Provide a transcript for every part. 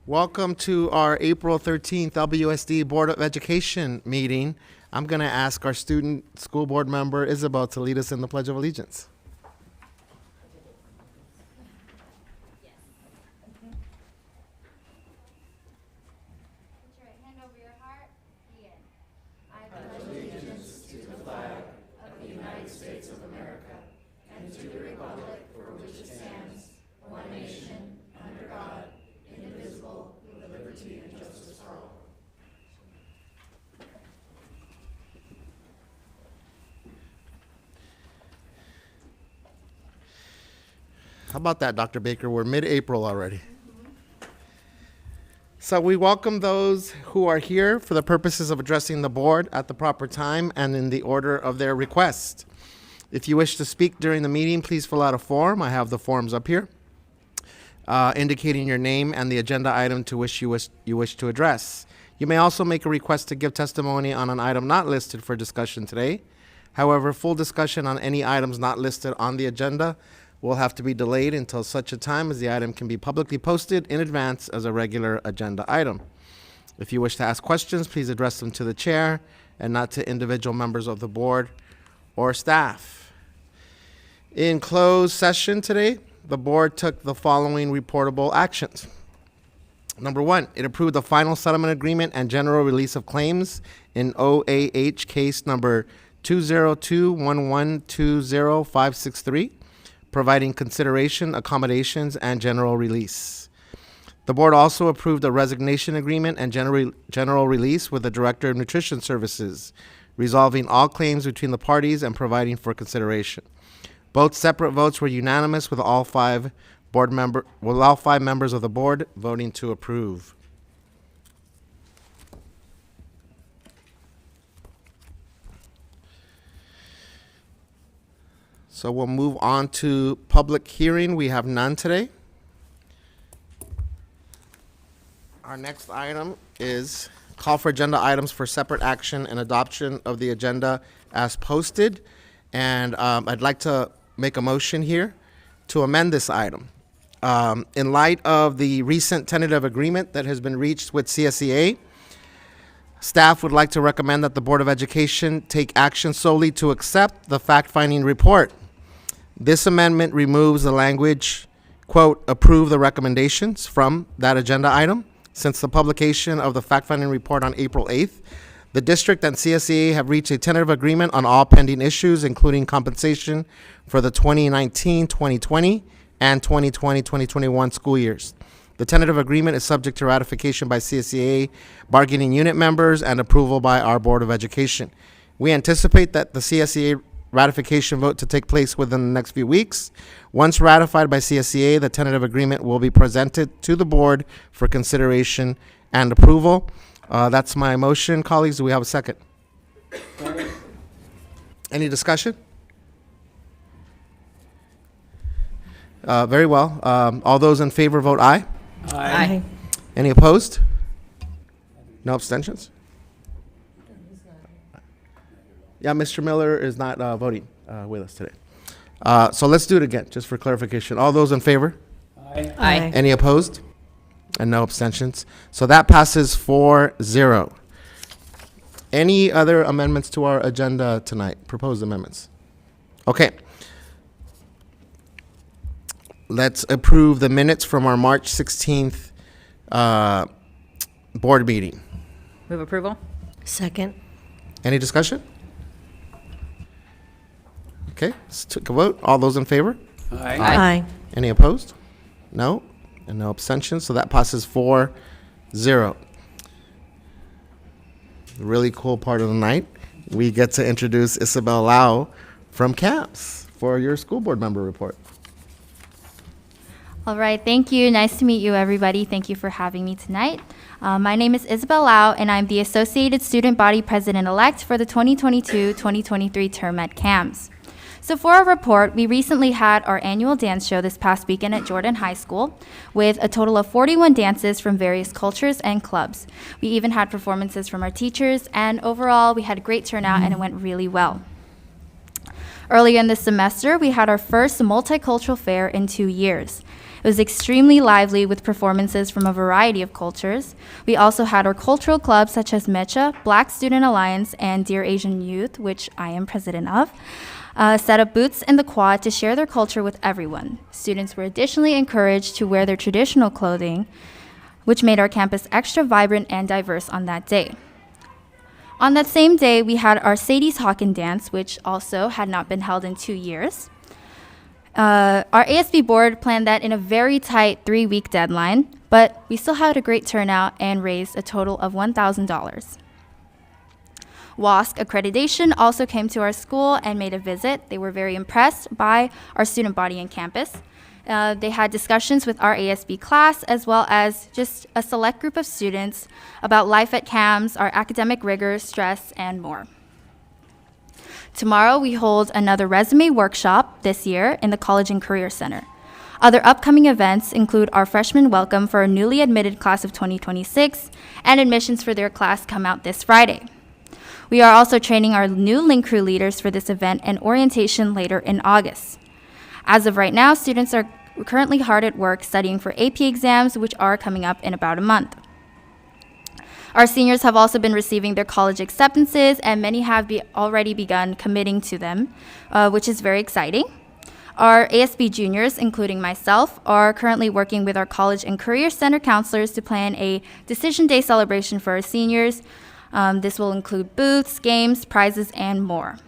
Welcome to our April 13th LBUSD Board of Education meeting. I'm going to ask our student school board member, Isabel, to lead us in the Pledge of Allegiance. Put your right hand over your heart. Begin. I pledge allegiance to the flag of the United States of America and to the republic for which it stands, one nation, under God, indivisible, with liberty and justice for all. How about that, Dr. Baker? We're mid-April already. So we welcome those who are here for the purposes of addressing the board at the proper time and in the order of their request. If you wish to speak during the meeting, please fill out a form. I have the forms up here, indicating your name and the agenda item to which you wish to address. You may also make a request to give testimony on an item not listed for discussion today. However, full discussion on any items not listed on the agenda will have to be delayed until such a time as the item can be publicly posted in advance as a regular agenda item. If you wish to ask questions, please address them to the chair and not to individual members of the board or staff. In closed session today, the board took the following reportable actions. Number one, it approved the final settlement agreement and general release of claims in OAH case number 20211205563. Providing consideration, accommodations, and general release. The board also approved a resignation agreement and general release with the Director of Nutrition Services, resolving all claims between the parties and providing for consideration. Both separate votes were unanimous with all five members of the board voting to approve. So we'll move on to public hearing. We have none today. Our next item is call for agenda items for separate action and adoption of the agenda as posted. And I'd like to make a motion here to amend this item. In light of the recent tentative agreement that has been reached with CSEA, staff would like to recommend that the Board of Education take action solely to accept the fact-finding report. This amendment removes the language, quote, approve the recommendations from that agenda item. Since the publication of the fact-finding report on April 8th, the district and CSEA have reached a tentative agreement on all pending issues, including compensation for the 2019-2020 and 2020-2021 school years. The tentative agreement is subject to ratification by CSEA bargaining unit members and approval by our Board of Education. We anticipate that the CSEA ratification vote to take place within the next few weeks. Once ratified by CSEA, the tentative agreement will be presented to the board for consideration and approval. That's my motion. Colleagues, do we have a second? Any discussion? Very well. All those in favor vote aye. Aye. Any opposed? No abstentions? Yeah, Mr. Miller is not voting with us today. So let's do it again, just for clarification. All those in favor? Aye. Aye. Any opposed? And no abstentions. So that passes 4-0. Any other amendments to our agenda tonight? Proposed amendments? Okay. Let's approve the minutes from our March 16th board meeting. Move approval? Second. Any discussion? Okay, let's take a vote. All those in favor? Aye. Aye. Any opposed? No, and no abstentions. So that passes 4-0. The really cool part of the night, we get to introduce Isabel Lau from CAPS for your school board member report. All right, thank you. Nice to meet you, everybody. Thank you for having me tonight. My name is Isabel Lau, and I'm the Associated Student Body President-elect for the 2022-2023 term at CAMS. So for our report, we recently had our annual dance show this past weekend at Jordan High School with a total of 41 dances from various cultures and clubs. We even had performances from our teachers, and overall, we had a great turnout and it went really well. Earlier in this semester, we had our first multicultural fair in 2 years. It was extremely lively with performances from a variety of cultures. We also had our cultural clubs such as Mecha, Black Student Alliance, and Dear Asian Youth, which I am president of, set up booths in the quad to share their culture with everyone. Students were additionally encouraged to wear their traditional clothing, which made our campus extra vibrant and diverse on that day. On that same day, we had our Sadie's Hawken Dance, which also had not been held in 2 years. Our ASB board planned that in a very tight 3-week deadline, but we still had a great turnout and raised a total of $1,000. WASC accreditation also came to our school and made a visit. They were very impressed by our student body and campus. They had discussions with our ASB class as well as just a select group of students about life at CAMS, our academic rigor, stress, and more. Tomorrow we hold another resume workshop this year in the College and Career Center. Other upcoming events include our freshman welcome for our newly admitted class of 2026, and admissions for their class come out this Friday. We are also training our new link crew leaders for this event and orientation later in August. As of right now, students are currently hard at work studying for AP exams, which are coming up in about a month. Our seniors have also been receiving their college acceptances, and many have already begun committing to them, which is very exciting. Our ASB juniors, including myself, are currently working with our College and Career Center counselors to plan a Decision Day celebration for our seniors. This will include booths, games, prizes, and more.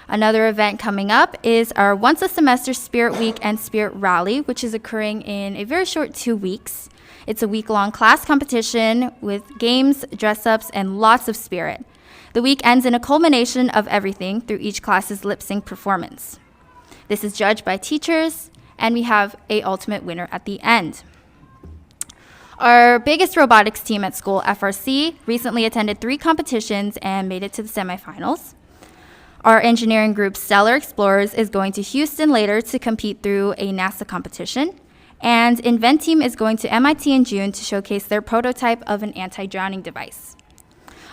Another event coming up is our once a semester Spirit Week and Spirit Rally, which is occurring in a very short 2 weeks. It's a week-long class competition with games, dress-ups, and lots of spirit. The week ends in a culmination of everything through each class's lip-sync performance. This is judged by teachers, and we have an ultimate winner at the end. Our biggest robotics team at school, FRC, recently attended 3 competitions and made it to the semifinals. Our engineering group, Stellar Explorers, is going to Houston later to compete through a NASA competition. And Invent Team is going to MIT in June to showcase their prototype of an anti-drowning device.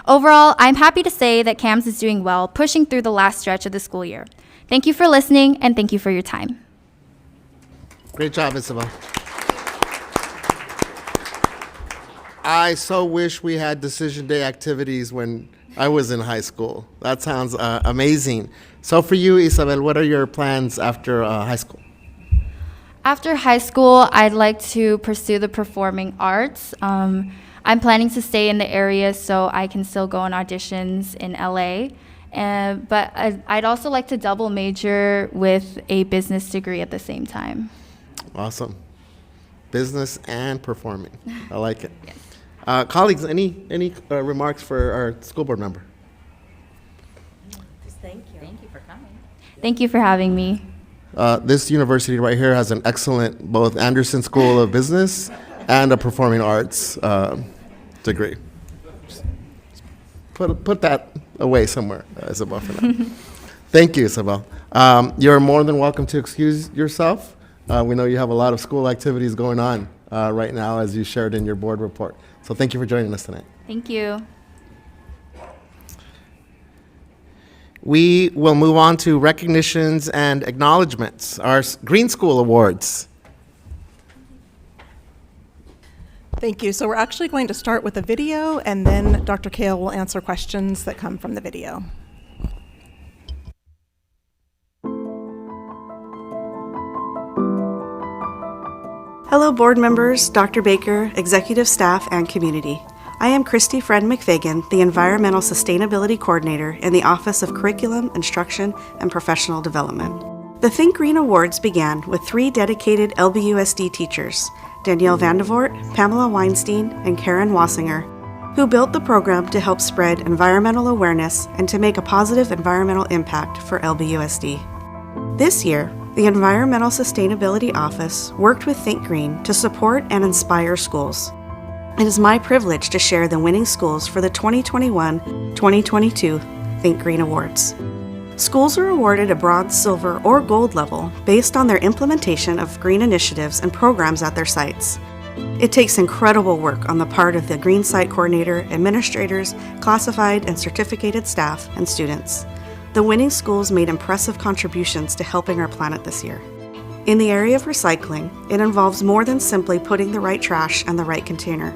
Overall, I'm happy to say that CAMS is doing well, pushing through the last stretch of the school year. Thank you for listening, and thank you for your time. Great job, Isabel. I so wish we had Decision Day activities when I was in high school. That sounds amazing. So for you, Isabel, what are your plans after high school? After high school, I'd like to pursue the performing arts. I'm planning to stay in the area so I can still go on auditions in LA. But I'd also like to double major with a business degree at the same time. Awesome. Business and performing. I like it. Yes. Colleagues, any remarks for our school board member? Thank you. Thank you for coming. Thank you for having me. This university right here has an excellent both Anderson School of Business and a Performing Arts degree. Put that away somewhere, Isabel, for now. Thank you, Isabel. You're more than welcome to excuse yourself. We know you have a lot of school activities going on right now, as you shared in your board report. So thank you for joining us tonight. Thank you. We will move on to recognitions and acknowledgements, our Green School Awards. Thank you. So we're actually going to start with a video, and then Dr. Kale will answer questions that come from the video. Hello, board members, Dr. Baker, executive staff, and community. I am Christy Friend McFagan, the Environmental Sustainability Coordinator in the Office of Curriculum, Instruction, and Professional Development. The Think Green Awards began with 3 dedicated LBUSD teachers, Danielle Vandevort, Pamela Weinstein, and Karen Wassinger, who built the program to help spread environmental awareness and to make a positive environmental impact for LBUSD. This year, the Environmental Sustainability Office worked with Think Green to support and inspire schools. It is my privilege to share the winning schools for the 2021-2022 Think Green Awards. Schools are awarded a bronze, silver, or gold level based on their implementation of green initiatives and programs at their sites. It takes incredible work on the part of the Green Site Coordinator, administrators, classified and certificated staff, and students. The winning schools made impressive contributions to helping our planet this year. In the area of recycling, it involves more than simply putting the right trash in the right container.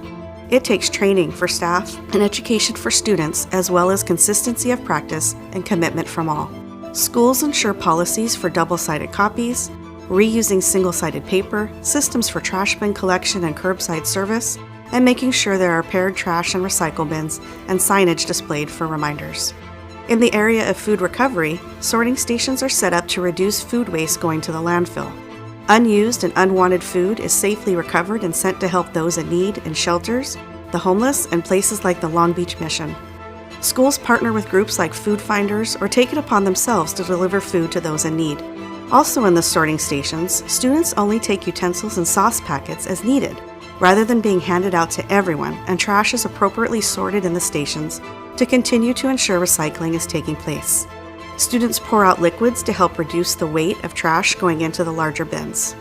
It takes training for staff and education for students, as well as consistency of practice and commitment from all. Schools ensure policies for double-sided copies, reusing single-sided paper, systems for trash bin collection and curbside service, and making sure there are paired trash and recycle bins and signage displayed for reminders. In the area of food recovery, sorting stations are set up to reduce food waste going to the landfill. Unused and unwanted food is safely recovered and sent to help those in need in shelters, the homeless, and places like the Long Beach Mission. Schools partner with groups like Food Finders or take it upon themselves to deliver food to those in need. Also in the sorting stations, students only take utensils and sauce packets as needed, rather than being handed out to everyone, and trash is appropriately sorted in the stations to continue to ensure recycling is taking place. Students pour out liquids to help reduce the weight of trash going into the larger bins.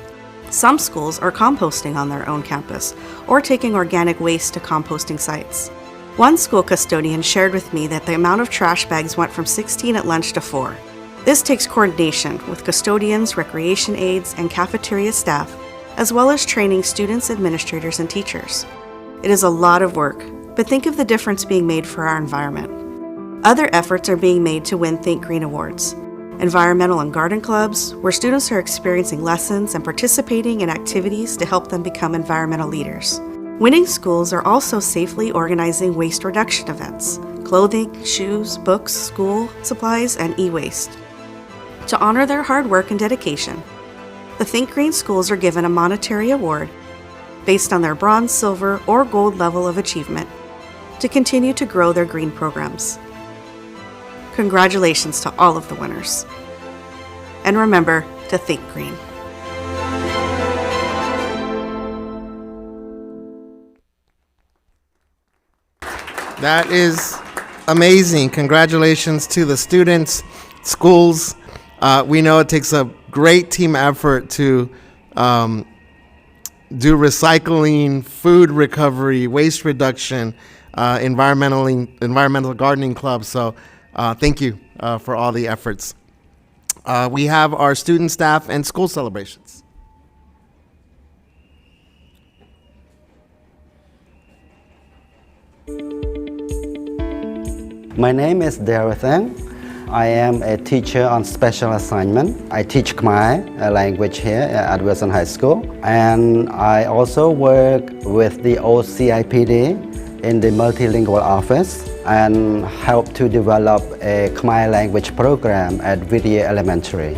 Some schools are composting on their own campus or taking organic waste to composting sites. One school custodian shared with me that the amount of trash bags went from 16 at lunch to 4. This takes coordination with custodians, recreation aides, and cafeteria staff, as well as training students, administrators, and teachers. It is a lot of work, but think of the difference being made for our environment. Other efforts are being made to win Think Green Awards. Environmental and garden clubs, where students are experiencing lessons and participating in activities to help them become environmental leaders. Winning schools are also safely organizing waste reduction events, clothing, shoes, books, school supplies, and e-waste. To honor their hard work and dedication, the Think Green schools are given a monetary award based on their bronze, silver, or gold level of achievement to continue to grow their green programs. Congratulations to all of the winners. And remember to think green. That is amazing. Congratulations to the students, schools. We know it takes a great team effort to do recycling, food recovery, waste reduction, environmental gardening clubs. So thank you for all the efforts. We have our student, staff, and school celebrations. My name is Darren. I am a teacher on special assignment. I teach Khmer language here at Wilson High School. And I also work with the OCIPD in the multilingual office and help to develop a Khmer language program at Whittier Elementary.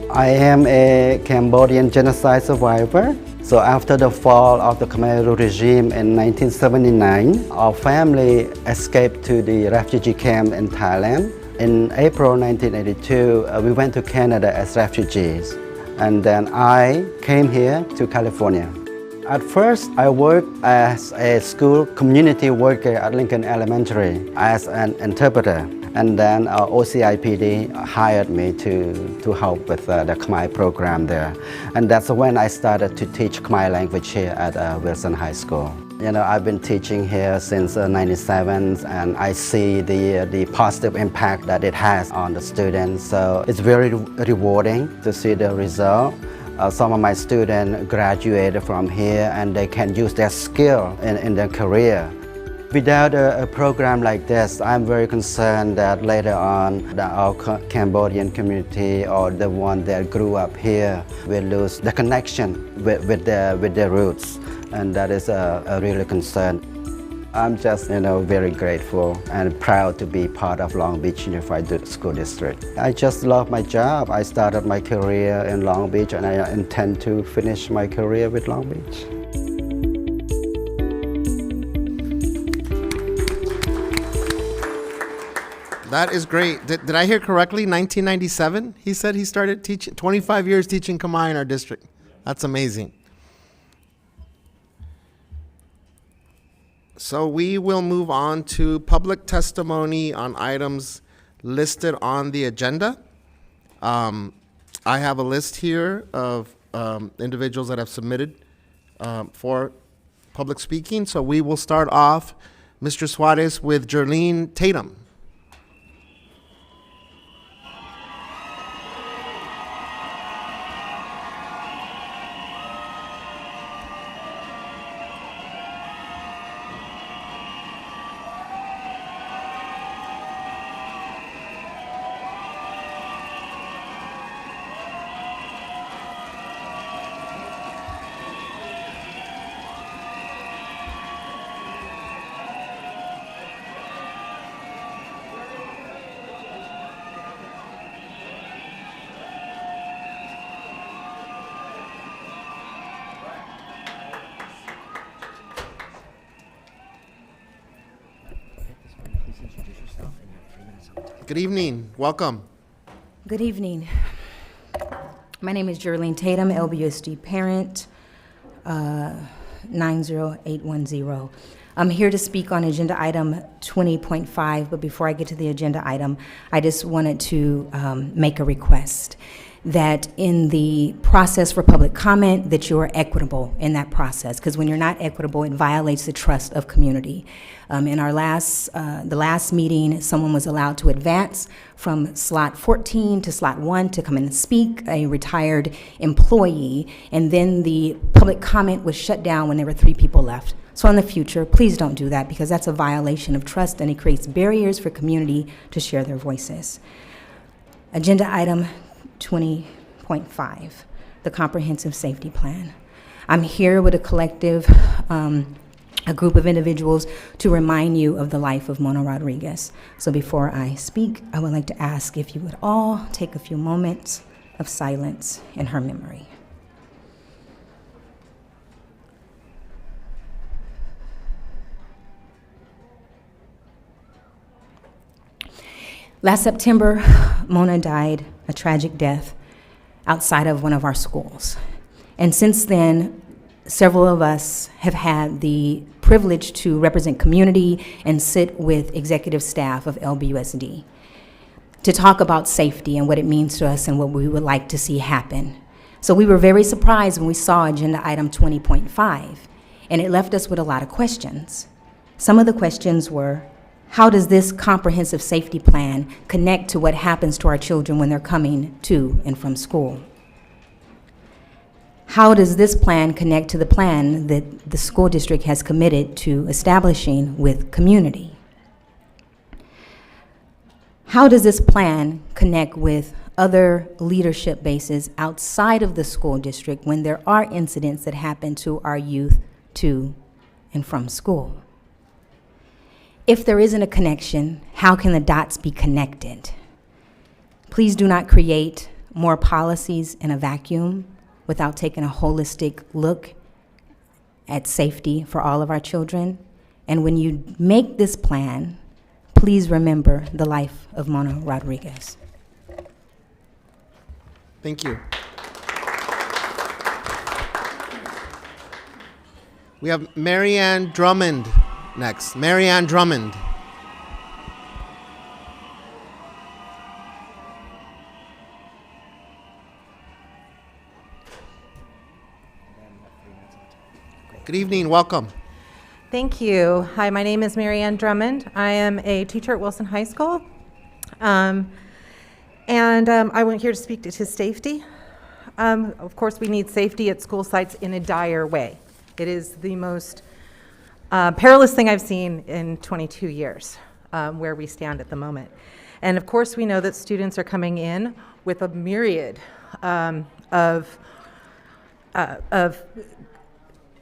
I am a Cambodian genocide survivor. So after the fall of the Khmer Rouge regime in 1979, our family escaped to the refugee camp in Thailand. In April 1982, we went to Canada as refugees, and then I came here to California. At first, I worked as a school community worker at Lincoln Elementary as an interpreter, and then OCIPD hired me to help with the Khmer program there. And that's when I started to teach Khmer language here at Wilson High School. You know, I've been teaching here since '97, and I see the positive impact that it has on the students. So it's very rewarding to see the result. Some of my students graduated from here, and they can use their skill in their career. Without a program like this, I'm very concerned that later on our Cambodian community or the one that grew up here will lose the connection with their roots, and that is a really concern. I'm just very grateful and proud to be part of Long Beach Unified School District. I just love my job. I started my career in Long Beach, and I intend to finish my career with Long Beach. That is great. Did I hear correctly? 1997, he said he started teaching, 25 years teaching Khmer in our district. That's amazing. So we will move on to public testimony on items listed on the agenda. I have a list here of individuals that have submitted for public speaking. So we will start off, Mr. Suarez, with Jerlene Tatum. Good evening. Welcome. Good evening. My name is Jerlene Tatum, LBUSD parent, 90810. I'm here to speak on agenda item 20.5, but before I get to the agenda item, I just wanted to make a request that in the process for public comment, that you are equitable in that process, because when you're not equitable, it violates the trust of community. In our the last meeting, someone was allowed to advance from slot 14 to slot 1 to come in and speak, a retired employee, and then the public comment was shut down when there were 3 people left. So in the future, please don't do that, because that's a violation of trust and it creates barriers for community to share their voices. Agenda item 20.5, the Comprehensive Safety Plan. I'm here with a collective, a group of individuals to remind you of the life of Mona Rodriguez. So before I speak, I would like to ask if you would all take a few moments of silence in her memory. Last September, Mona died a tragic death outside of one of our schools. And since then, several of us have had the privilege to represent community and sit with executive staff of LBUSD to talk about safety and what it means to us and what we would like to see happen. So we were very surprised when we saw agenda item 20.5, and it left us with a lot of questions. Some of the questions were, how does this comprehensive safety plan connect to what happens to our children when they're coming to and from school? How does this plan connect to the plan that the school district has committed to establishing with community? How does this plan connect with other leadership bases outside of the school district when there are incidents that happen to our youth to and from school? If there isn't a connection, how can the dots be connected? Please do not create more policies in a vacuum without taking a holistic look at safety for all of our children. And when you make this plan, please remember the life of Mona Rodriguez. Thank you. We have Marianne Drummond next. Marianne Drummond. Good evening, welcome. Thank you. Hi, my name is Marianne Drummond. I am a teacher at Wilson High School. I went here to speak to safety. Of course, we need safety at school sites in a dire way. It is the most perilous thing I've seen in 22 years, where we stand at the moment. And of course, we know that students are coming in with a myriad of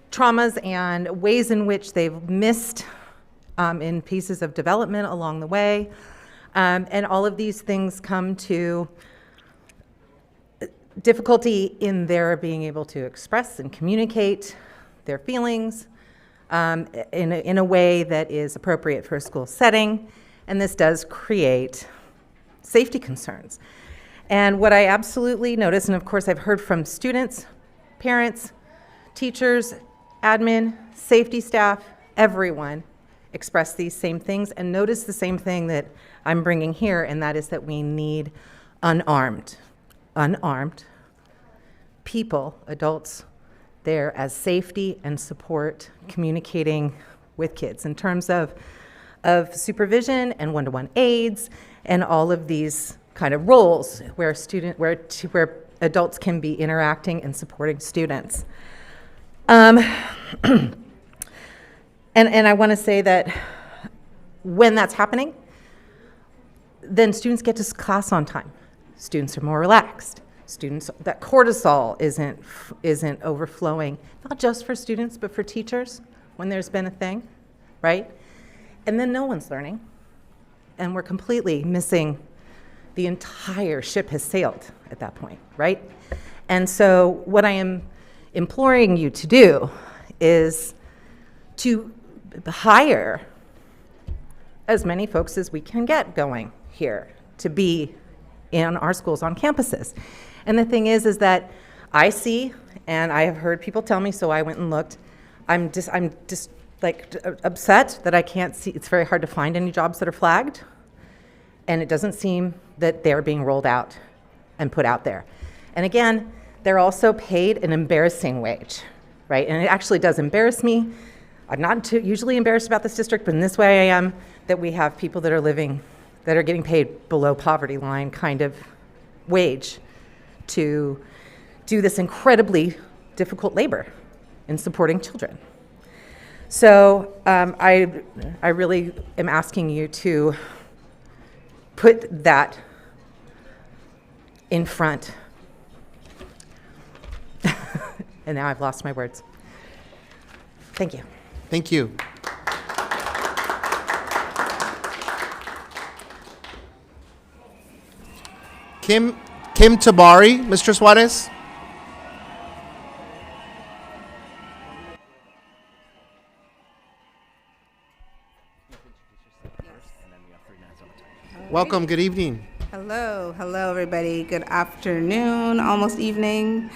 traumas and ways in which they've missed in pieces of development along the way. And all of these things come to difficulty in their being able to express and communicate their feelings in a way that is appropriate for a school setting. And this does create safety concerns. And what I absolutely notice, and of course I've heard from students, parents, teachers, admin, safety staff, everyone express these same things and notice the same thing that I'm bringing here, and that is that we need unarmed people, adults, there as safety and support, communicating with kids in terms of supervision and one-to-one aids and all of these kind of roles where adults can be interacting and supporting students. And I want to say that when that's happening, then students get to class on time. Students are more relaxed. That cortisol isn't overflowing, not just for students, but for teachers when there's been a thing, right? And then no one's learning, and we're completely missing. The entire ship has sailed at that point, right? And so what I am imploring you to do is to hire as many folks as we can get going here to be in our schools on campuses. And the thing is that I see, and I have heard people tell me, so I went and looked. I'm just like upset that I can't see. It's very hard to find any jobs that are flagged, and it doesn't seem that they're being rolled out and put out there. And again, they're also paid an embarrassing wage, right? And it actually does embarrass me. I'm not usually embarrassed about this district, but in this way I am, that we have people that are getting paid below poverty line kind of wage to do this incredibly difficult labor in supporting children. So I really am asking you to put that in front. And now I've lost my words. Thank you. Thank you. Kim Tabari, Mr. Suarez. Welcome, good evening. Hello, everybody. Good afternoon, almost evening.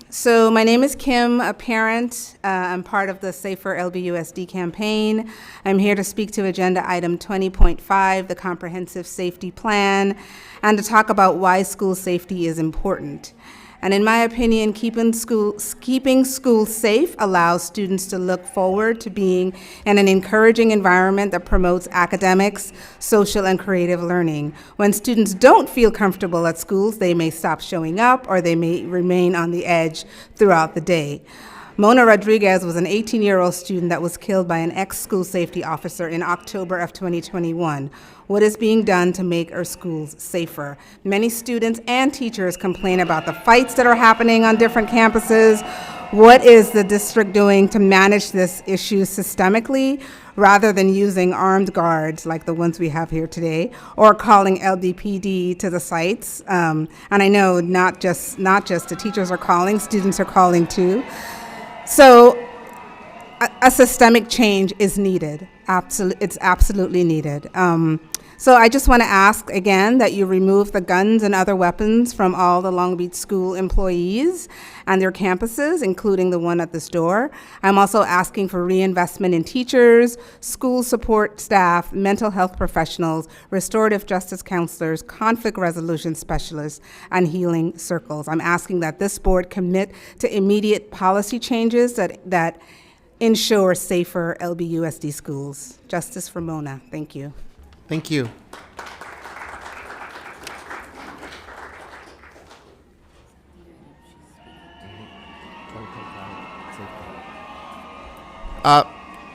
So my name is Kim, a parent. I'm part of the Safer LBUSD campaign. I'm here to speak to agenda item 20.5, the Comprehensive Safety Plan, and to talk about why school safety is important. And in my opinion, keeping schools safe allows students to look forward to being in an encouraging environment that promotes academics, social, and creative learning. When students don't feel comfortable at schools, they may stop showing up or they may remain on the edge throughout the day. Mona Rodriguez was an 18-year-old student that was killed by an ex-school safety officer in October of 2021. What is being done to make our schools safer? Many students and teachers complain about the fights that are happening on different campuses. What is the district doing to manage this issue systemically rather than using armed guards like the ones we have here today or calling LDPD to the sites? And I know not just the teachers are calling, students are calling too. So a systemic change is needed. It's absolutely needed. So I just want to ask again that you remove the guns and other weapons from all the Long Beach school employees and their campuses, including the one at this door. I'm also asking for reinvestment in teachers, school support staff, mental health professionals, restorative justice counselors, conflict resolution specialists, and healing circles. I'm asking that this board commit to immediate policy changes that ensure safer LBUSD schools. Justice for Mona. Thank you. Thank you.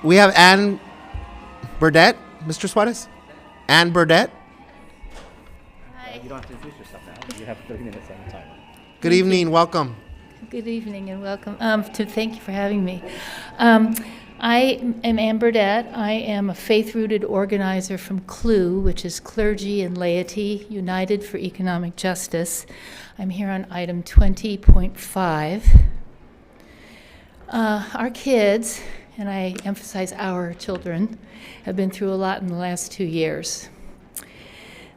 We have Ann Burdette, Mr. Suarez. Ann Burdette. You don't have to introduce yourself now. You have 30 minutes on the timer. Good evening, welcome. Good evening and welcome. Thank you for having me. I am Ann Burdette. I am a faith-rooted organizer from CLU, which is Clergy and Laity United for Economic Justice. I'm here on item 20.5. Our kids, and I emphasize our children, have been through a lot in the last 2 years.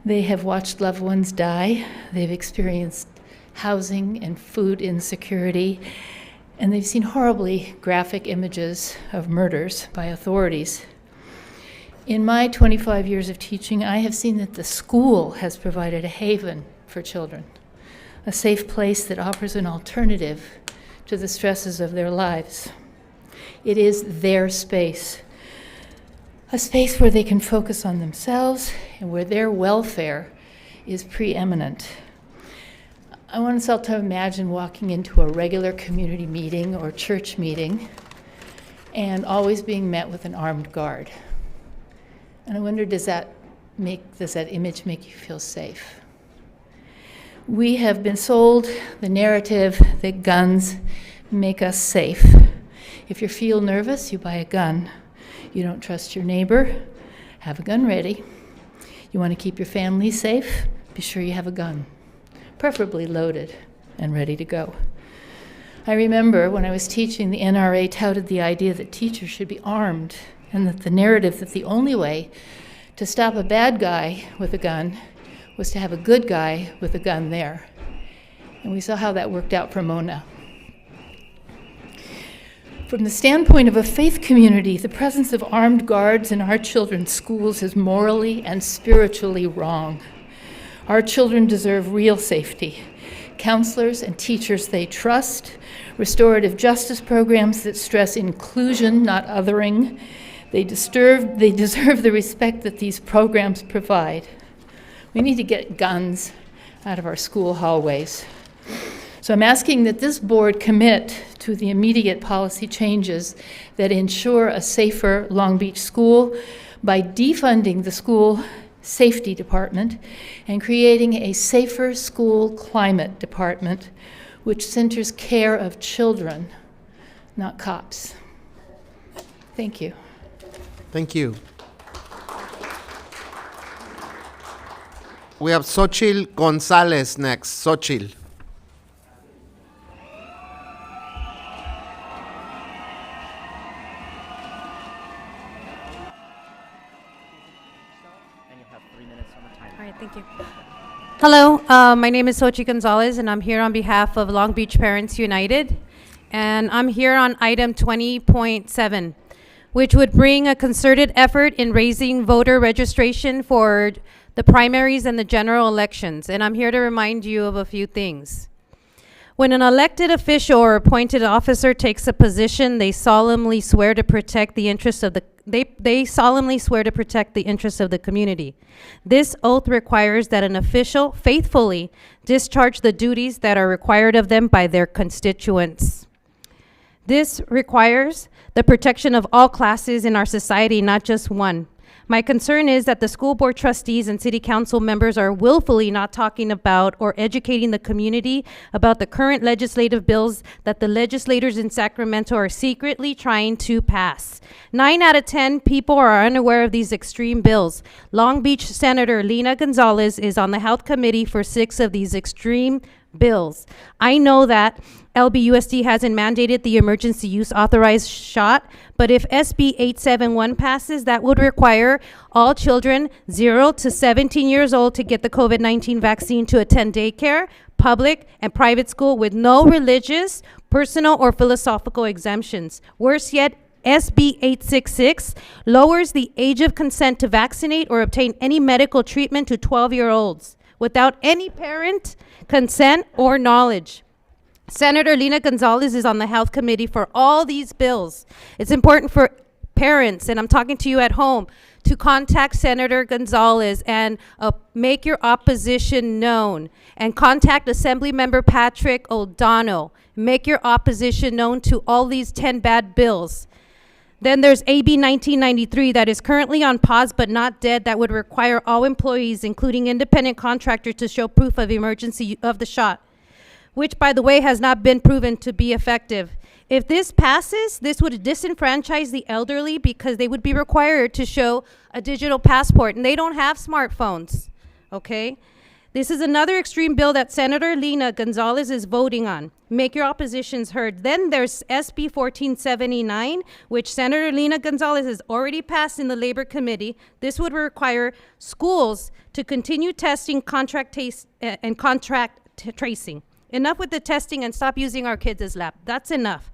They have watched loved ones die. They've experienced housing and food insecurity, and they've seen horribly graphic images of murders by authorities. In my 25 years of teaching, I have seen that the school has provided a haven for children, a safe place that offers an alternative to the stresses of their lives. It is their space, a space where they can focus on themselves and where their welfare is preeminent. I want us all to imagine walking into a regular community meeting or church meeting and always being met with an armed guard. And I wonder, does that image make you feel safe? We have been sold the narrative that guns make us safe. If you feel nervous, you buy a gun. You don't trust your neighbor, have a gun ready. You want to keep your family safe, be sure you have a gun, preferably loaded and ready to go. I remember when I was teaching, the NRA touted the idea that teachers should be armed and that the narrative that the only way To stop a bad guy with a gun was to have a good guy with a gun there. And we saw how that worked out for Mona. From the standpoint of a faith community, the presence of armed guards in our children's schools is morally and spiritually wrong. Our children deserve real safety, counselors and teachers they trust, restorative justice programs that stress inclusion, not othering. They deserve the respect that these programs provide. We need to get guns out of our school hallways. So I'm asking that this board commit to the immediate policy changes that ensure a safer Long Beach school by defunding the school safety department and creating a safer school climate department which centers care of children, not cops. Thank you. Thank you. We have Xochitl Gonzalez next. Xochitl. Thank you. Hello, my name is Xochitl Gonzalez, and I'm here on behalf of Long Beach Parents United. And I'm here on item 20.7, which would bring a concerted effort in raising voter registration for the primaries and the general elections. And I'm here to remind you of a few things. When an elected official or appointed officer takes a position, they solemnly swear to protect the interests of the they solemnly swear to protect the interests of the community. This oath requires that an official faithfully discharge the duties that are required of them by their constituents. This requires the protection of all classes in our society, not just one. My concern is that the school board trustees and city council members are willfully not talking about or educating the community about the current legislative bills that the legislators in Sacramento are secretly trying to pass. 9 out of 10 people are unaware of these extreme bills. Long Beach Senator Lina Gonzalez is on the Health Committee for 6 of these extreme bills. I know that LBUSD hasn't mandated the emergency use authorized shot, but if SB 871 passes, that would require all children 0 to 17 years old to get the COVID-19 vaccine to attend daycare, public and private school with no religious, personal, or philosophical exemptions. Worse yet, SB 866 lowers the age of consent to vaccinate or obtain any medical treatment to 12-year-olds without any parent consent or knowledge. Senator Lina Gonzalez is on the Health Committee for all these bills. It's important for parents, and I'm talking to you at home, to contact Senator Gonzalez and make your opposition known. And contact Assemblymember Patrick O'Donnell. Make your opposition known to all these 10 bad bills. Then there's AB 1993 that is currently on pause but not dead, that would require all employees, including independent contractors, to show proof of emergency of the shot, which, by the way, has not been proven to be effective. If this passes, this would disenfranchise the elderly because they would be required to show a digital passport, and they don't have smartphones, okay? This is another extreme bill that Senator Lina Gonzalez is voting on. Make your oppositions heard. Then there's SB 1479, which Senator Lina Gonzalez has already passed in the Labor Committee. This would require schools to continue testing contract tracing. Enough with the testing and stop using our kids as lab. That's enough.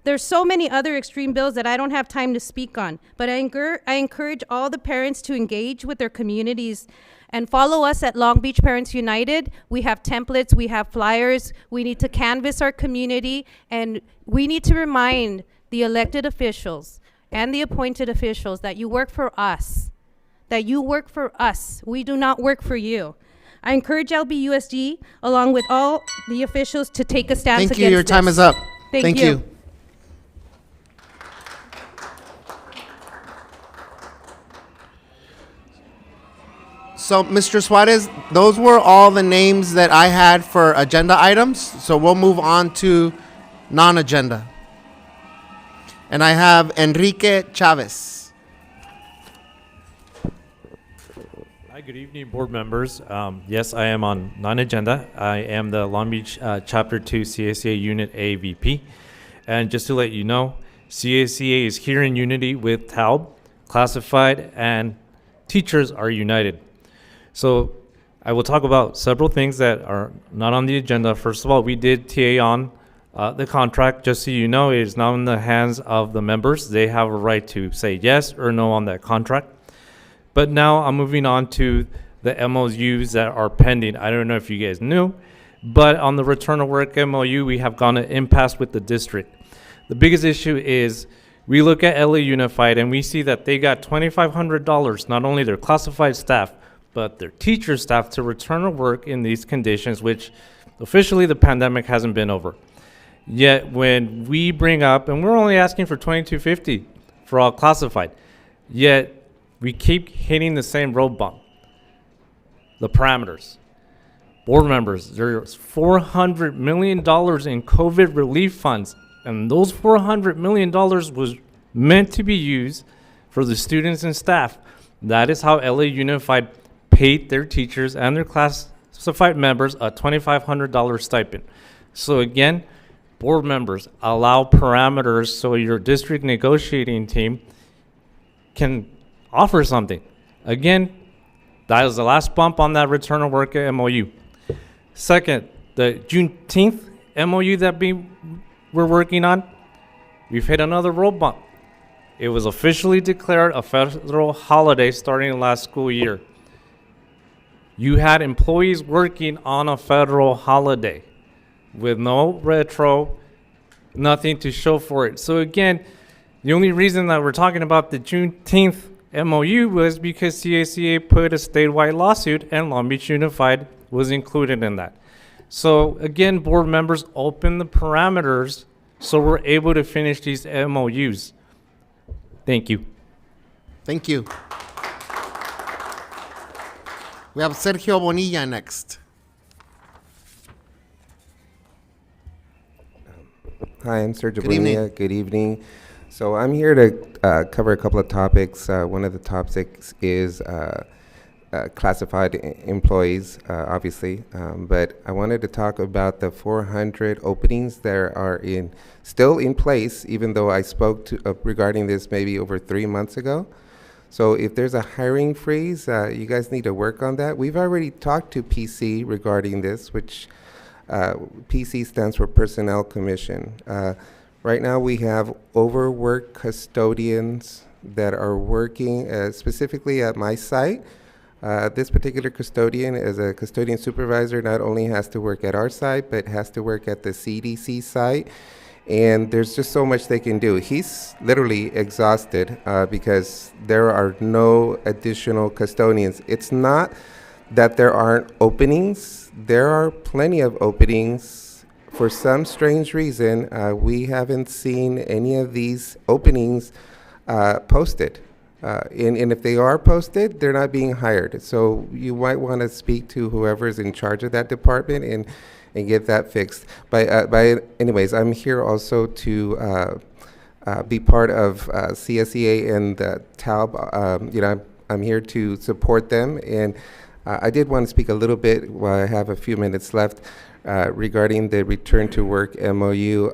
There's so many other extreme bills that I don't have time to speak on, but I encourage all the parents to engage with their communities and follow us at Long Beach Parents United. We have templates, we have flyers. We need to canvass our community, and we need to remind the elected officials and the appointed officials that you work for us, that you work for us. We do not work for you. I encourage LBUSD, along with all the officials, to take a stance against this. Thank you. Your time is up. Thank you. So, Mr. Suarez, those were all the names that I had for agenda items. So we'll move on to non-agenda. And I have Enrique Chavez. Hi, good evening, board members. Yes, I am on non-agenda. I am the Long Beach Chapter 2 CACA Unit A VP. And just to let you know, CACA is here in unity with TALB, classified, and teachers are united. So I will talk about several things that are not on the agenda. First of all, we did TA on the contract. Just so you know, it is now in the hands of the members. They have a right to say yes or no on that contract. But now I'm moving on to the MOUs that are pending. I don't know if you guys knew, but on the return to work MOU, we have gone to impasse with the district. The biggest issue is we look at LA Unified and we see that they got $2,500, not only their classified staff, but their teacher staff to return to work in these conditions, which officially the pandemic hasn't been over. Yet when we bring up, and we're only asking for $2,250 for all classified, yet we keep hitting the same road bump. The parameters. Board members, there's $400 million in COVID relief funds, and those $400 million was meant to be used for the students and staff. That is how LA Unified paid their teachers and their classified members a $2,500 stipend. So again, board members, allow parameters so your district negotiating team can offer something. Again, that is the last bump on that return to work MOU. Second, the Juneteenth MOU that we're working on, we've hit another road bump. It was officially declared a federal holiday starting last school year. You had employees working on a federal holiday with no retro, nothing to show for it. So again, the only reason that we're talking about the Juneteenth MOU was because CACA put a statewide lawsuit and Long Beach Unified was included in that. So again, board members, open the parameters so we're able to finish these MOUs. Thank you. Thank you. We have Sergio Bonilla next. Hi, I'm Sergio Good Bonilla. evening. Good evening. So I'm here to cover a couple of topics. One of the topics is classified employees, obviously, but I wanted to talk about the 400 openings that are still in place, even though I spoke regarding this maybe over 3 months ago. So if there's a hiring freeze, you guys need to work on that. We've already talked to PC regarding this, which PC stands for Personnel Commission. Right now we have overworked custodians that are working specifically at my site. This particular custodian is a custodian supervisor, not only has to work at our site, but has to work at the CDC site. And there's just so much they can do. He's literally exhausted because there are no additional custodians. It's not that there aren't openings. There are plenty of openings. For some strange reason, we haven't seen any of these openings posted. And if they are posted, they're not being hired. So you might want to speak to whoever's in charge of that department and get that fixed. Anyways, I'm here also to be part of CSEA and TALB. I'm here to support them. And I did want to speak a little bit while I have a few minutes left regarding the return to work MOU.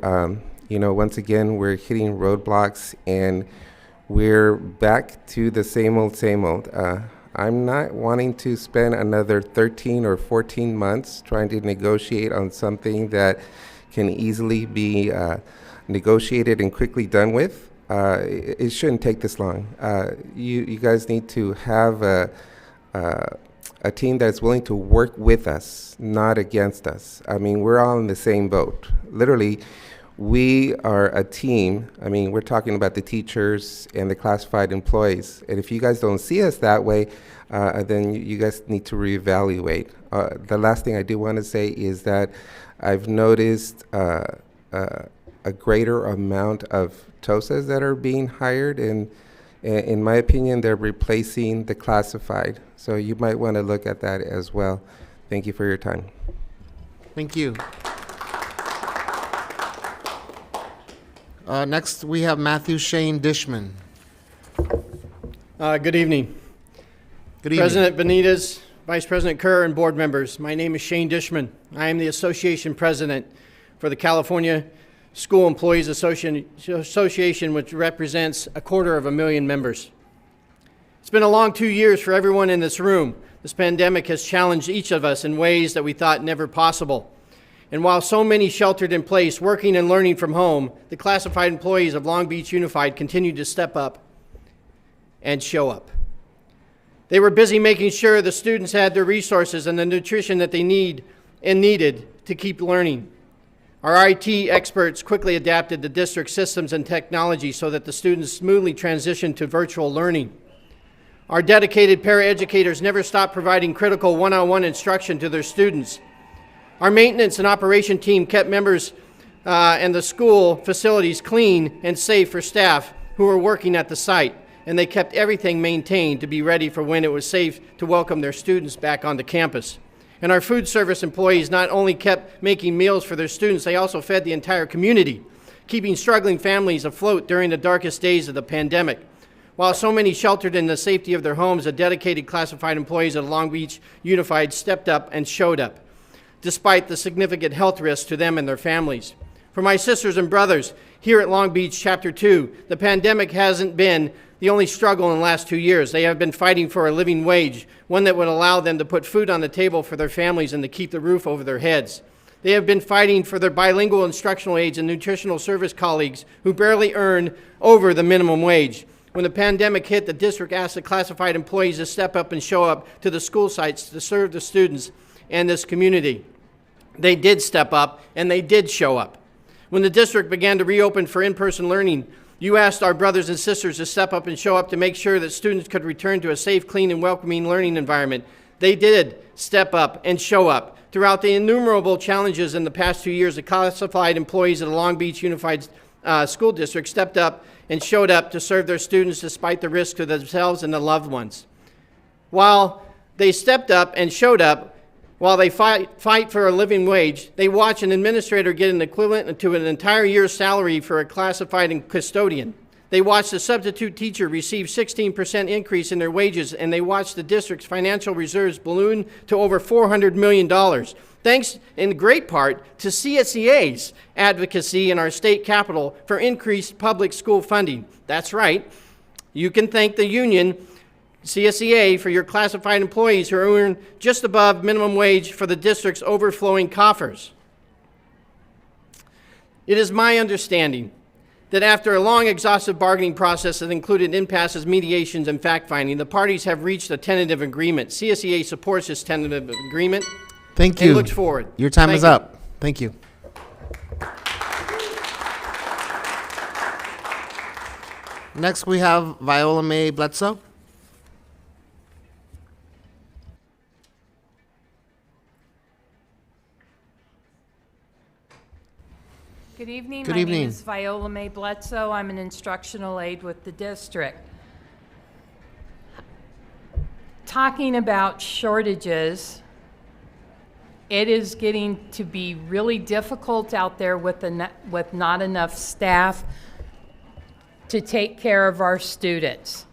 Once again, we're hitting roadblocks and we're back to the same old. I'm not wanting to spend another 13 or 14 months trying to negotiate on something that can easily be negotiated and quickly done with. It shouldn't take this long. You guys need to have a team that's willing to work with us, not against us. I mean, we're all in the same boat. Literally, we are a team. I mean, we're talking about the teachers and the classified employees. And if you guys don't see us that way, then you guys need to reevaluate. The last thing I do want to say is that I've noticed a greater amount of TOSAs that are being hired, and in my opinion, they're replacing the classified. So you might want to look at that as well. Thank you for your time. Thank you. Next, we have Matthew Shane Dishman. Good evening. Good evening. President Benitez, Vice President Kerr, and board members. My name is Shane Dishman. I am the association president for the California School Employees Association, which represents 250,000 members. It's been a long 2 years for everyone in this room. This pandemic has challenged each of us in ways that we thought never possible. And while so many sheltered in place, working and learning from home, the classified employees of Long Beach Unified continued to step up and show up. They were busy making sure the students had the resources and the nutrition that they needed to keep learning. Our IT experts quickly adapted the district systems and technology so that the students smoothly transitioned to virtual learning. Our dedicated paraeducators never stopped providing critical one-on-one instruction to their students. Our maintenance and operation team kept members and the school facilities clean and safe for staff who were working at the site, and they kept everything maintained to be ready for when it was safe to welcome their students back onto campus. And our food service employees not only kept making meals for their students, they also fed the entire community, keeping struggling families afloat during the darkest days of the pandemic. While so many sheltered in the safety of their homes, the dedicated classified employees at Long Beach Unified stepped up and showed up, despite the significant health risks to them and their families. For my sisters and brothers here at Long Beach Chapter 2, the pandemic hasn't been the only struggle in the last 2 years. They have been fighting for a living wage, one that would allow them to put food on the table for their families and to keep the roof over their heads. They have been fighting for their bilingual instructional aides and nutritional service colleagues who barely earn over the minimum wage. When the pandemic hit, the district asked the classified employees to step up and show up to the school sites to serve the students and this community. They did step up, and they did show up. When the district began to reopen for in-person learning, you asked our brothers and sisters to step up and show up to make sure that students could return to a safe, clean, and welcoming learning environment. They did step up and show up. Throughout the innumerable challenges in the past 2 years, the classified employees of the Long Beach Unified School District stepped up and showed up to serve their students despite the risk to themselves and their loved ones. While they stepped up and showed up, while they fight for a living wage, they watch an administrator get an equivalent to an entire year's salary for a classified custodian. They watch the substitute teacher receive 16% increase in their wages, and they watch the district's financial reserves balloon to over $400 million. Thanks in great part to CSEA's advocacy in our state capital for increased public school funding. That's right. You can thank the union, CSEA, for your classified employees who earn just above minimum wage for the district's overflowing coffers. It is my understanding that after a long, exhaustive bargaining process that included impasses, mediations, and fact-finding, the parties have reached a tentative agreement. CSEA supports this tentative agreement. Thank you. And looks forward. Your time is up. Thank you. Next, we have Viola Mae Bledsoe. Good evening. Good My evening. name is Viola Mae Bledsoe. I'm an instructional aide with the district. Talking about shortages, it is getting to be really difficult out there with not enough staff to take care of our students.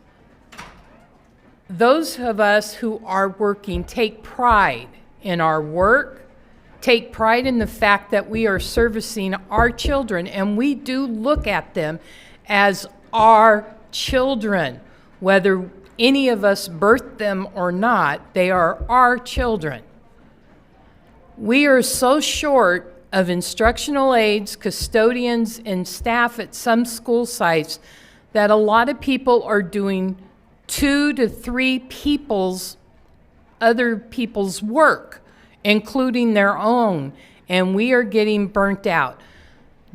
Those of us who are working take pride in our work, take pride in the fact that we are servicing our children, and we do look at them as our children. Whether any of us birthed them or not, they are our children. We are so short of instructional aides, custodians, and staff at some school sites that a lot of people are doing 2 to 3 other people's work, including their own, and we are getting burnt out.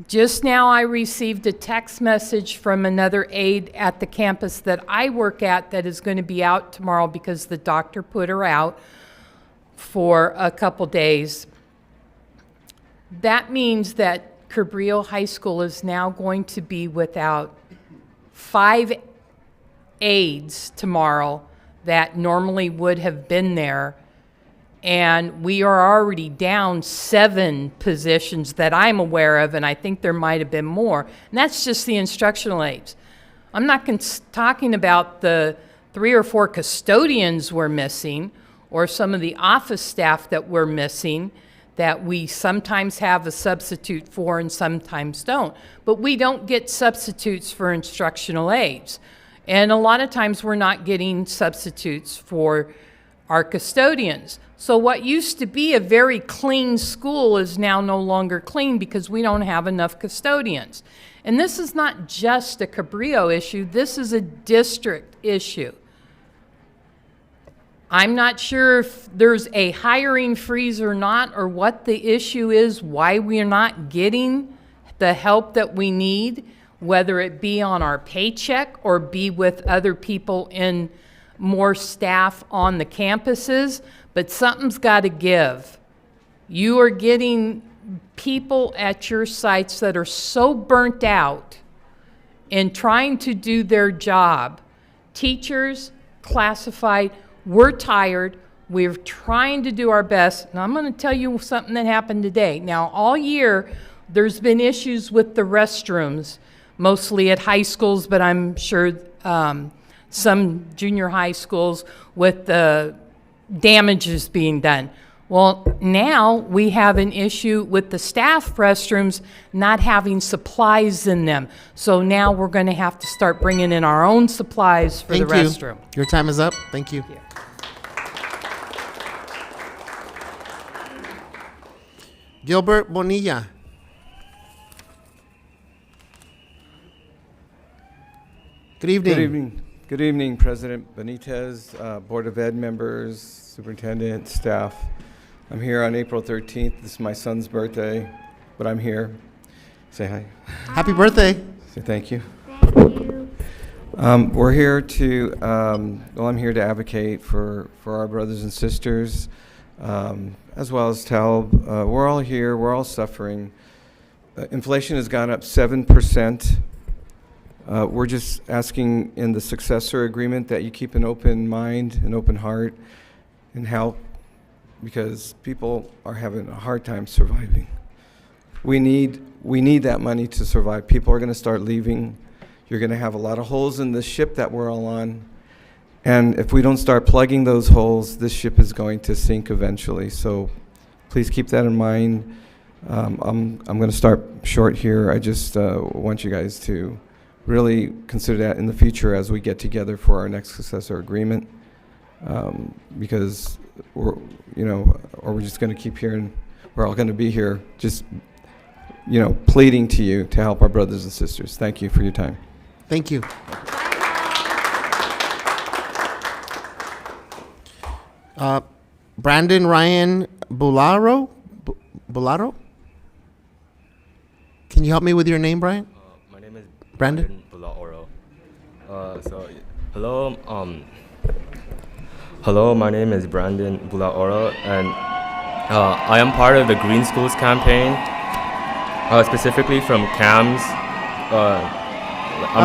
Just now I received a text message from another aide at the campus that I work at that is going to be out tomorrow because the doctor put her out for a couple days. That means that Cabrillo High School is now going to be without 5 aides tomorrow that normally would have been there. And we are already down 7 positions that I'm aware of, and I think there might have been more. And that's just the instructional aides. I'm not talking about the 3 or 4 custodians we're missing, or some of the office staff that we're missing, that we sometimes have a substitute for and sometimes don't. But we don't get substitutes for instructional aides. And a lot of times we're not getting substitutes for our custodians. So what used to be a very clean school is now no longer clean because we don't have enough custodians. And this is not just a Cabrillo issue, this is a district issue. I'm not sure if there's a hiring freeze or not, or what the issue is, why we are not getting the help that we need, whether it be on our paycheck or be with other people in more staff on the campuses, but something's got to give. You are getting people at your sites that are so burnt out in trying to do their job. Teachers, classified, we're tired. We're trying to do our best. And I'm going to tell you something that happened today. Now, all year, there's been issues with the restrooms, mostly at high schools, but I'm sure some junior high schools with the damages being done. Well, now we have an issue with the staff restrooms not having supplies in them. So now we're going to have to start bringing in our own supplies for the restroom. Your time is up. Thank you. Gilbert Bonilla. Good evening. Good evening. Good evening, President Benitez, Board of Ed members, superintendent, staff. I'm here on April 13th. This is my son's birthday, but I'm here. Say hi. Happy birthday. Say thank you. We're here to, well, I'm here to advocate for our brothers and sisters, as well as tell, we're all here, we're all suffering. Inflation has gone up 7%. We're just asking in the successor agreement that you keep an open mind, an open heart, and help, because people are having a hard time surviving. We need that money to survive. People are going to start leaving. You're going to have a lot of holes in the ship that we're all on. And if we don't start plugging those holes, this ship is going to sink eventually. So please keep that in mind. I'm going to start short here. I just want you guys to really consider that in the future as we get together for our next successor agreement, because we're, or we're just going to keep hearing, we're all going to be here just, pleading to you to help our brothers and sisters. Thank you for your time. Thank you. Brandon Ryan Bularo? Bularo? Can you help me with your name, Brian? My name is Brandon Bulaoro. Hello, my name is Brandon Bulaoro, and I am part of the Green Schools campaign, specifically from CAMS.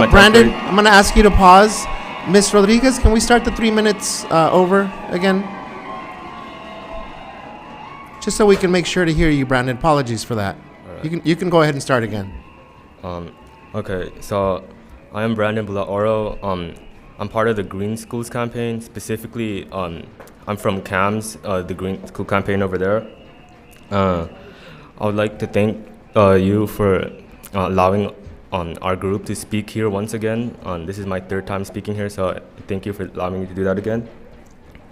Brandon, I'm going to ask you to pause. Ms. Rodriguez, can we start the 3 minutes over again? Just so we can make sure to hear you, Brandon. Apologies for that. Right. You can go ahead and start again. Okay, so I am Brandon Bulaoro. I'm part of the Green Schools campaign. Specifically, I'm from CAMS, the Green School campaign over there. I would like to thank you for allowing our group to speak here once again. This is my third time speaking here, so thank you for allowing me to do that again.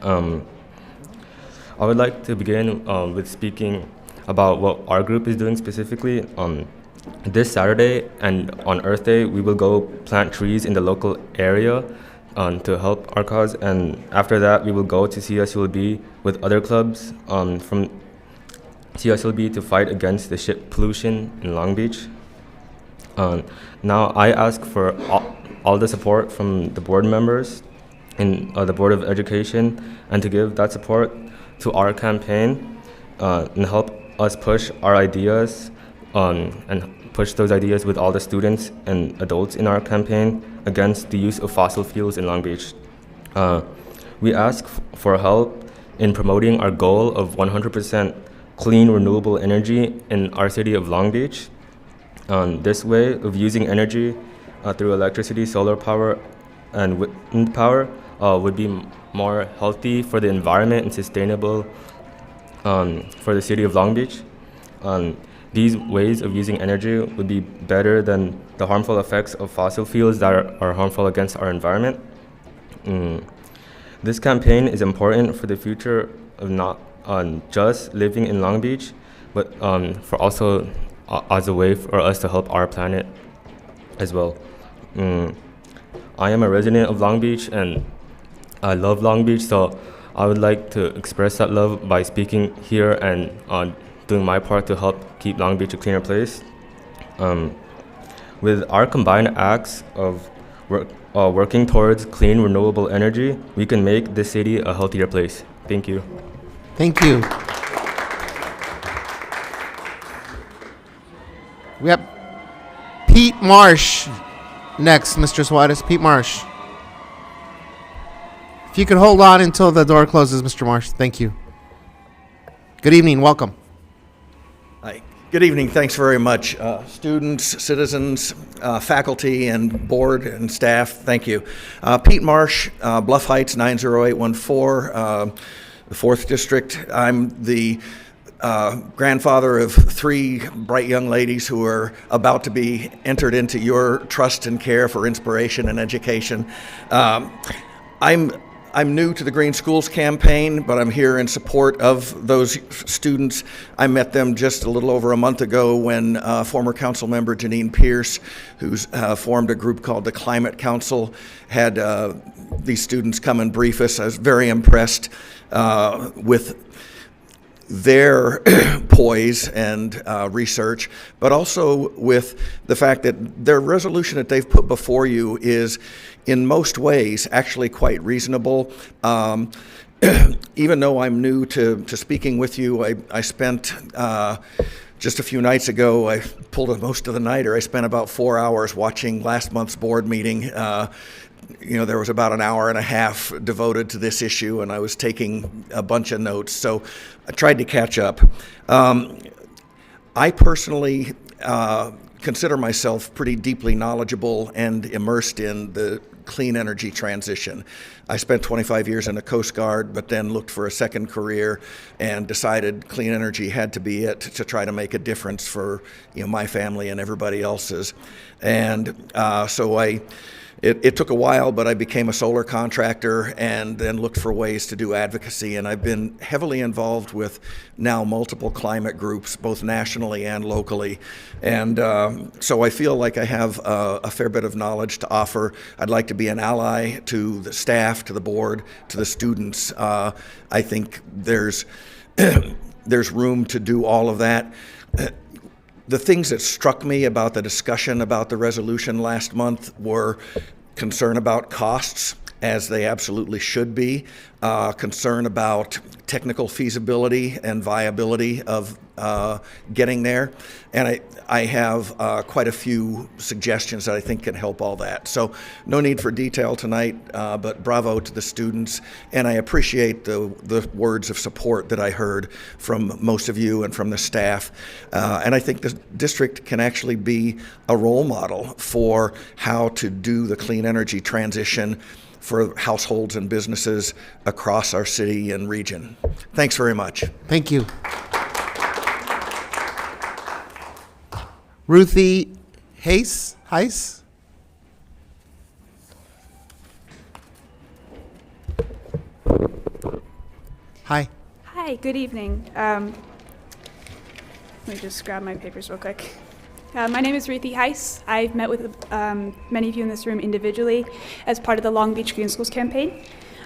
I would like to begin with speaking about what our group is doing specifically. This Saturday and on Earth Day, we will go plant trees in the local area to help our cause, and after that, we will go to CSULB with other clubs from CSULB to fight against the ship pollution in Long Beach. Now, I ask for all the support from the board members in the Board of Education, and to give that support to our campaign and help us push our ideas and push those ideas with all the students and adults in our campaign against the use of fossil fuels in Long Beach. We ask for help in promoting our goal of 100% clean renewable energy in our city of Long Beach. This way of using energy through electricity, solar power, and wind power would be more healthy for the environment and sustainable for the city of Long Beach. these ways of using energy would be better than the harmful effects of fossil fuels that are harmful against our environment. This campaign is important for the future of not just living in Long Beach, but for also as a way for us to help our planet as well. I am a resident of Long Beach and I love Long Beach, so I would like to express that love by speaking here and doing my part to help keep Long Beach a cleaner place. With our combined acts of working towards clean, renewable energy, we can make this city a healthier place. Thank you. Thank you. We have Pete Marsh next, Mr. Suarez. Pete Marsh. If you could hold on until the door closes, Mr. Marsh. Thank you. Good evening. Welcome. Hi. Good evening. Thanks very much. Students, citizens, faculty, and board and staff, thank you. Pete Marsh, Bluff Heights 90814, the 4th District. I'm the grandfather of 3 bright young ladies who are about to be entered into your trust and care for inspiration and education. I'm new to the Green Schools campaign, but I'm here in support of those students. I met them just a little over a month ago when former council member Janine Pierce, who's formed a group called the Climate Council, had these students come and brief us. I was very impressed with their poise and research, but also with the fact that their resolution that they've put before you is in most ways actually quite reasonable. Even though I'm new to speaking with you, I spent just a few nights ago, I pulled most of the night, or I spent about 4 hours watching last month's board meeting. There was about an hour and a half devoted to this issue, and I was taking a bunch of notes, so I tried to catch up. I personally consider myself pretty deeply knowledgeable and immersed in the clean energy transition. I spent 25 years in the Coast Guard, but then looked for a second career and decided clean energy had to be it to try to make a difference for my family and everybody else's. And so it took a while, but I became a solar contractor and then looked for ways to do advocacy. And I've been heavily involved with now multiple climate groups, both nationally and locally. And so I feel like I have a fair bit of knowledge to offer. I'd like to be an ally to the staff, to the board, to the students. I think there's room to do all of that. The things that struck me about the discussion about the resolution last month were concern about costs, as they absolutely should be, concern about technical feasibility and viability of getting there, and I have quite a few suggestions that I think can help all that. So no need for detail tonight, but bravo to the students, and I appreciate the words of support that I heard from most of you and from the staff, and I think the district can actually be a role model for how to do the clean energy transition for households and businesses across our city and region. Thanks very much. Thank you. Ruthie Heiss? Hi. Hi, good evening. Let me just grab my papers real quick. My name is Ruthie Heiss. I've met with many of you in this room individually as part of the Long Beach Green Schools campaign.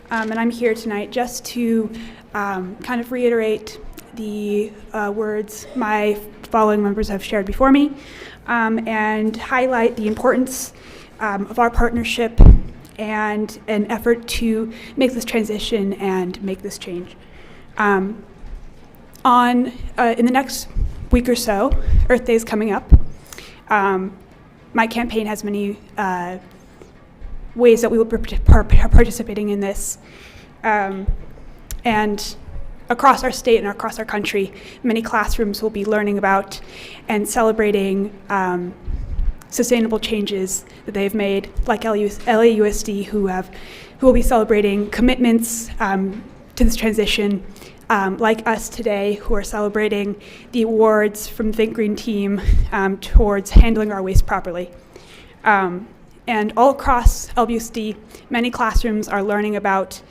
And I'm here tonight just to kind of reiterate the words my following members have shared before me and highlight the importance of our partnership and an effort to make this transition and make this change. In the next week or so, Earth Day is coming up. My campaign has many ways that we will be participating in this. And across our state and across our country, many classrooms will be learning about and celebrating sustainable changes that they've made, like LAUSD, who will be celebrating commitments to this transition like us today, who are celebrating the awards from the Think Green team towards handling our waste properly. And all across LBUSD, many classrooms are learning about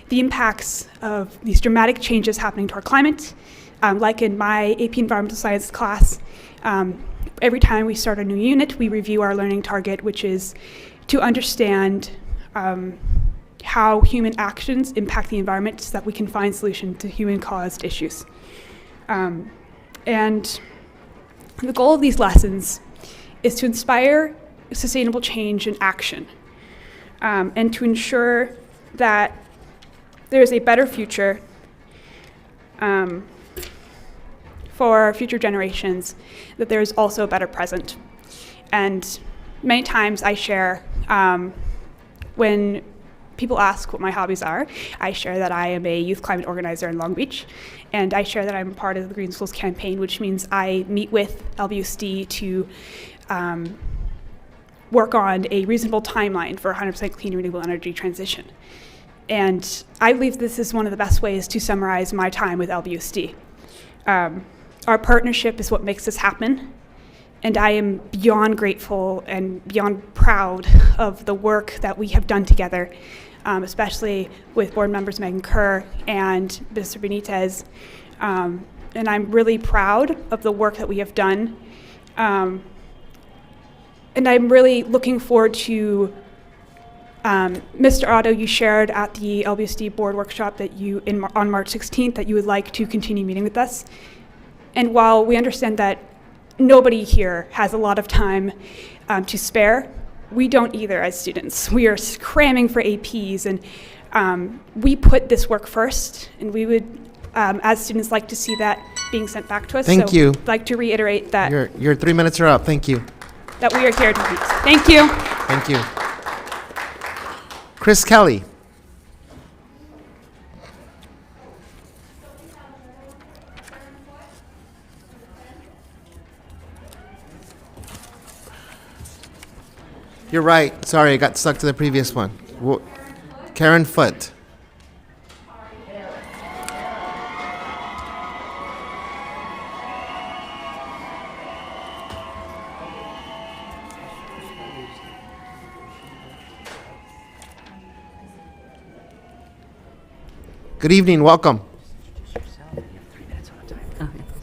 the impacts of these dramatic changes happening to our climate. Like in my AP Environmental Science class, every time we start a new unit, we review our learning target, which is to understand how human actions impact the environment so that we can find solutions to human-caused issues. And the goal of these lessons is to inspire sustainable change and action, and to ensure that there is a better future for future generations, that there is also a better present. And many times I share, when people ask what my hobbies are, I share that I am a youth climate organizer in Long Beach, and I share that I'm part of the Green Schools campaign, which means I meet with LBUSD to work on a reasonable timeline for 100% clean renewable energy transition. And I believe this is one of the best ways to summarize my time with LBUSD. Our partnership is what makes this happen, and I am beyond grateful and beyond proud of the work that we have done together, especially with board members Megan Kerr and Mr. Benitez. And I'm really proud of the work that we have done. And I'm really looking forward to Mr. Otto, you shared at the LBUSD board workshop that you, on March 16th, that you would like to continue meeting with us. And while we understand that nobody here has a lot of time to spare, we don't either as students. We are cramming for APs, and we put this work first, and we would, as students, like to see that being sent back to us. Thank you. I'd like to reiterate that Your 3 minutes are up. Thank you. that we are here to meet. Thank you. Thank you. Chris Kelly. You're right. Sorry, I got stuck to the previous one. Karen Foote. Good evening. Welcome.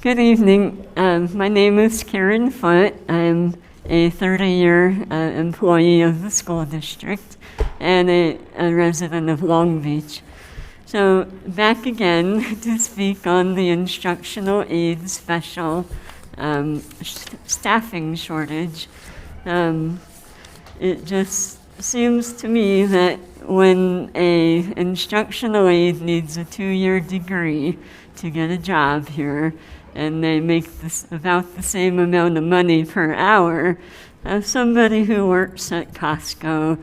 Good evening. My name is Karen Foote. I'm a 30-year employee of the school district and a resident of Long Beach. So back again to speak on the instructional aid special staffing shortage. It just seems to me that when a instructional aide needs a 2-year degree to get a job here, and they make about the same amount of money per hour as somebody who works at Costco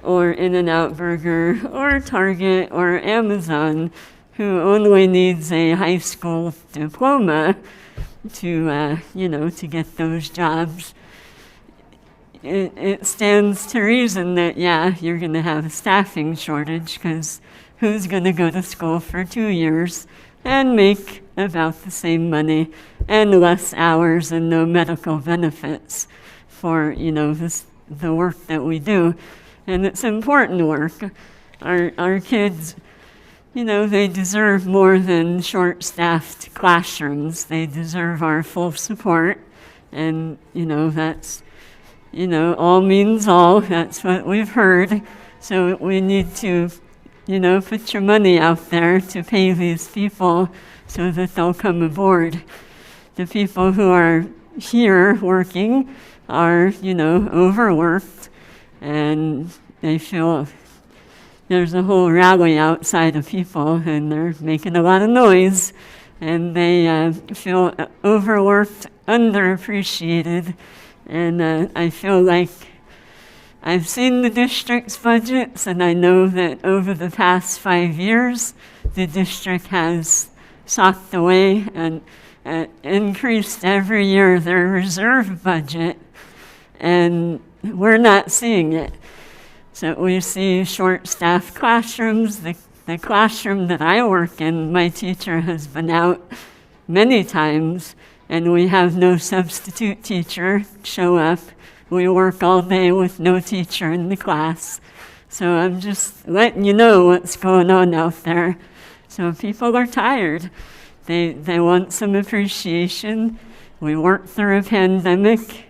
or In-N-Out Burger or Target or Amazon, who only needs a high school diploma to, to get those jobs. It stands to reason that, yeah, you're going to have a staffing shortage, because who's going to go to school for 2 years and make about the same money and less hours and no medical benefits for, the work that we do. And it's important work. Our kids, they deserve more than short-staffed classrooms. They deserve our full support. And, that's, all means all. That's what we've heard. So we need to, put your money out there to pay these people so that they'll come aboard. The people who are here working are, overworked, and they feel there's a whole rally outside of people, and they're making a lot of noise, and they feel overworked, underappreciated, and I feel like I've seen the district's budgets, and I know that over the past 5 years, the district has socked away and increased every year their reserve budget, and we're not seeing it. So we see short-staffed classrooms, the The classroom that I work in, my teacher has been out many times, and we have no substitute teacher show up. We work all day with no teacher in the class. So I'm just letting you know what's going on out there. So people are tired. They want some appreciation. We worked through a pandemic.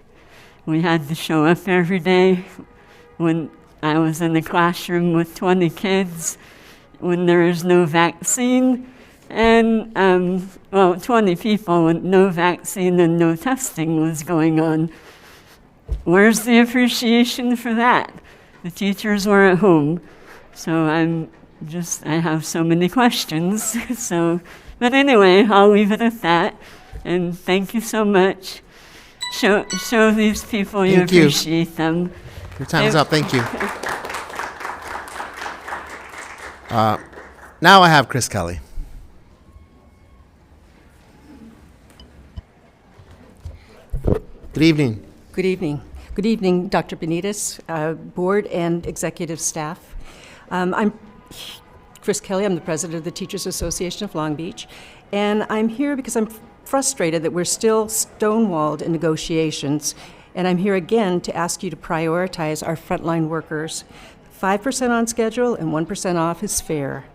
We had to show up every day. When I was in the classroom with 20 kids, when there is no vaccine, and 20 people with no vaccine and no testing was going on. Where's the appreciation for that? The teachers were at home. So I have so many questions. But anyway, I'll leave it at that. And thank you so much. Show these people you appreciate them. Your time is up. Thank you. Now I have Chris Kelly. Good evening. Good evening. Good evening, Dr. Benitez, board and executive staff. I'm Chris Kelly. I'm the president of the Teachers Association of Long Beach, and I'm here because I'm frustrated that we're still stonewalled in negotiations, and I'm here again to ask you to prioritize our frontline workers. 5% on schedule and 1% off is fair.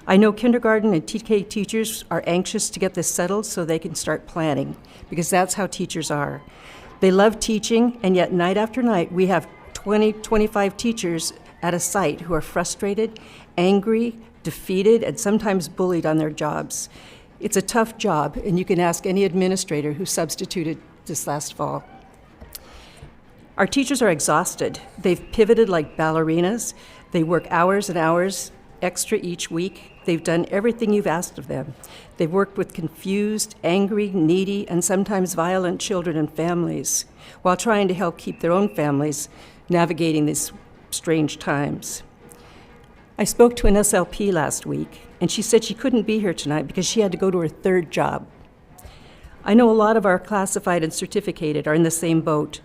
I know kindergarten and TK teachers are anxious to get this settled so they can start planning, because that's how teachers are. They love teaching, and yet night after night, we have 20, 25 teachers at a site who are frustrated, angry, defeated, and sometimes bullied on their jobs. It's a tough job, and you can ask any administrator who substituted this last fall. Our teachers are exhausted. They've pivoted like ballerinas. They work hours and hours extra each week. They've done everything you've asked of them. They've worked with confused, angry, needy, and sometimes violent children and families while trying to help keep their own families navigating these strange times. I spoke to an SLP last week, and she said she couldn't be here tonight because she had to go to her third job. I know a lot of our classified and certificated are in the same boat.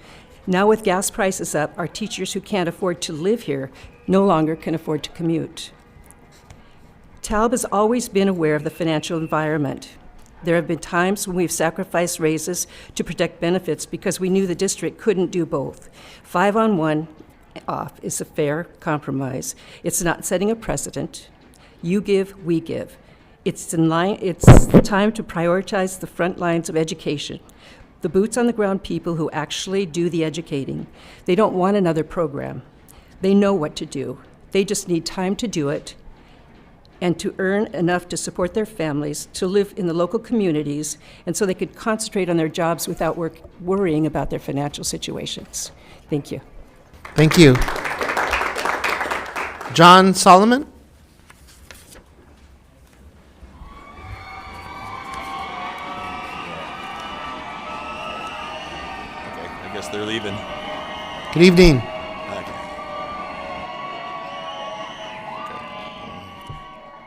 Now with gas prices up, our teachers who can't afford to live here no longer can afford to commute. TALB has always been aware of the financial environment. There have been times when we've sacrificed raises to protect benefits because we knew the district couldn't do both. 5 on 1 off is a fair compromise. It's not setting a precedent. You give, we give. It's time to prioritize the front lines of education, the boots on the ground people who actually do the educating. They don't want another program. They know what to do. They just need time to do it and to earn enough to support their families, to live in the local communities, and so they could concentrate on their jobs without worrying about their financial situations. Thank you. Thank you. John Solomon? Okay, I guess they're leaving. Good evening.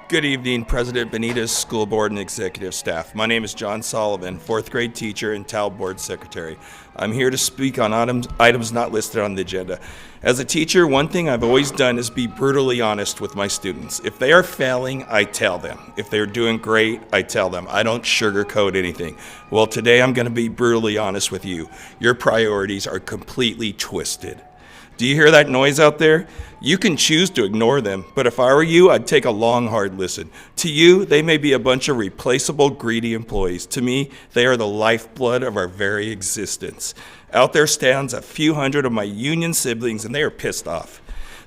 Good evening, President Benitez, school board, and executive staff. My name is John Sullivan, 4th grade teacher and TAL board secretary. I'm here to speak on items not listed on the agenda. As a teacher, one thing I've always done is be brutally honest with my students. If they are failing, I tell them. If they're doing great, I tell them. I don't sugarcoat anything. Well, today I'm going to be brutally honest with you. Your priorities are completely twisted. Do you hear that noise out there? You can choose to ignore them, but if I were you, I'd take a long, hard listen. To you, they may be a bunch of replaceable, greedy employees. To me, they are the lifeblood of our very existence. Out there stands a few hundred of my union siblings, and they are pissed off.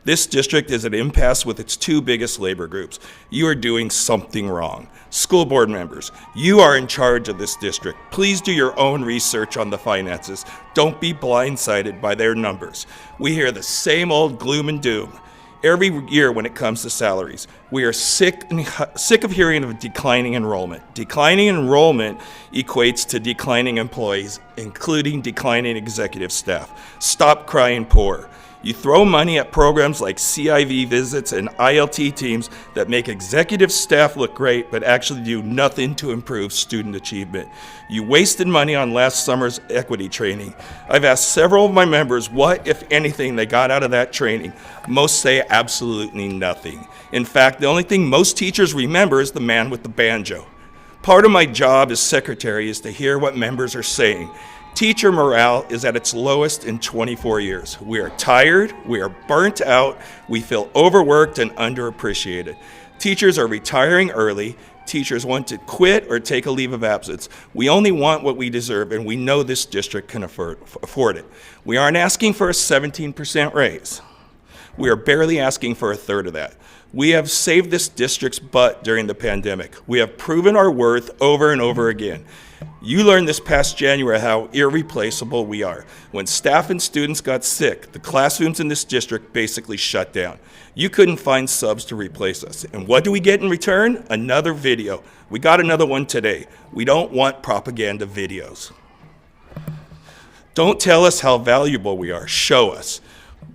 This district is at impasse with its 2 biggest labor groups. You are doing something wrong. School board members, you are in charge of this district. Please do your own research on the finances. Don't be blindsided by their numbers. We hear the same old gloom and doom every year when it comes to salaries. We are sick of hearing of declining enrollment. Declining enrollment equates to declining employees, including declining executive staff. Stop crying poor. You throw money at programs like CIV visits and ILT teams that make executive staff look great but actually do nothing to improve student achievement. You wasted money on last summer's equity training. I've asked several of my members what, if anything, they got out of that training. Most say absolutely nothing. In fact, the only thing most teachers remember is the man with the banjo. Part of my job as secretary is to hear what members are saying. Teacher morale is at its lowest in 24 years. We are tired, we are burnt out, we feel overworked and underappreciated. Teachers are retiring early, teachers want to quit or take a leave of absence. We only want what we deserve, and we know this district can afford it. We aren't asking for a 17% raise. We are barely asking for a third of that. We have saved this district's butt during the pandemic. We have proven our worth over and over again. You learned this past January how irreplaceable we are. When staff and students got sick, the classrooms in this district basically shut down. You couldn't find subs to replace us. And what do we get in return? Another video. We got another one today. We don't want propaganda videos. Don't tell us how valuable we are. Show us.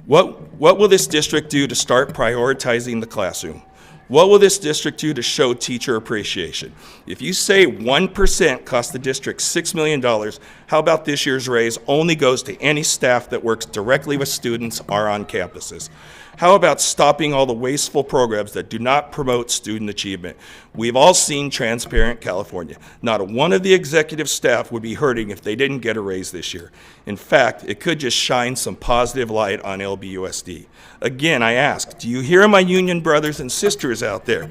What will this district do to start prioritizing the classroom? What will this district do to show teacher appreciation? If you say 1% cost the district $6 million, how about this year's raise only goes to any staff that works directly with students or on campuses? How about stopping all the wasteful programs that do not promote student achievement? We've all seen Transparent California. Not one of the executive staff would be hurting if they didn't get a raise this year. In fact, it could just shine some positive light on LBUSD. Again, I ask, do you hear my union brothers and sisters out there?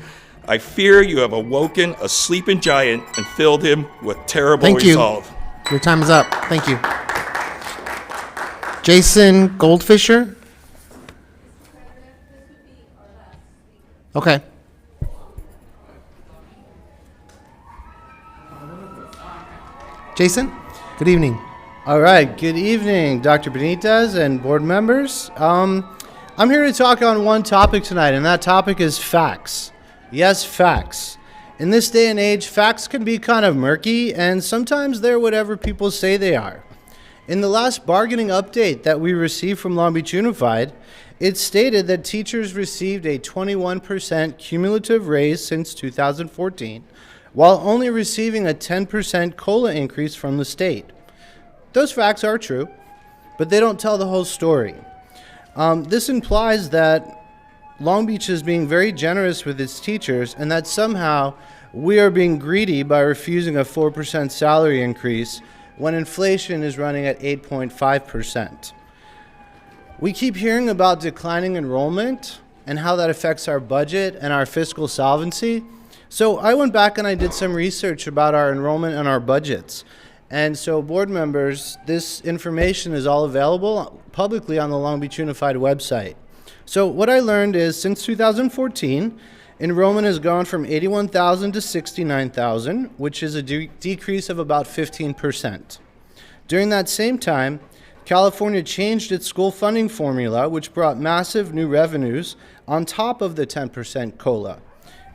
I fear you have awoken a sleeping giant and filled him with terrible resolve. Your time is up. Thank you. Jason Goldfisher? Okay. Jason, good evening. All right, good evening, Dr. Benitez and board members. I'm here to talk on one topic tonight, and that topic is facts. Yes, facts. In this day and age, facts can be kind of murky, and sometimes they're whatever people say they are. In the last bargaining update that we received from Long Beach Unified, it stated that teachers received a 21% cumulative raise since 2014, while only receiving a 10% COLA increase from the state. Those facts are true, but they don't tell the whole story. This implies that Long Beach is being very generous with its teachers, and that somehow we are being greedy by refusing a 4% salary increase when inflation is running at 8.5%. We keep hearing about declining enrollment and how that affects our budget and our fiscal solvency. So I went back and I did some research about our enrollment and our budgets. And so board members, this information is all available publicly on the Long Beach Unified website. So what I learned is since 2014, enrollment has gone from 81,000 to 69,000, which is a decrease of about 15%. During that same time, California changed its school funding formula, which brought massive new revenues on top of the 10% COLA.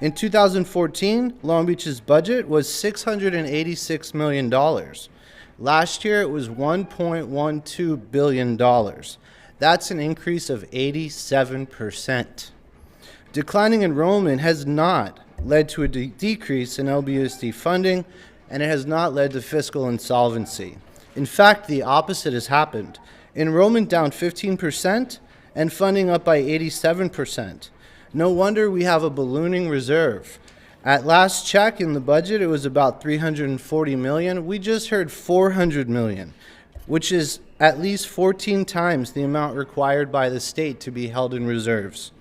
In 2014, Long Beach's budget was $686 million. Last year, it was $1.12 billion. That's an increase of 87%. Declining enrollment has not led to a decrease in LBUSD funding, and it has not led to fiscal insolvency. In fact, the opposite has happened. Enrollment down 15% and funding up by 87%. No wonder we have a ballooning reserve. At last check in the budget, it was about $340 million. We just heard $400 million, which is at least 14 times the amount required by the state to be held in reserves.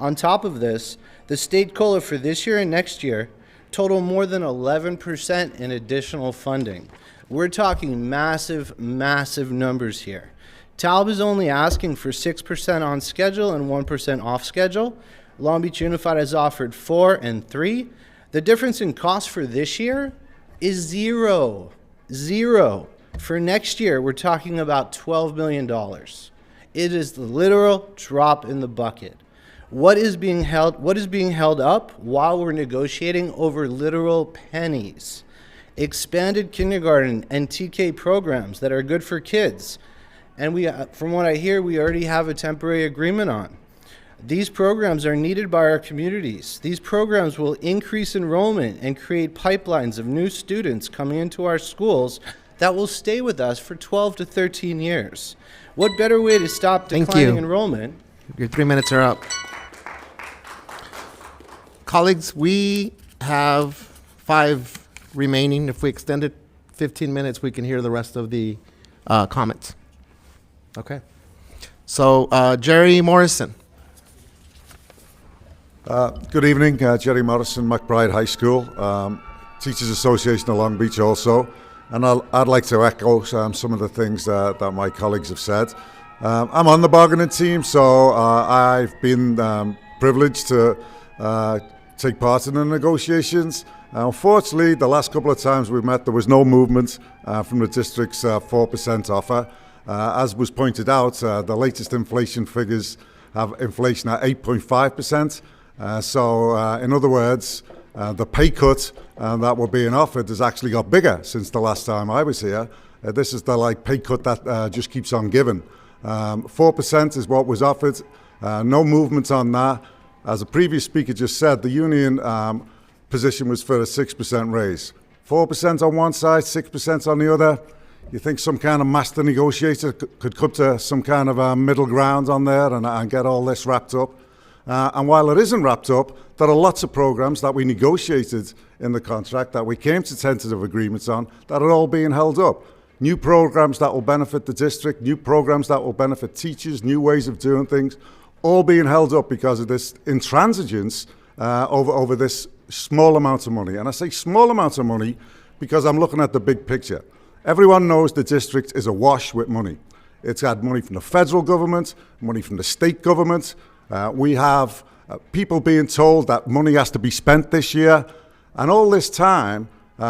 On top of this, the state COLA for this year and next year total more than 11% in additional funding. We're talking massive, massive numbers here. TALB is only asking for 6% on schedule and 1% off schedule. Long Beach Unified has offered 4 and 3. The difference in cost for this year is zero. Zero. For next year, we're talking about $12 million. It is the literal drop in the bucket. What is being held up while we're negotiating over literal pennies? Expanded kindergarten and TK programs that are good for kids And from what I hear, we already have a temporary agreement on. These programs are needed by our communities. These programs will increase enrollment and create pipelines of new students coming into our schools that will stay with us for 12 to 13 years. What better way to stop declining enrollment? Your 3 minutes are up. Colleagues, we have 5 remaining. If we extend it 15 minutes, we can hear the rest of the comments. Okay. So, Jerry Morrison. Good evening, Jerry Morrison, McBride High School, Teachers Association of Long Beach also. And I'd like to echo some of the things that my colleagues have said. I'm on the bargaining team, so I've been privileged to take part in the negotiations. Unfortunately, the last couple of times we met, there was no movement from the district's 4% offer. As was pointed out, the latest inflation figures have inflation at 8.5%. So, in other words, the pay cut that were being offered has actually got bigger since the last time I was here. This is the pay cut that just keeps on giving. 4% is what was offered. No movement on that. As a previous speaker just said, the union position was for a 6% raise. 4% on one side, 6% on the other. You think some kind of master negotiator could come to some kind of middle ground on there and get all this wrapped up? And while it isn't wrapped up, there are lots of programs that we negotiated in the contract that we came to tentative agreements on that are all being held up. New programs that will benefit the district, new programs that will benefit teachers, new ways of doing things, all being held up because of this intransigence over this small amount of money. And I say small amount of money because I'm looking at the big picture. Everyone knows the district is awash with money. It's had money from the federal government, money from the state government. We have people being told that money has to be spent this year. And all this time,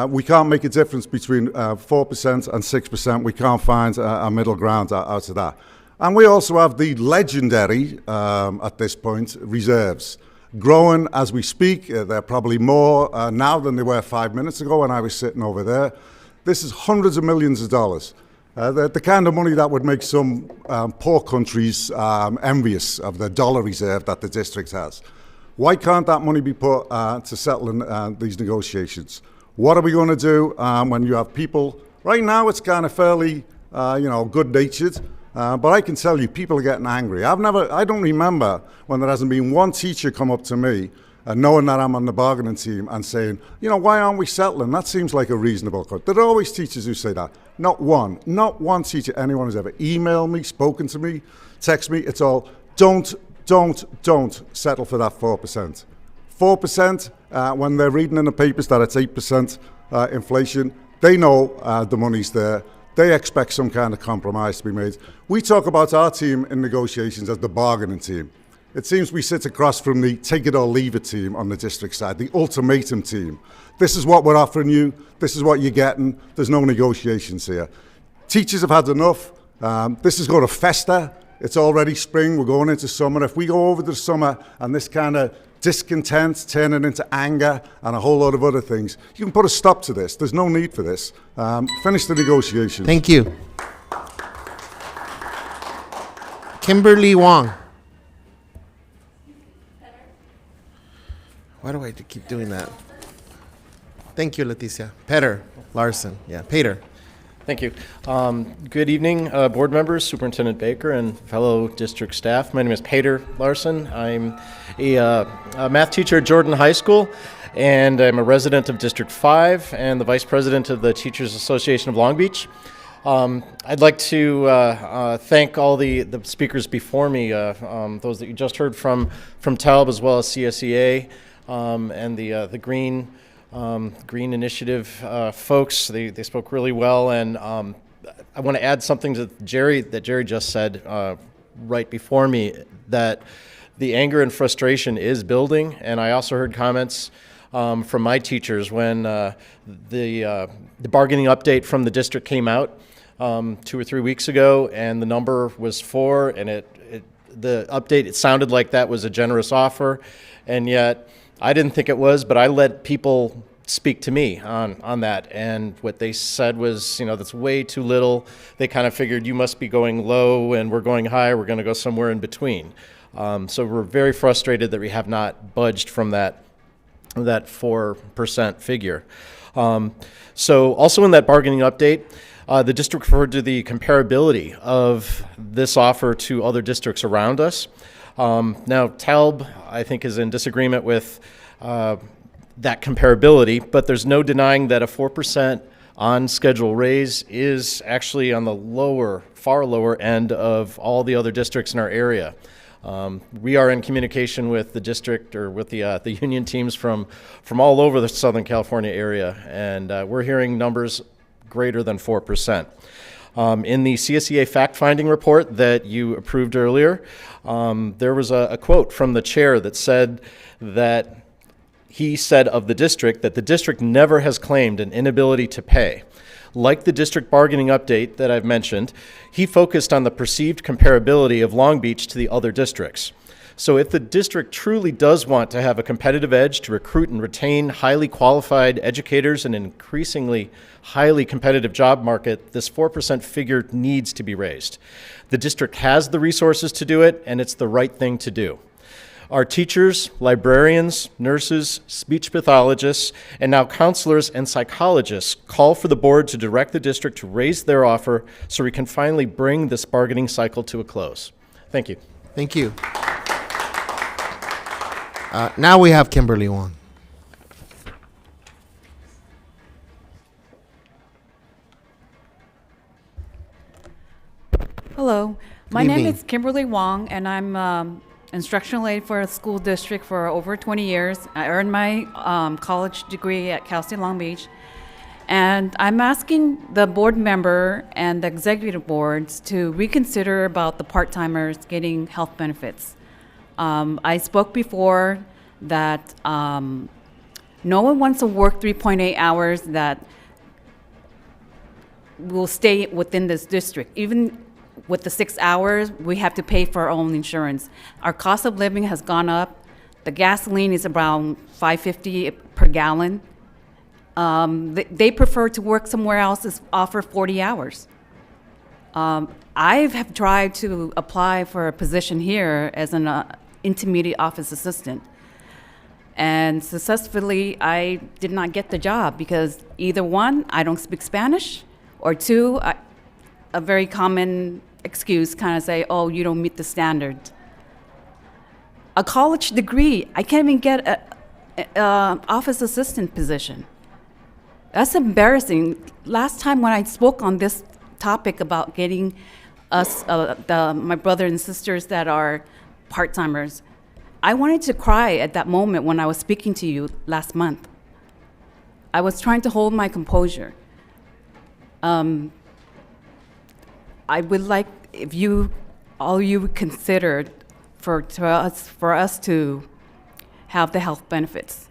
we can't make a difference between 4% and 6%. We can't find a middle ground out of that. And we also have the legendary, at this point, reserves. Growing as we speak. They're probably more now than they were 5 minutes ago when I was sitting over there. This is hundreds of millions of dollars. The kind of money that would make some poor countries envious of the dollar reserve that the district has. Why can't that money be put to settling these negotiations? What are we going to do when you have people? Right now it's kind of fairly, good-natured, but I can tell you people are getting angry. I don't remember when there hasn't been one teacher come up to me knowing that I'm on the bargaining team and saying, why aren't we settling? That seems like a reasonable cut. There are always teachers who say that. Not one teacher anyone has ever emailed me, spoken to me, text me. It's all, don't settle for that 4%. 4%, when they're reading in the papers that it's 8% inflation, they know the money's there. They expect some kind of compromise to be made. We talk about our team in negotiations as the bargaining team. It seems we sit across from the take it or leave it team on the district side, the ultimatum team. This is what we're offering you. This is what you're getting. There's no negotiations here. Teachers have had enough. This is going to fester. It's already spring. We're going into summer. If we go over the summer and this kind of discontent turning into anger and a whole lot of other things, you can put a stop to this. There's no need for this. Finish the negotiations. Thank you. Kimberly Wong. Why do I keep doing that? Thank you, Leticia. Peter Larson. Yeah, Peter. Thank you. Good evening, board members, Superintendent Baker, and fellow district staff. My name is Peter Larson. I'm a math teacher at Jordan High School, and I'm a resident of District 5 and the vice president of the Teachers Association of Long Beach. I'd like to thank all the speakers before me, those that you just heard from TALB as well as CSEA. And the Green Initiative folks, they spoke really well, and I want to add something to Jerry just said right before me, that the anger and frustration is building, and I also heard comments from my teachers when the bargaining update from the district came out 2 or 3 weeks ago, and the number was 4, and the update, it sounded like that was a generous offer, and yet I didn't think it was, but I let people speak to me on that. And what they said was, that's way too little. They kind of figured you must be going low and we're going high. We're going to go somewhere in between. So we're very frustrated that we have not budged from that 4% figure. So also in that bargaining update, the district referred to the comparability of this offer to other districts around us. Now, TALB, I think, is in disagreement with that comparability, but there's no denying that a 4% on-schedule raise is actually on the far lower end of all the other districts in our area. We are in communication with the district or with the union teams from all over the Southern California area, and we're hearing numbers greater than 4%. In the CSEA fact-finding report that you approved earlier, there was a quote from the chair that said that he said of the district that the district never has claimed an inability to pay. Like the district bargaining update that I've mentioned, he focused on the perceived comparability of Long Beach to the other districts. So if the district truly does want to have a competitive edge to recruit and retain highly qualified educators in an increasingly highly competitive job market, this 4% figure needs to be raised. The district has the resources to do it, and it's the right thing to do. Our teachers, librarians, nurses, speech pathologists, and now counselors and psychologists call for the board to direct the district to raise their offer so we can finally bring this bargaining cycle to a close. Thank you. Thank you. Now we have Kimberly Wong. Hello, my Good name evening. is Kimberly Wong, and I'm instructional aide for a school district for over 20 years. I earned my college degree at Cal State Long Beach, and I'm asking the board member and the executive boards to reconsider about the part-timers getting health benefits. I spoke before that no one wants to work 3.8 hours that will stay within this district. Even with the 6 hours, we have to pay for our own insurance. Our cost of living has gone up. The gasoline is around $5.50 per gallon. They prefer to work somewhere else and offer 40 hours. I have tried to apply for a position here as an intermediate office assistant. And successfully, I did not get the job because either one, I don't speak Spanish, or two, a very common excuse kind of say, oh, you don't meet the standard. A college degree, I can't even get a office assistant position. That's embarrassing. Last time when I spoke on this topic about getting us, my brothers and sisters that are part-timers, I wanted to cry at that moment when I was speaking to you last month. I was trying to hold my composure. I would like if all you considered for us to have the health benefits.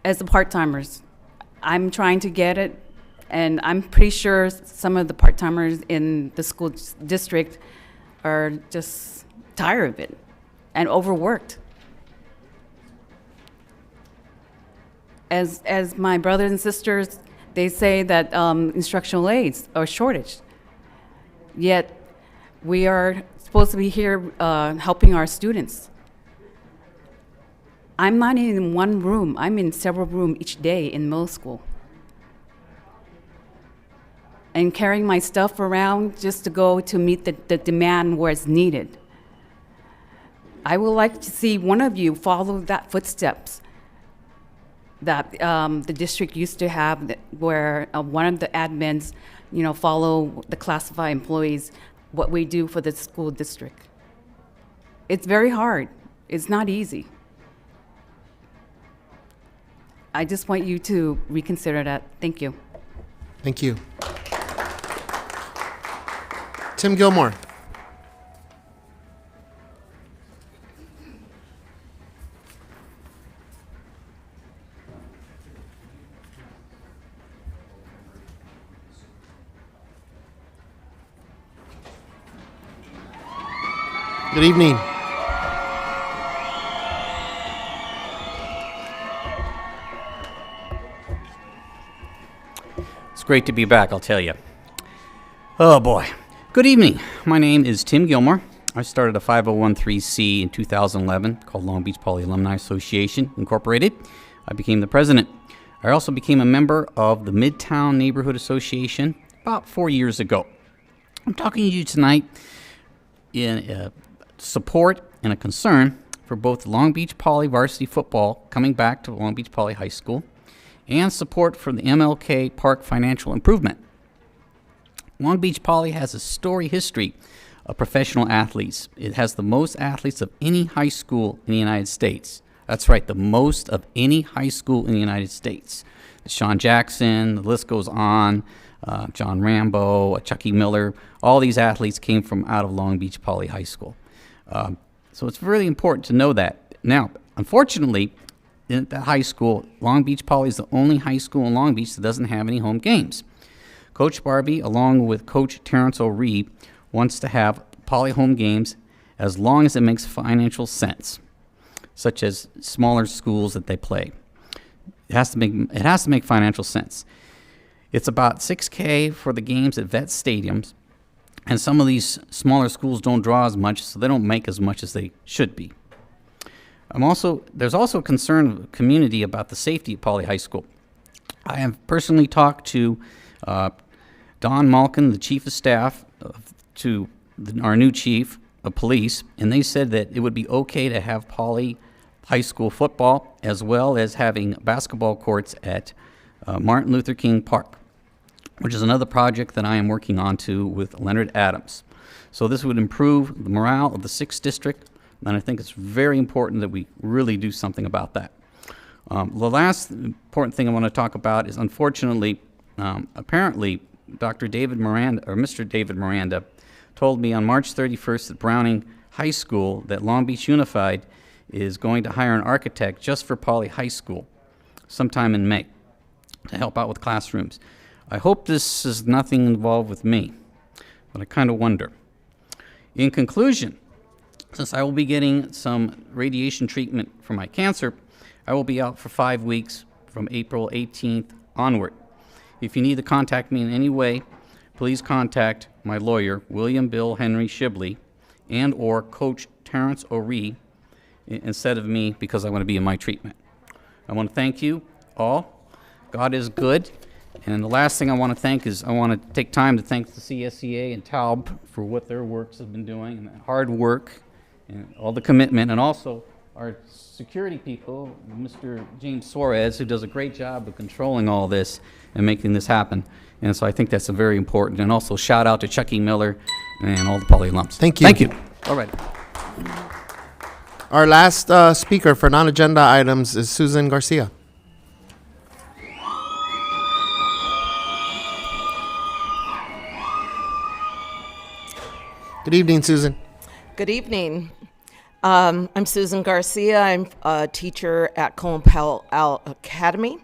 As the part-timers, I'm trying to get it, and I'm pretty sure some of the part-timers in the school district are just tired of it and overworked. As my brothers and sisters, they say that instructional aides are shortage. Yet we are supposed to be here helping our students. I'm not in one room. I'm in several rooms each day in middle school. And carrying my stuff around just to go to meet the demand where it's needed. I would like to see one of you follow that footsteps that the district used to have, where one of the admins, follow the classified employees, what we do for the school district. It's very hard. It's not easy. I just want you to reconsider that. Thank you. Thank you. Tim Gilmore. Good evening. great to be back, I'll tell you. Oh boy. Good evening. My name is Tim Gilmore. I started a 501(c) in 2011 called Long Beach Poly Alumni Association Incorporated. I became the president. I also became a member of the Midtown Neighborhood Association about 4 years ago. I'm talking to you tonight in support and a concern for both Long Beach Poly varsity football coming back to Long Beach Poly High School and support for the MLK Park financial improvement. Long Beach Poly has a storied history of professional athletes. It has the most athletes of any high school in the United States. That's right, the most of any high school in the United States. Sean Jackson, the list goes on, John Rambo, Chucky Miller, all these athletes came from out of Long Beach Poly High School. So it's really important to know that. Now, unfortunately, in the high school, Long Beach Poly is the only high school in Long Beach that doesn't have any home games. Coach Barbie, along with Coach Terrence O'Ree, wants to have Poly home games as long as it makes financial sense, such as smaller schools that they play. It has to make financial sense. It's about $6K for the games at vet stadiums, and some of these smaller schools don't draw as much, so they don't make as much as they should be. There's also concern of the community about the safety at Poly High School. I have personally talked to Don Malkin, the chief of staff, to our new chief of police, and they said that it would be okay to have Poly High School football as well as having basketball courts at Martin Luther King Park, which is another project that I am working on with Leonard Adams. So this would improve the morale of the 6th District, and I think it's very important that we really do something about that. The last important thing I want to talk about is, unfortunately, apparently, Mr. David Miranda told me on March 31st at Browning High School that Long Beach Unified is going to hire an architect just for Poly High School sometime in May to help out with classrooms. I hope this is nothing involved with me, but I kind of wonder. In conclusion, since I will be getting some radiation treatment for my cancer, I will be out for 5 weeks from April 18th onward. If you need to contact me in any way, please contact my lawyer, William Bill Henry Shibley, and or Coach Terrence O'Ree instead of me, because I want to be in my treatment. I want to thank you all. God is good. And the last thing I want to thank is I want to take time to thank the CSEA and TALB for what their works have been doing, and the hard work and all the commitment, and also our security people, Mr. James Suarez, who does a great job of controlling all this and making this happen. And so I think that's very important. And also shout out to Chucky Miller and all the Poly alums. Thank you. Thank you. All right. Our last speaker for non-agenda items is Susan Garcia. Good evening, Susan. Good evening. I'm Susan Garcia. I'm a teacher at Colin Powell Academy,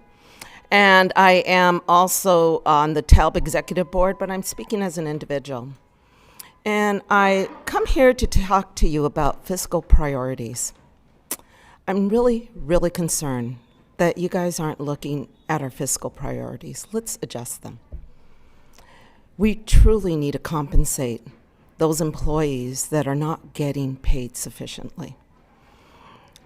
and I am also on the TALB Executive Board, but I'm speaking as an individual. And I come here to talk to you about fiscal priorities. I'm really, really concerned that you guys aren't looking at our fiscal priorities. Let's adjust them. We truly need to compensate those employees that are not getting paid sufficiently.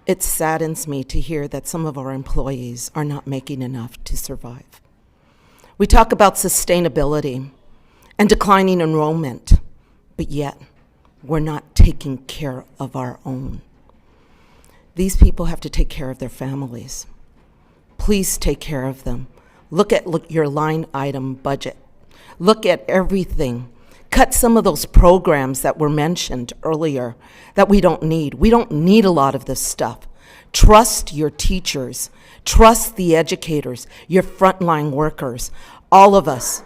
It saddens me to hear that some of our employees are not making enough to survive. We talk about sustainability and declining enrollment, but yet we're not taking care of our own. These people have to take care of their families. Please take care of them. Look at your line item budget. Look at everything. Cut some of those programs that were mentioned earlier that we don't need. We don't need a lot of this stuff. Trust your teachers. Trust the educators, your frontline workers, all of us.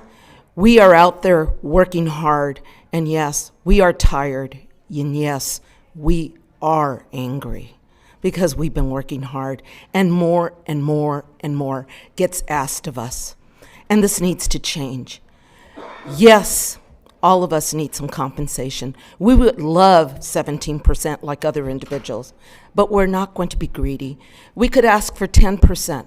We are out there working hard, and yes, we are tired, and yes, we are angry because we've been working hard, and more and more and more gets asked of us. And this needs to change. Yes, all of us need some compensation. We would love 17% like other individuals, but we're not going to be greedy. We could ask for 10%,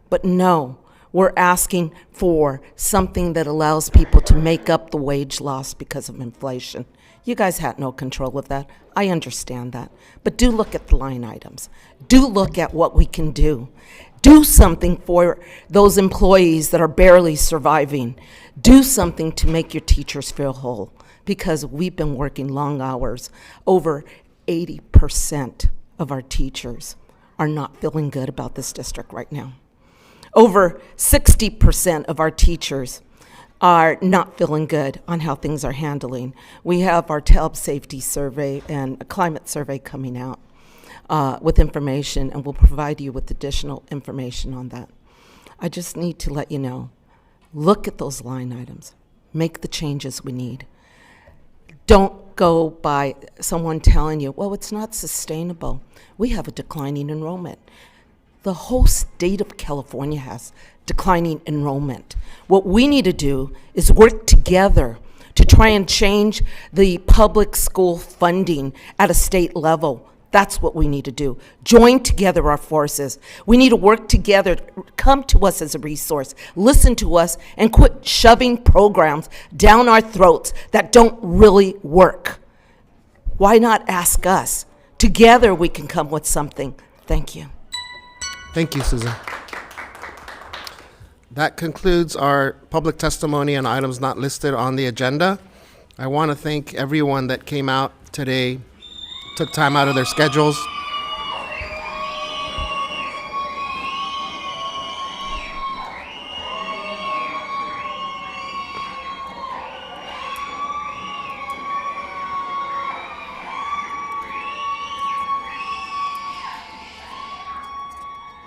but no, We're asking for something that allows people to make up the wage loss because of inflation. You guys had no control of that. I understand that. But do look at the line items. Do look at what we can do. Do something for those employees that are barely surviving. Do something to make your teachers feel whole, because we've been working long hours. Over 80% of our teachers are not feeling good about this district right now. Over 60% of our teachers are not feeling good on how things are handling. We have our TELB safety survey and a climate survey coming out with information, and we'll provide you with additional information on that. I just need to let you know, look at those line items, make the changes we need. Don't go by someone telling you, well, it's not sustainable. We have a declining enrollment. The whole state of California has declining enrollment. What we need to do is work together to try and change the public school funding at a state level. That's what we need to do. Join together our forces. We need to work together. Come to us as a resource. Listen to us and quit shoving programs down our throats that don't really work. Why not ask us? Together we can come with something. Thank you. Thank you, Susan. That concludes our public testimony on items not listed on the agenda. I want to thank everyone that came out today, took time out of their schedules.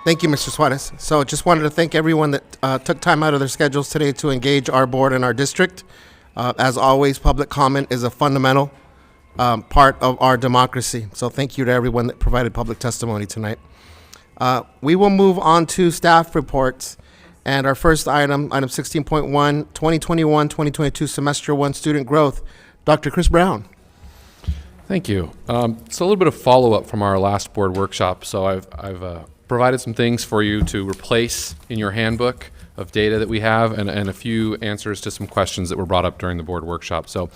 Thank you, Mr. Suarez. So just wanted to thank everyone that took time out of their schedules today to engage our board and our district. As always, public comment is a fundamental part of our democracy. So thank you to everyone that provided public testimony tonight. We will move on to staff reports. And our first item, item 16.1, 2021-2022 semester 1 student growth. Dr. Chris Brown. Thank you. It's a little bit of follow-up from our last board workshop. So I've provided some things for you to replace in your handbook of data that we have, and a few answers to some questions that were brought up during the board workshop. So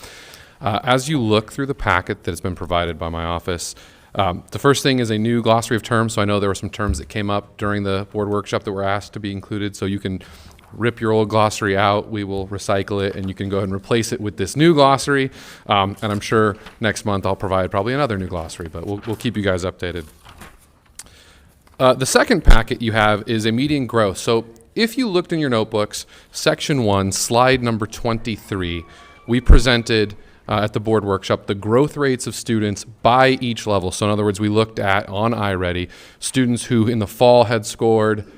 as you look through the packet that has been provided by my office, the first thing is a new glossary of terms. So I know there were some terms that came up during the board workshop that were asked to be included. So you can rip your old glossary out, we will recycle it, and you can go ahead and replace it with this new glossary. And I'm sure next month I'll provide probably another new glossary, but we'll keep you guys updated. The second packet you have is a median growth. So if you looked in your notebooks, section 1, slide number 23, we presented at the board workshop the growth rates of students by each level. So in other words, we looked at, on iReady, students who in the fall had scored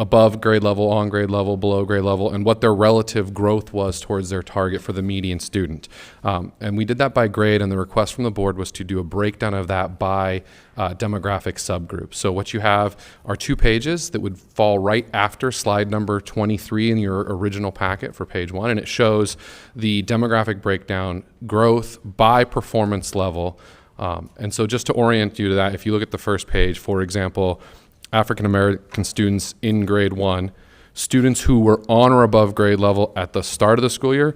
above grade level, on grade level, below grade level, and what their relative growth was towards their target for the median student. And we did that by grade, and the request from the board was to do a breakdown of that by demographic subgroups. So what you have are 2 pages that would fall right after slide number 23 in your original packet for page 1, and it shows the demographic breakdown growth by performance level. And so just to orient you to that, if you look at the first page, for example, African American students in grade 1, students who were on or above grade level at the start of the school year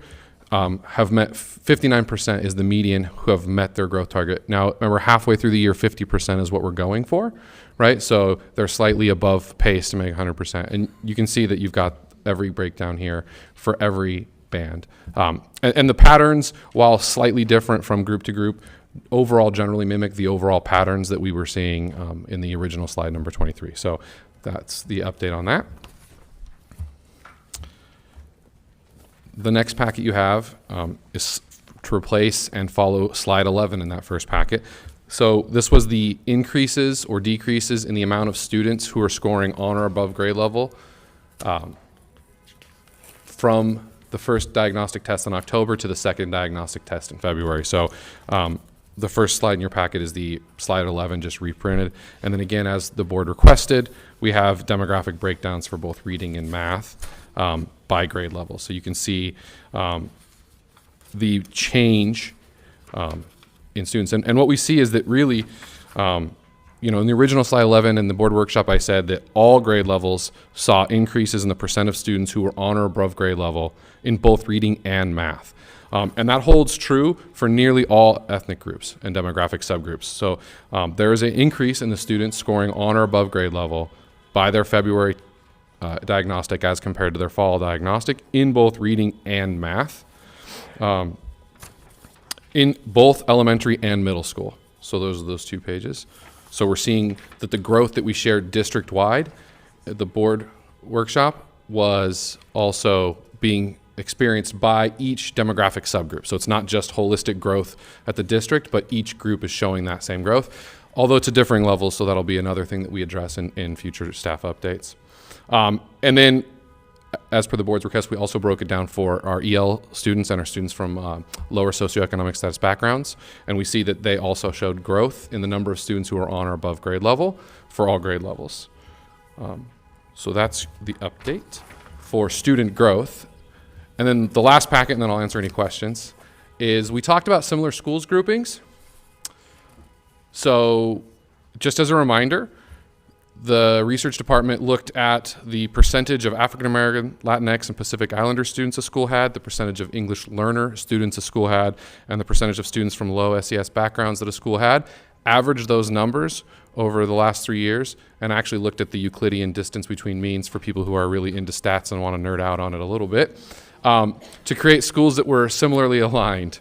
have met 59% is the median who have met their growth target. Now, remember, halfway through the year, 50% is what we're going for, right? So they're slightly above pace to make 100%. And you can see that you've got every breakdown here for every band. And the patterns, while slightly different from group to group, overall generally mimic the overall patterns that we were seeing in the original slide number 23. So that's the update on that. The next packet you have is to replace and follow slide 11 in that first packet. So this was the increases or decreases in the amount of students who are scoring on or above grade level from the first diagnostic test in October to the second diagnostic test in February. So the first slide in your packet is the slide 11 just reprinted. And then again, as the board requested, we have demographic breakdowns for both reading and math by grade level. So you can see the change in students. And what we see is that really in the original slide 11 in the board workshop, I said that all grade levels saw increases in the percent of students who were on or above grade level in both reading and math. And that holds true for nearly all ethnic groups and demographic subgroups. So there is an increase in the students scoring on or above grade level by their February diagnostic as compared to their fall diagnostic in both reading and math, in both elementary and middle school. So those are those 2 pages. So we're seeing that the growth that we shared district-wide at the board workshop was also being experienced by each demographic subgroup. So it's not just holistic growth at the district, but each group is showing that same growth, although to differing levels, so that'll be another thing that we address in future staff updates. And then, as per the board's request, we also broke it down for our EL students and our students from lower socioeconomic status backgrounds. And we see that they also showed growth in the number of students who are on or above grade level for all grade levels. So that's the update for student growth. And then the last packet, and then I'll answer any questions, is we talked about similar schools groupings. So just as a reminder, the research department looked at the percentage of African American, Latinx, and Pacific Islander students a school had, the percentage of English learner students a school had, and the percentage of students from low SES backgrounds that a school had, averaged those numbers over the last 3 years, and actually looked at the Euclidean distance between means for people who are really into stats and want to nerd out on it a little bit, to create schools that were similarly aligned.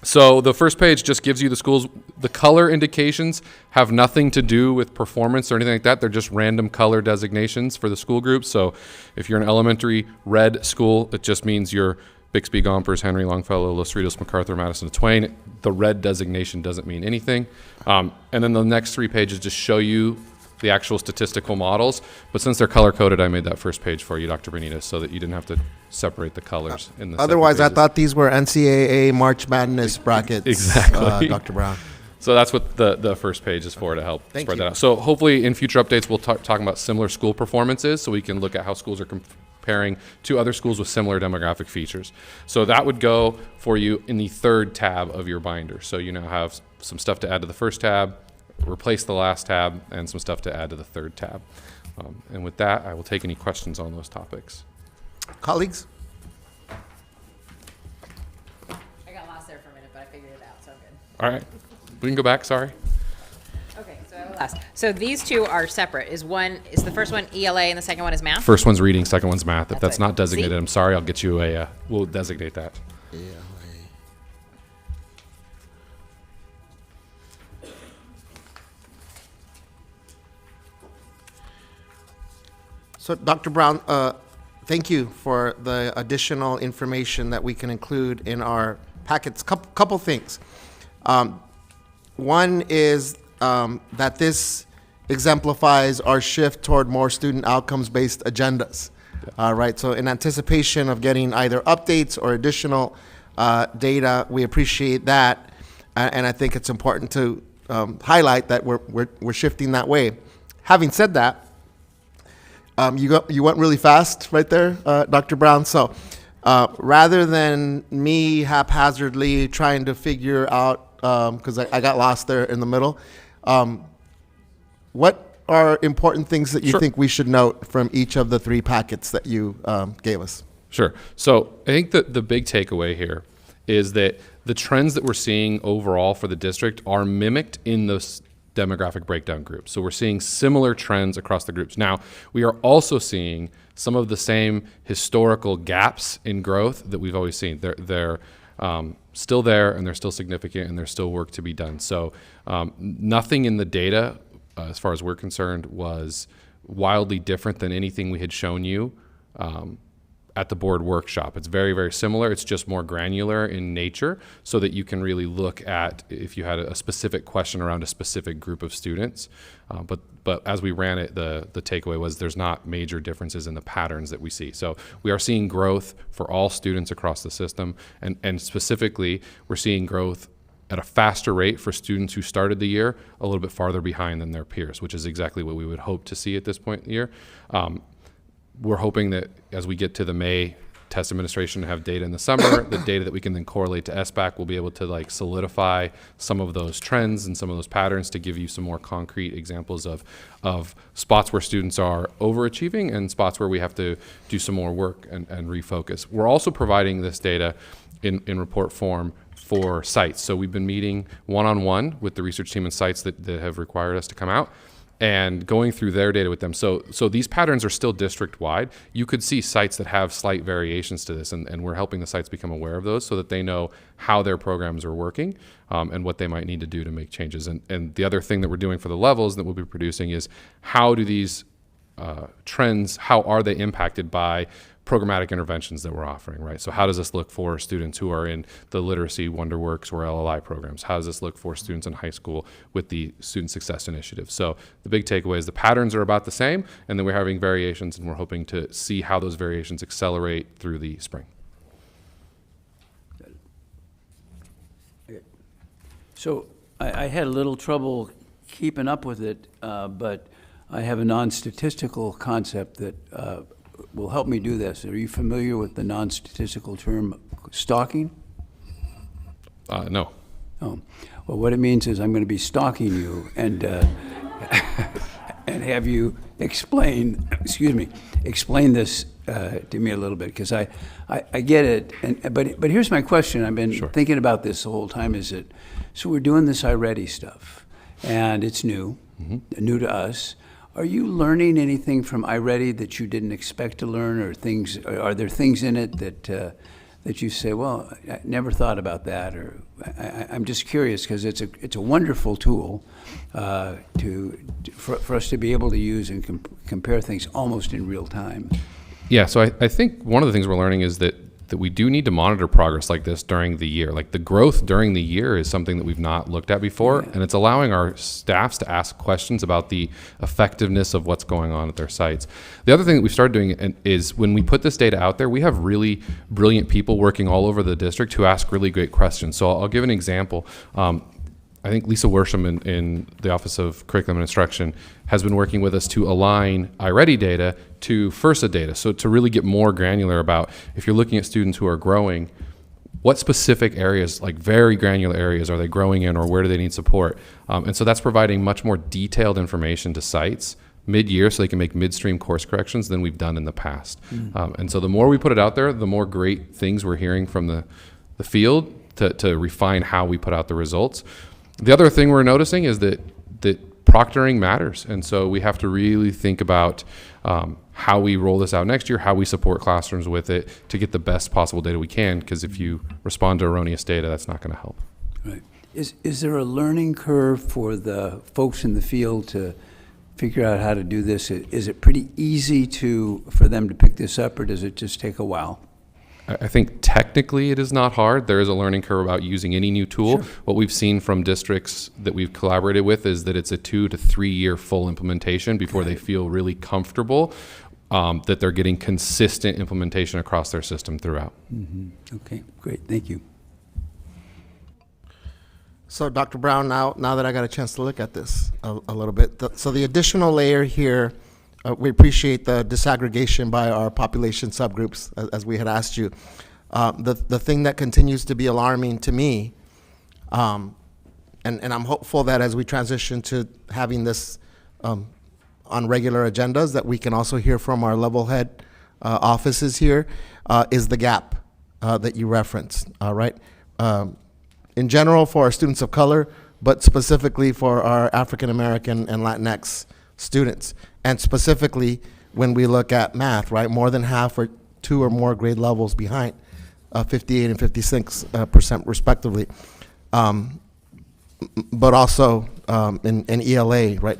So the first page just gives you the schools. The color indications have nothing to do with performance or anything like that. They're just random color designations for the school groups. So if you're an elementary red school, it just means you're Bixby, Gompers, Henry, Longfellow, Los Cerritos, MacArthur, Madison, Twain. The red designation doesn't mean anything. And then the next 3 pages just show you the actual statistical models. But since they're color-coded, I made that first page for you, Dr. Benitez, so that you didn't have to separate the colors in the Otherwise, I pages. thought these were NCAA March Madness brackets, Exactly. Dr. Brown. So that's what the first page is for, to help Thank spread you. that out. So hopefully in future updates, we'll talk about similar school performances so we can look at how schools are comparing to other schools with similar demographic features. So that would go for you in the 3rd tab of your binder. So you now have some stuff to add to the first tab, replace the last tab, and some stuff to add to the 3rd tab. And with that, I will take any questions on those topics. Colleagues? I got lost there for a minute, but I figured it out, so I'm good. All right. We can go back, sorry. Okay, so I will ask. So these 2 are separate. Is the first one ELA and the second one is math? First one's reading, second one's math. If that's what I not designated, I'm sorry, I'll get you we'll designate that. So, Dr. Brown, thank you for the additional information that we can include in our packets. Couple things. One is that this exemplifies our shift toward more student outcomes-based agendas. Right. So, in anticipation of getting either updates or additional data, we appreciate that, and I think it's important to highlight that we're shifting that way. Having said that, you went really fast right there, Dr. Brown. So rather than me haphazardly trying to figure out, because I got lost there in the middle, what are important things that you Sure. think we should note from each of the 3 packets that you gave us? Sure. So I think that the big takeaway here is that the trends that we're seeing overall for the district are mimicked in those demographic breakdown groups. So we're seeing similar trends across the groups. Now, we are also seeing some of the same historical gaps in growth that we've always seen. They're still there, and they're still significant, and there's still work to be done. So nothing in the data, as far as we're concerned, was wildly different than anything we had shown you at the board workshop. It's very, very similar. It's just more granular in nature so that you can really look at if you had a specific question around a specific group of students. But as we ran it, the takeaway was there's not major differences in the patterns that we see. So we are seeing growth for all students across the system. And specifically, we're seeing growth at a faster rate for students who started the year a little bit farther behind than their peers, which is exactly what we would hope to see at this point in the year. We're hoping that as we get to the May test administration to have data in the summer, the data that we can then correlate to SBAC will be able to like solidify some of those trends and some of those patterns to give you some more concrete examples of spots where students are overachieving and spots where we have to do some more work and refocus. We're also providing this data in report form for sites. So we've been meeting one-on-one with the research team and sites that have required us to come out and going through their data with them. So these patterns are still district-wide. You could see sites that have slight variations to this, and we're helping the sites become aware of those so that they know how their programs are working and what they might need to do to make changes. And the other thing that we're doing for the levels that we'll be producing is how do these trends, how are they impacted by programmatic interventions that we're offering, right? So how does this look for students who are in the literacy WonderWorks or LLI programs? How does this look for students in high school with the student success initiative? So the big takeaway is the patterns are about the same, and then we're having variations, and we're hoping to see how those variations accelerate through the spring. So I had a little trouble keeping up with it, but I have a non-statistical concept that will help me do this. Are you familiar with the non-statistical term stalking? No. Oh. Well, what it means is I'm going to be stalking you and and have you explain this to me a little bit, because I get it. But here's my question. I've been thinking about this the whole time. Is that so? We're doing this iReady stuff, and it's new, new to us. Are you learning anything from iReady that you didn't expect to learn, or things? Are there things in it that you say, well, I never thought about that, or I'm just curious, because it's a wonderful tool for us to be able to use and compare things almost in real time. Yeah, so I think one of the things we're learning is that we do need to monitor progress like this during the year. Like the growth during the year is something that we've not looked at before, and it's allowing our staffs to ask questions about the effectiveness of what's going on at their sites. The other thing that we've started doing is when we put this data out there, we have really brilliant people working all over the district who ask really great questions. So I'll give an example. I think Lisa Worsham in the Office of Curriculum and Instruction has been working with us to align iReady data to FIRSA data. So to really get more granular about, if you're looking at students who are growing, what specific areas, like very granular areas, are they growing in, or where do they need support? And so that's providing much more detailed information to sites mid-year so they can make midstream course corrections than we've done in the past. And so the more we put it out there, the more great things we're hearing from the field to refine how we put out the results. The other thing we're noticing is that proctoring matters, and so we have to really think about how we roll this out next year, how we support classrooms with it to get the best possible data we can, because if you respond to erroneous data, that's not going to help. Right. Is there a learning curve for the folks in the field to figure out how to do this? Is it pretty easy for them to pick this up, or does it just take a while? I think technically it is not hard. There is a learning curve about using any new tool. Sure. What we've seen from districts that we've collaborated with is that it's a 2 to 3 year full implementation before they feel really comfortable that they're getting consistent implementation across their system throughout. Okay, great, thank you. So Dr. Brown, now that I got a chance to look at this a little bit, so the additional layer here, we appreciate the disaggregation by our population subgroups, as we had asked you. The thing that continues to be alarming to me, and I'm hopeful that as we transition to having this on regular agendas, that we can also hear from our level head offices here, is the gap that you referenced, right? In general for our students of color, but specifically for our African American and Latinx students. And specifically, when we look at math, right, more than half are 2 or more grade levels behind, 58 and 56% respectively. But also in ELA, right,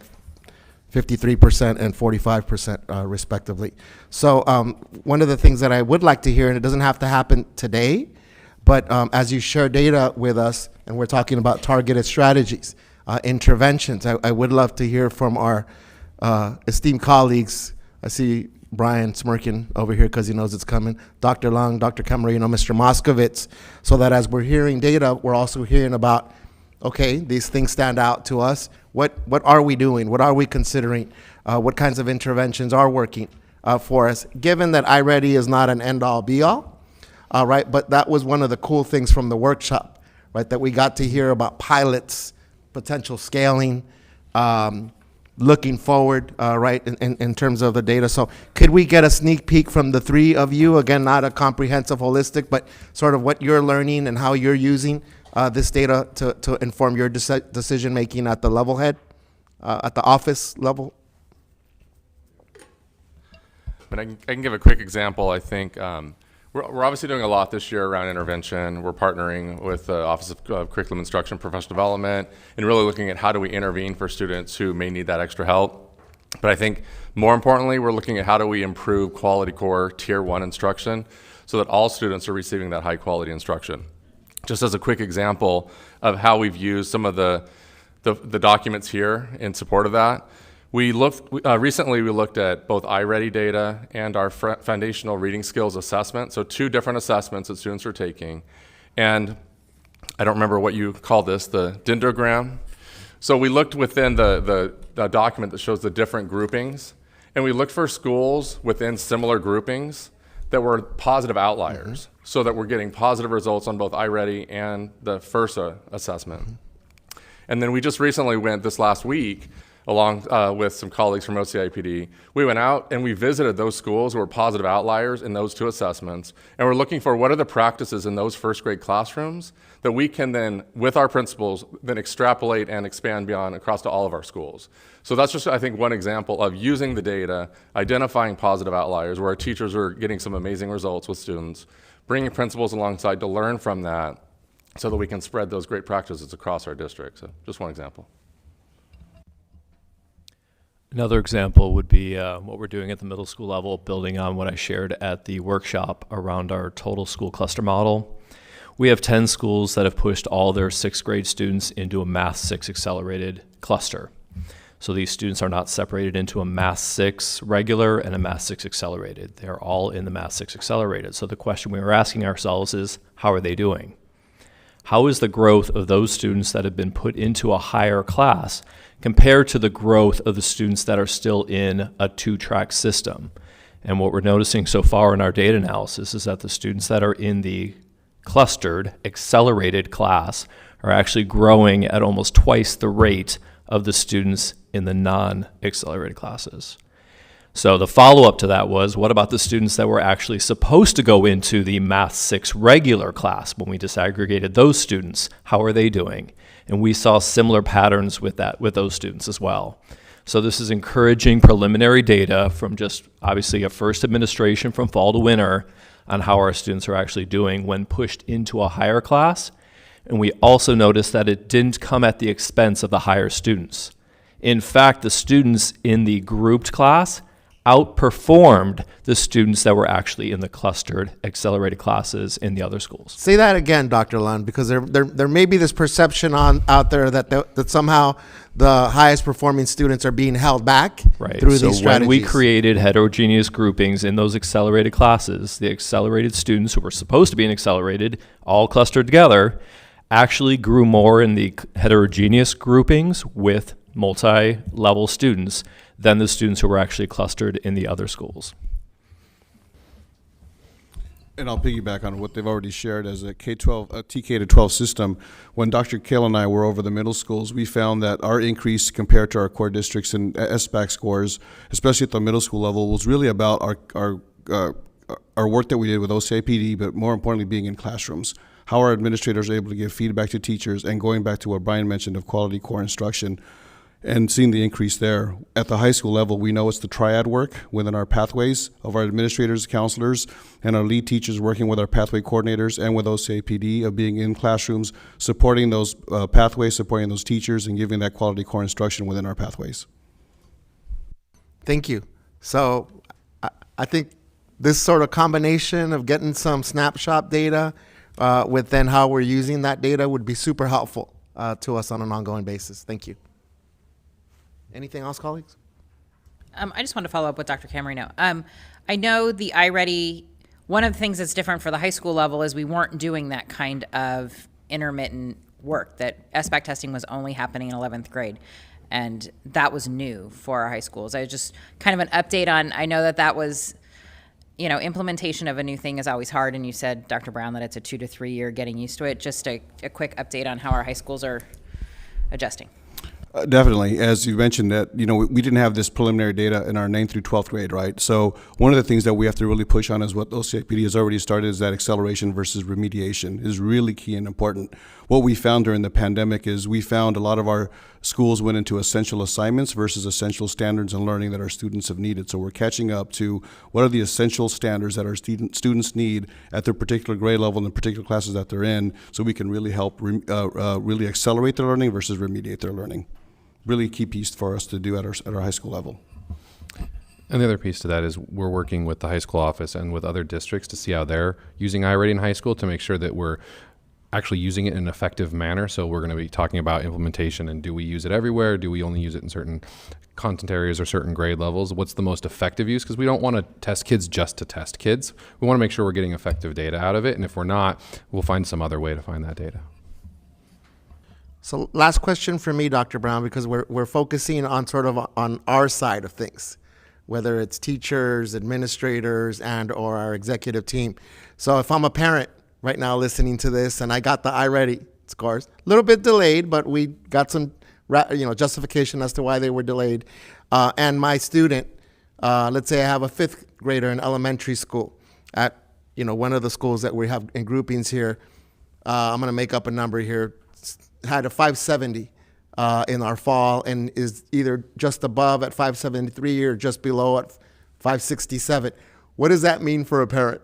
53% and 45% respectively. So one of the things that I would like to hear, and it doesn't have to happen today, but as you share data with us, and we're talking about targeted strategies, interventions, I would love to hear from our esteemed colleagues. I see Brian smirking over here because he knows it's coming. Dr. Lung, Dr. Camarino, Mr. Moskovitz, so that as we're hearing data, we're also hearing about, okay, these things stand out to us. What are we doing? What are we considering? What kinds of interventions are working for us, given that iReady is not an end-all, be-all, right? But that was one of the cool things from the workshop, right? That we got to hear about pilots, potential scaling, looking forward, right, in terms of the data. So could we get a sneak peek from the three of you? Again, not a comprehensive, holistic, but sort of what you're learning and how you're using this data to inform your decision-making at the level head, at the office level? But I can give a quick example. I think we're obviously doing a lot this year around intervention. We're partnering with the Office of Curriculum Instruction, Professional Development, and really looking at how do we intervene for students who may need that extra help. But I think more importantly, we're looking at how do we improve quality core Tier 1 instruction so that all students are receiving that high quality instruction. Just as a quick example of how we've used some of the documents here in support of that, recently we looked at both iReady data and our foundational reading skills assessment, so 2 different assessments that students are taking. And I don't remember what you call this, the dendrogram. So we looked within the document that shows the different groupings, and we looked for schools within similar groupings that were positive outliers, so that we're getting positive results on both iReady and the FIRSA assessment. And then we just recently went this last week, along with some colleagues from OCIPD, we went out and we visited those schools who were positive outliers in those 2 assessments, and we're looking for what are the practices in those first grade classrooms that we can then, with our principals, then extrapolate and expand beyond across to all of our schools. So that's just, I think, one example of using the data, identifying positive outliers where our teachers are getting some amazing results with students, bringing principals alongside to learn from that so that we can spread those great practices across our district. So just one example. Another example would be what we're doing at the middle school level, building on what I shared at the workshop around our total school cluster model. We have 10 schools that have pushed all their 6th grade students into a Math 6 accelerated cluster. So these students are not separated into a Math 6 regular and a Math 6 accelerated. They're all in the Math 6 accelerated. So the question we were asking ourselves is, how are they doing? How is the growth of those students that have been put into a higher class compared to the growth of the students that are still in a 2-track system? And what we're noticing so far in our data analysis is that the students that are in the clustered, accelerated class are actually growing at almost twice the rate of the students in the non-accelerated classes. So the follow-up to that was, what about the students that were actually supposed to go into the Math 6 regular class? When we disaggregated those students, how are they doing? And we saw similar patterns with those students as well. So this is encouraging preliminary data from just obviously a first administration from fall to winter on how our students are actually doing when pushed into a higher class. And we also noticed that it didn't come at the expense of the higher students. In fact, the students in the grouped class outperformed the students that were actually in the clustered accelerated classes in the other schools. Say that again, Dr. Lund, because there may be this perception out there that somehow the highest performing students are being held back through these strategies. So when we created heterogeneous groupings in those accelerated classes, the accelerated students who were supposed to be in accelerated, all clustered together, actually grew more in the heterogeneous groupings with multi-level students than the students who were actually clustered in the other schools. And I'll piggyback on what they've already shared as a K-12, a TK to 12 system. When Dr. Kale and I were over the middle schools, we found that our increase compared to our core districts and SBAC scores, especially at the middle school level, was really about our work that we did with OCIPD, but more importantly, being in classrooms. How our administrators are able to give feedback to teachers, and going back to what Brian mentioned of quality core instruction, and seeing the increase there. At the high school level, we know it's the triad work within our pathways of our administrators, counselors, and our lead teachers working with our pathway coordinators and with OCAPD of being in classrooms, supporting those pathways, supporting those teachers, and giving that quality core instruction within our pathways. Thank you. So I think this sort of combination of getting some snapshot data with then how we're using that data would be super helpful to us on an ongoing basis. Thank you. Anything else, colleagues? I just want to follow up with Dr. Camarino. I know the iReady, one of the things that's different for the high school level is we weren't doing that kind of intermittent work, that SBAC testing was only happening in 11th grade. And that was new for our high schools. I just kind of an update on, I know that was, implementation of a new thing is always hard. And you said, Dr. Brown, that it's a 2 to 3 year getting used to it. Just a quick update on how our high schools are adjusting. Definitely. As you mentioned that, we didn't have this preliminary data in our 9th through 12th grade, right? So one of the things that we have to really push on is what LCAP has already started is that acceleration versus remediation is really key and important. What we found during the pandemic is we found a lot of our schools went into essential assignments versus essential standards and learning that our students have needed. So we're catching up to what are the essential standards that our students need at their particular grade level and the particular classes that they're in, so we can really help really accelerate their learning versus remediate their learning. Really key piece for us to do at our high school level. And the other piece to that is we're working with the high school office and with other districts to see how they're using iReady in high school to make sure that we're actually using it in an effective manner. So we're going to be talking about implementation and do we use it everywhere? Do we only use it in certain content areas or certain grade levels? What's the most effective use? Because we don't want to test kids just to test kids. We want to make sure we're getting effective data out of it. And if we're not, we'll find some other way to find that data. So last question for me, Dr. Brown, because we're focusing on sort of on our side of things, whether it's teachers, administrators, and or our executive team. So if I'm a parent right now listening to this and I got the iReady scores, a little bit delayed, but we got some justification as to why they were delayed. And my student, let's say I have a 5th grader in elementary school at one of the schools that we have in groupings here. I'm going to make up a number here. Had a 570 in our fall and is either just above at 573 or just below at 567. What does that mean for a parent?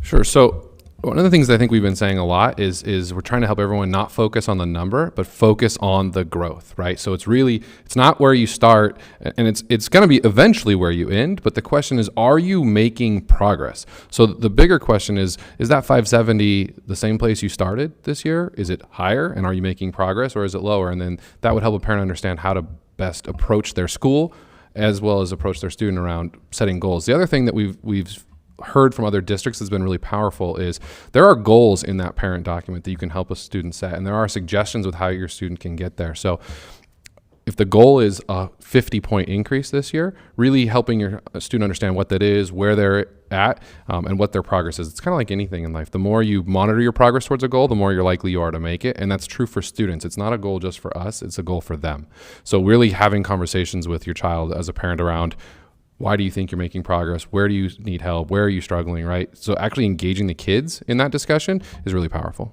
Sure. So one of the things I think we've been saying a lot is we're trying to help everyone not focus on the number, but focus on the growth, right? So it's not where you start, and it's going to be eventually where you end, but the question is, are you making progress? So the bigger question is that 570 the same place you started this year? Is it higher, and are you making progress, or is it lower? And then that would help a parent understand how to best approach their school as well as approach their student around setting goals. The other thing that we've heard from other districts has been really powerful is there are goals in that parent document that you can help a student set, and there are suggestions with how your student can get there. So if the goal is a 50-point increase this year, really helping your student understand what that is, where they're at, and what their progress is. It's kind of like anything in life. The more you monitor your progress towards a goal, the more you're likely you are to make it, and that's true for students. It's not a goal just for us, it's a goal for them. So really having conversations with your child as a parent around, why do you think you're making progress? Where do you need help? Where are you struggling, right? So actually engaging the kids in that discussion is really powerful.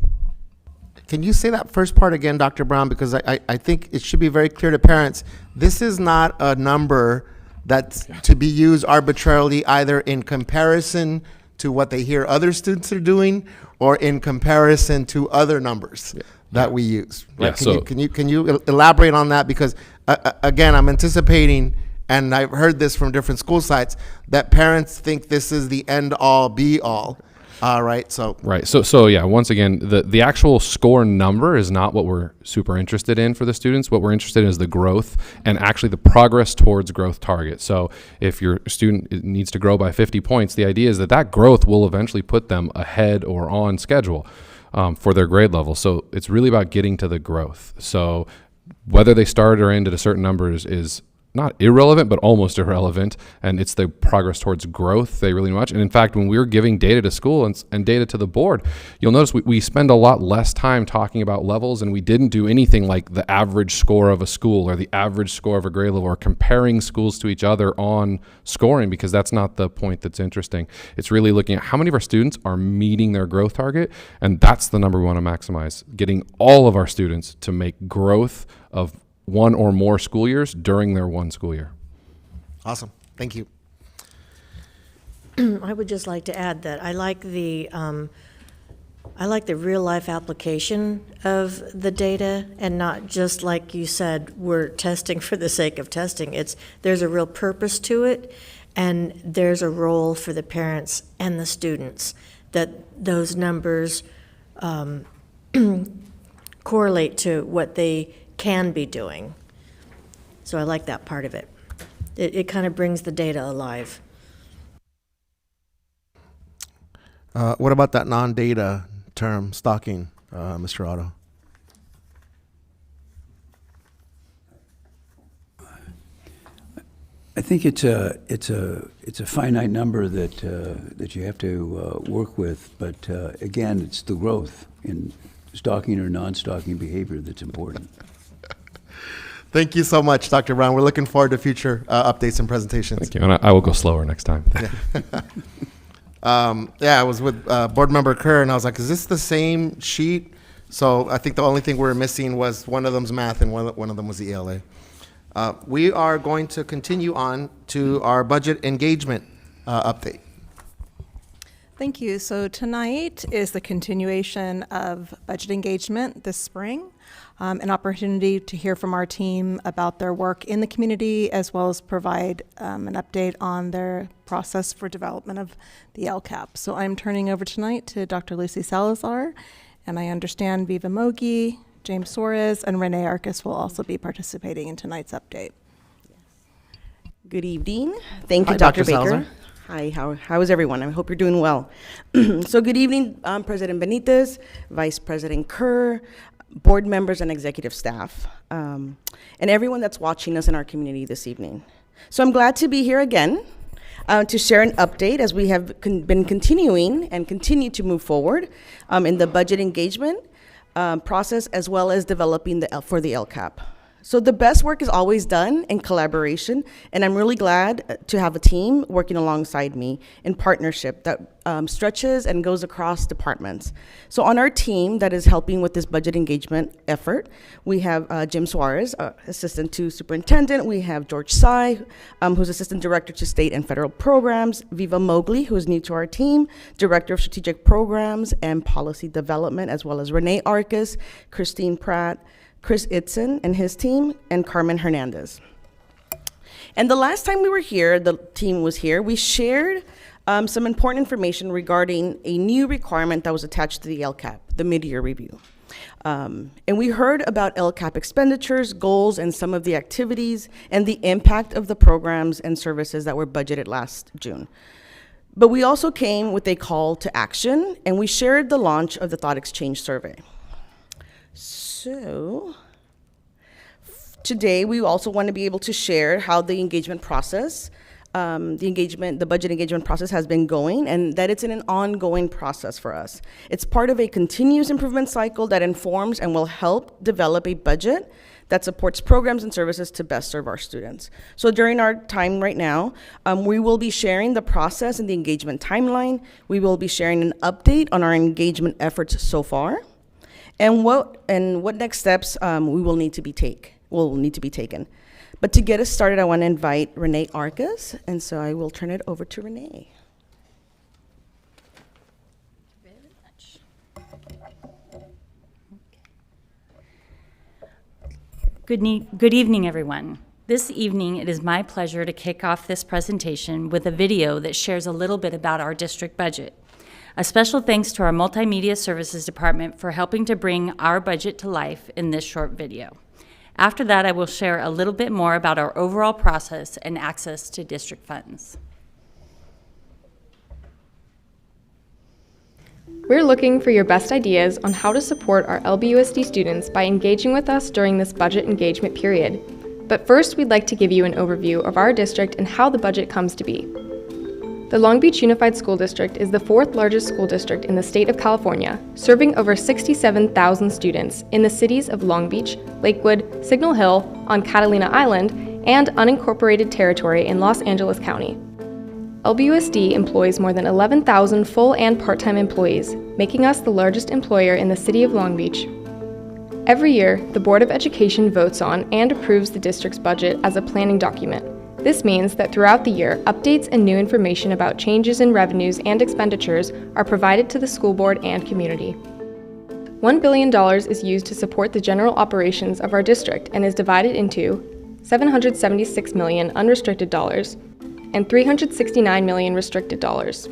Can you say that first part again, Dr. Brown? Because I think it should be very clear to parents, this is not a number that's to be used arbitrarily either in comparison to what they hear other students are doing or in comparison to other numbers that we use. Right? Yeah, Can you elaborate on that? Because again, I'm anticipating, and I've heard this from different school sites, that parents think this is the end all be all. Right. So yeah, once again, the actual score number is not what we're super interested in for the students. What we're interested in is the growth and actually the progress towards growth target. So if your student needs to grow by 50 points, the idea is that growth will eventually put them ahead or on schedule for their grade level. So it's really about getting to the growth. So whether they start or end at a certain number is not irrelevant, but almost irrelevant, and it's the progress towards growth they really much. And in fact, when we're giving data to school and data to the board, you'll notice we spend a lot less time talking about levels, and we didn't do anything like the average score of a school or the average score of a grade level or comparing schools to each other on scoring, because that's not the point that's interesting. It's really looking at how many of our students are meeting their growth target, and that's the number we want to maximize, getting all of our students to make growth of one or more school years during their one school year. Awesome. Thank you. I would just like to add that I like the real life application of the data, and not just like you said, we're testing for the sake of testing. There's a real purpose to it, and there's a role for the parents and the students, that those numbers correlate to what they can be doing. So I like that part of it. It kind of brings the data alive. What about that non-data term, stalking, Mr. Otto? I think it's a finite number that you have to work with, but again, it's the growth in stalking or non-stalking behavior that's important. Thank you so much, Dr. Brown. We're looking forward to future updates and presentations. Thank you, and I will go slower next time. I was with Board Member Kerr, and I was like, is this the same sheet? So I think the only thing we were missing was one of them's math and one of them was the ELA. We are going to continue on to our budget engagement update. Thank you. So tonight is the continuation of budget engagement this spring, an opportunity to hear from our team about their work in the community, as well as provide an update on their process for development of the LCAP. So I'm turning over tonight to Dr. Lucy Salazar, and I understand Viva Mogi, James Suarez, and Renee Arcus will also be participating in tonight's update. Good evening. Thank you, Hi, Dr. Dr. Baker. Salazar. Hi, how is everyone? I hope you're doing well. So good evening, President Benitez, Vice President Kerr, board members and executive staff, and everyone that's watching us in our community this evening. So I'm glad to be here again to share an update as we have been continuing and continue to move forward in the budget engagement process, as well as developing for the LCAP. So the best work is always done in collaboration, and I'm really glad to have a team working alongside me in partnership that stretches and goes across departments. So on our team that is helping with this budget engagement effort, we have Jim Suarez, Assistant to Superintendent. We have George Tsai, who's Assistant Director to State and Federal Programs. Viva Mowgli, who is new to our team, Director of Strategic Programs and Policy Development, as well as Renee Arcus, Christine Pratt, Chris Itzen and his team, and Carmen Hernandez. And the last time we were here, the team was here, we shared some important information regarding a new requirement that was attached to the LCAP, the mid-year review. And we heard about LCAP expenditures, goals, and some of the activities, and the impact of the programs and services that were budgeted last June. But we also came with a call to action, and we shared the launch of the Thought Exchange Survey. So today we also want to be able to share how the engagement process, the budget engagement process has been going, and that it's in an ongoing process for us. It's part of a continuous improvement cycle that informs and will help develop a budget that supports programs and services to best serve our students. So during our time right now, we will be sharing the process and the engagement timeline. We will be sharing an update on our engagement efforts so far, and what next steps we will need to be taken. But to get us started, I want to invite Renee Arcus, and so I will turn it over to Renee. Good evening, everyone. This evening, it is my pleasure to kick off this presentation with a video that shares a little bit about our district budget. A special thanks to our Multimedia Services Department for helping to bring our budget to life in this short video. After that, I will share a little bit more about our overall process and access to district funds. We're looking for your best ideas on how to support our LBUSD students by engaging with us during this budget engagement period. But first, we'd like to give you an overview of our district and how the budget comes to be. The Long Beach Unified School District is the fourth largest school district in the state of California, serving over 67,000 students in the cities of Long Beach, Lakewood, Signal Hill, on Catalina Island, and unincorporated territory in Los Angeles County. LBUSD employs more than 11,000 full and part-time employees, making us the largest employer in the city of Long Beach. Every year, the Board of Education votes on and approves the district's budget as a planning document. This means that throughout the year, updates and new information about changes in revenues and expenditures are provided to the school board and community. $1 billion is used to support the general operations of our district and is divided into $776 million unrestricted dollars and $369 million restricted dollars.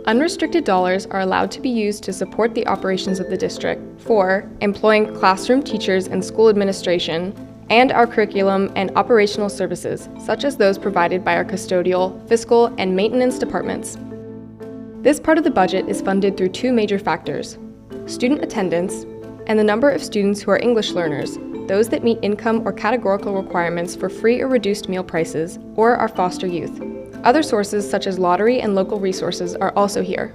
Unrestricted dollars are allowed to be used to support the operations of the district for employing classroom teachers and school administration, and our curriculum and operational services, such as those provided by our custodial, fiscal, and maintenance departments. This part of the budget is funded through two major factors: student attendance and the number of students who are English learners, those that meet income or categorical requirements for free or reduced meal prices, or our foster youth. Other sources such as lottery and local resources are also here.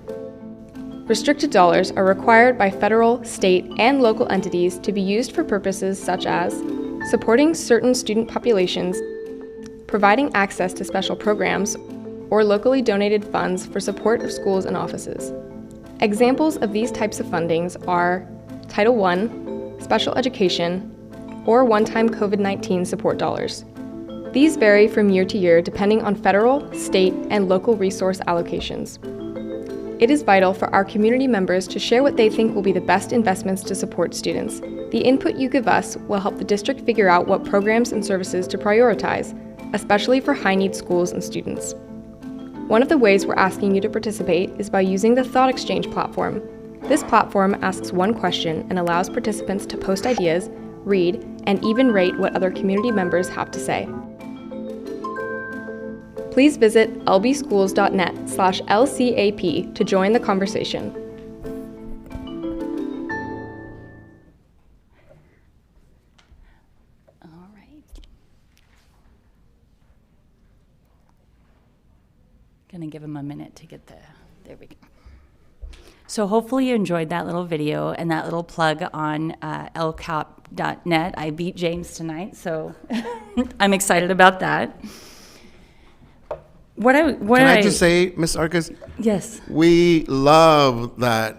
Restricted dollars are required by federal, state, and local entities to be used for purposes such as supporting certain student populations, providing access to special programs, or locally donated funds for support of schools and offices. Examples of these types of fundings are Title I, special education, or one-time COVID-19 support dollars. These vary from year to year depending on federal, state, and local resource allocations. It is vital for our community members to share what they think will be the best investments to support students. The input you give us will help the district figure out what programs and services to prioritize, especially for high-need schools and students. One of the ways we're asking you to participate is by using the Thought Exchange platform. This platform asks one question and allows participants to post ideas, read, and even rate what other community members have to say. Please visit lbschools.net/LCAP to join the conversation. All right. Gonna give him a minute to get there we go. So hopefully you enjoyed that little video and that little plug on LCAP.net. I beat James tonight, so I'm excited about that. Can I just say, Ms. Arcas? Yes. We love that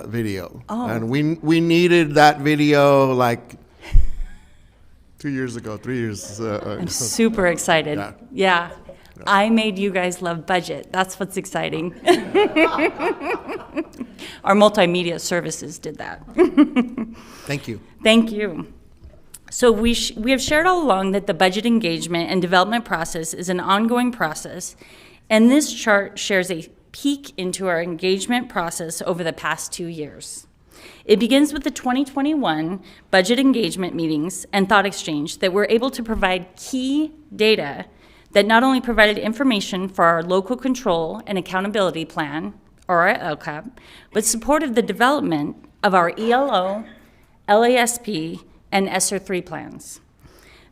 video. Oh. And we needed that video like 2 years ago, 3 years. I'm super excited. Yeah. I made you guys love budget. That's what's exciting. Our multimedia services did that. Thank you. Thank you. So we have shared all along that the budget engagement and development process is an ongoing process, and this chart shares a peek into our engagement process over the past 2 years. It begins with the 2021 budget engagement meetings and thought exchange that were able to provide key data that not only provided information for our local control and accountability plan, or our LCAP, but supported the development of our ELO, LASP, and ESSER 3 plans.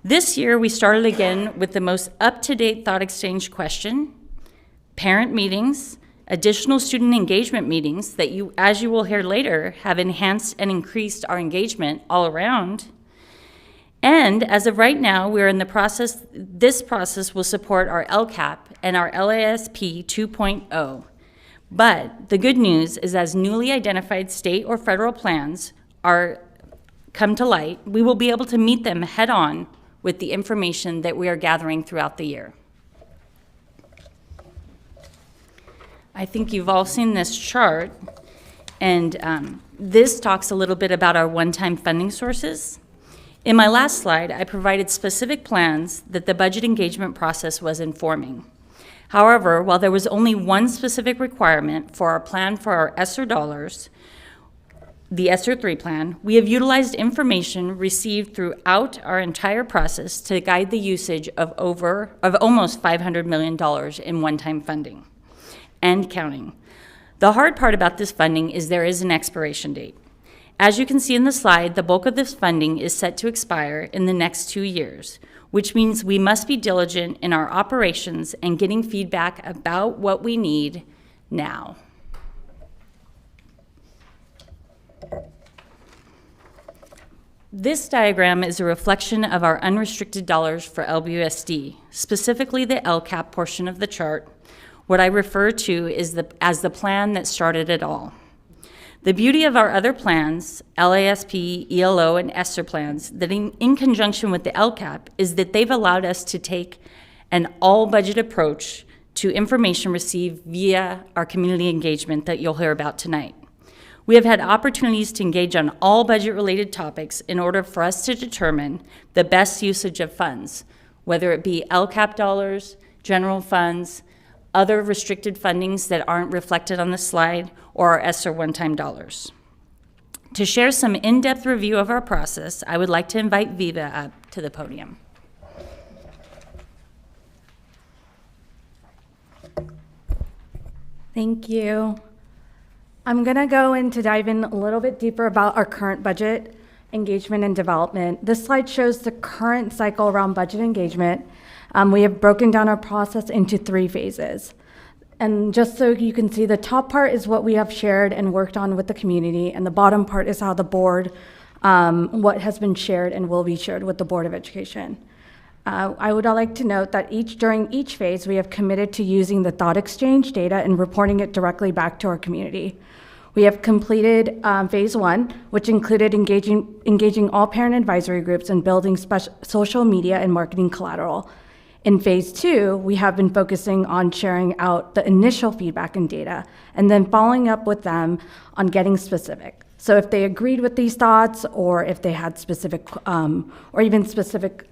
This year, we started again with the most up-to-date thought exchange question, parent meetings, additional student engagement meetings that as you will hear later, have enhanced and increased our engagement all around. And as of right now, we're in the process, this process will support our LCAP and our LASP 2.0. But the good news is as newly identified state or federal plans come to light, we will be able to meet them head on with the information that we are gathering throughout the year. I think you've all seen this chart, and this talks a little bit about our one-time funding sources. In my last slide, I provided specific plans that the budget engagement process was informing. However, while there was only one specific requirement for our plan for our ESSER dollars, the ESSER 3 plan, we have utilized information received throughout our entire process to guide the usage of almost $500 million in one-time funding and counting. The hard part about this funding is there is an expiration date. As you can see in the slide, the bulk of this funding is set to expire in the next 2 years, which means we must be diligent in our operations and getting feedback about what we need now. This diagram is a reflection of our unrestricted dollars for LBUSD, specifically the LCAP portion of the chart, what I refer to as the plan that started it all. The beauty of our other plans, LASP, ELO, and ESSER plans, that in conjunction with the LCAP, is that they've allowed us to take an all-budget approach to information received via our community engagement that you'll hear about tonight. We have had opportunities to engage on all budget-related topics in order for us to determine the best usage of funds, whether it be LCAP dollars, general funds, other restricted fundings that aren't reflected on the slide, or our ESSER one-time dollars. To share some in-depth review of our process, I would like to invite Viva up to the podium. Thank you. I'm gonna go in to dive in a little bit deeper about our current budget. engagement and development. This slide shows the current cycle around budget engagement. We have broken down our process into 3 phases. And just so you can see, the top part is what we have shared and worked on with the community, and the bottom part is how the board, what has been shared and will be shared with the Board of Education. I would like to note that during each phase, we have committed to using the thought exchange data and reporting it directly back to our community. We have completed phase 1, which included engaging all parent advisory groups and building social media and marketing collateral. In phase 2, we have been focusing on sharing out the initial feedback and data, and then following up with them on getting specific. So if they agreed with these thoughts, or if they had specific, or even specific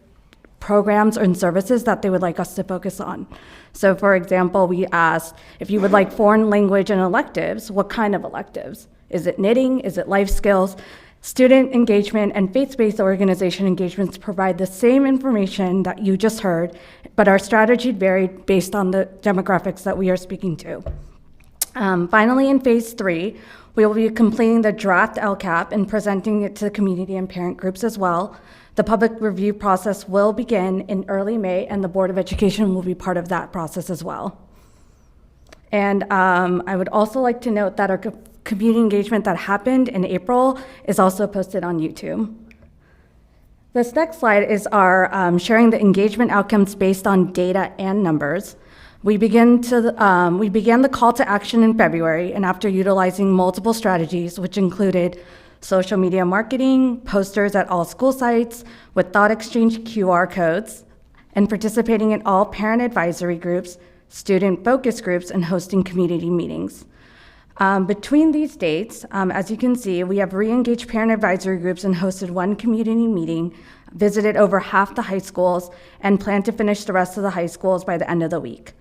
programs and services that they would like us to focus on. So for example, we asked if you would like foreign language and electives, what kind of electives? Is it knitting? Is it life skills? Student engagement and faith-based organization engagements provide the same information that you just heard, but our strategy varied based on the demographics that we are speaking to. Finally, in phase 3, we will be completing the draft LCAP and presenting it to the community and parent groups as well. The public review process will begin in early May, and the Board of Education will be part of that process as well. And I would also like to note that our community engagement that happened in April is also posted on YouTube. This next slide is our sharing the engagement outcomes based on data and numbers. We began the call to action in February, and after utilizing multiple strategies, which included social media marketing, posters at all school sites with thought exchange QR codes, and participating in all parent advisory groups, student focus groups, and hosting community meetings. Between these dates, as you can see, we have re-engaged parent advisory groups and hosted 1 community meeting, visited over half the high schools, and plan to finish the rest of the high schools by the end of the week.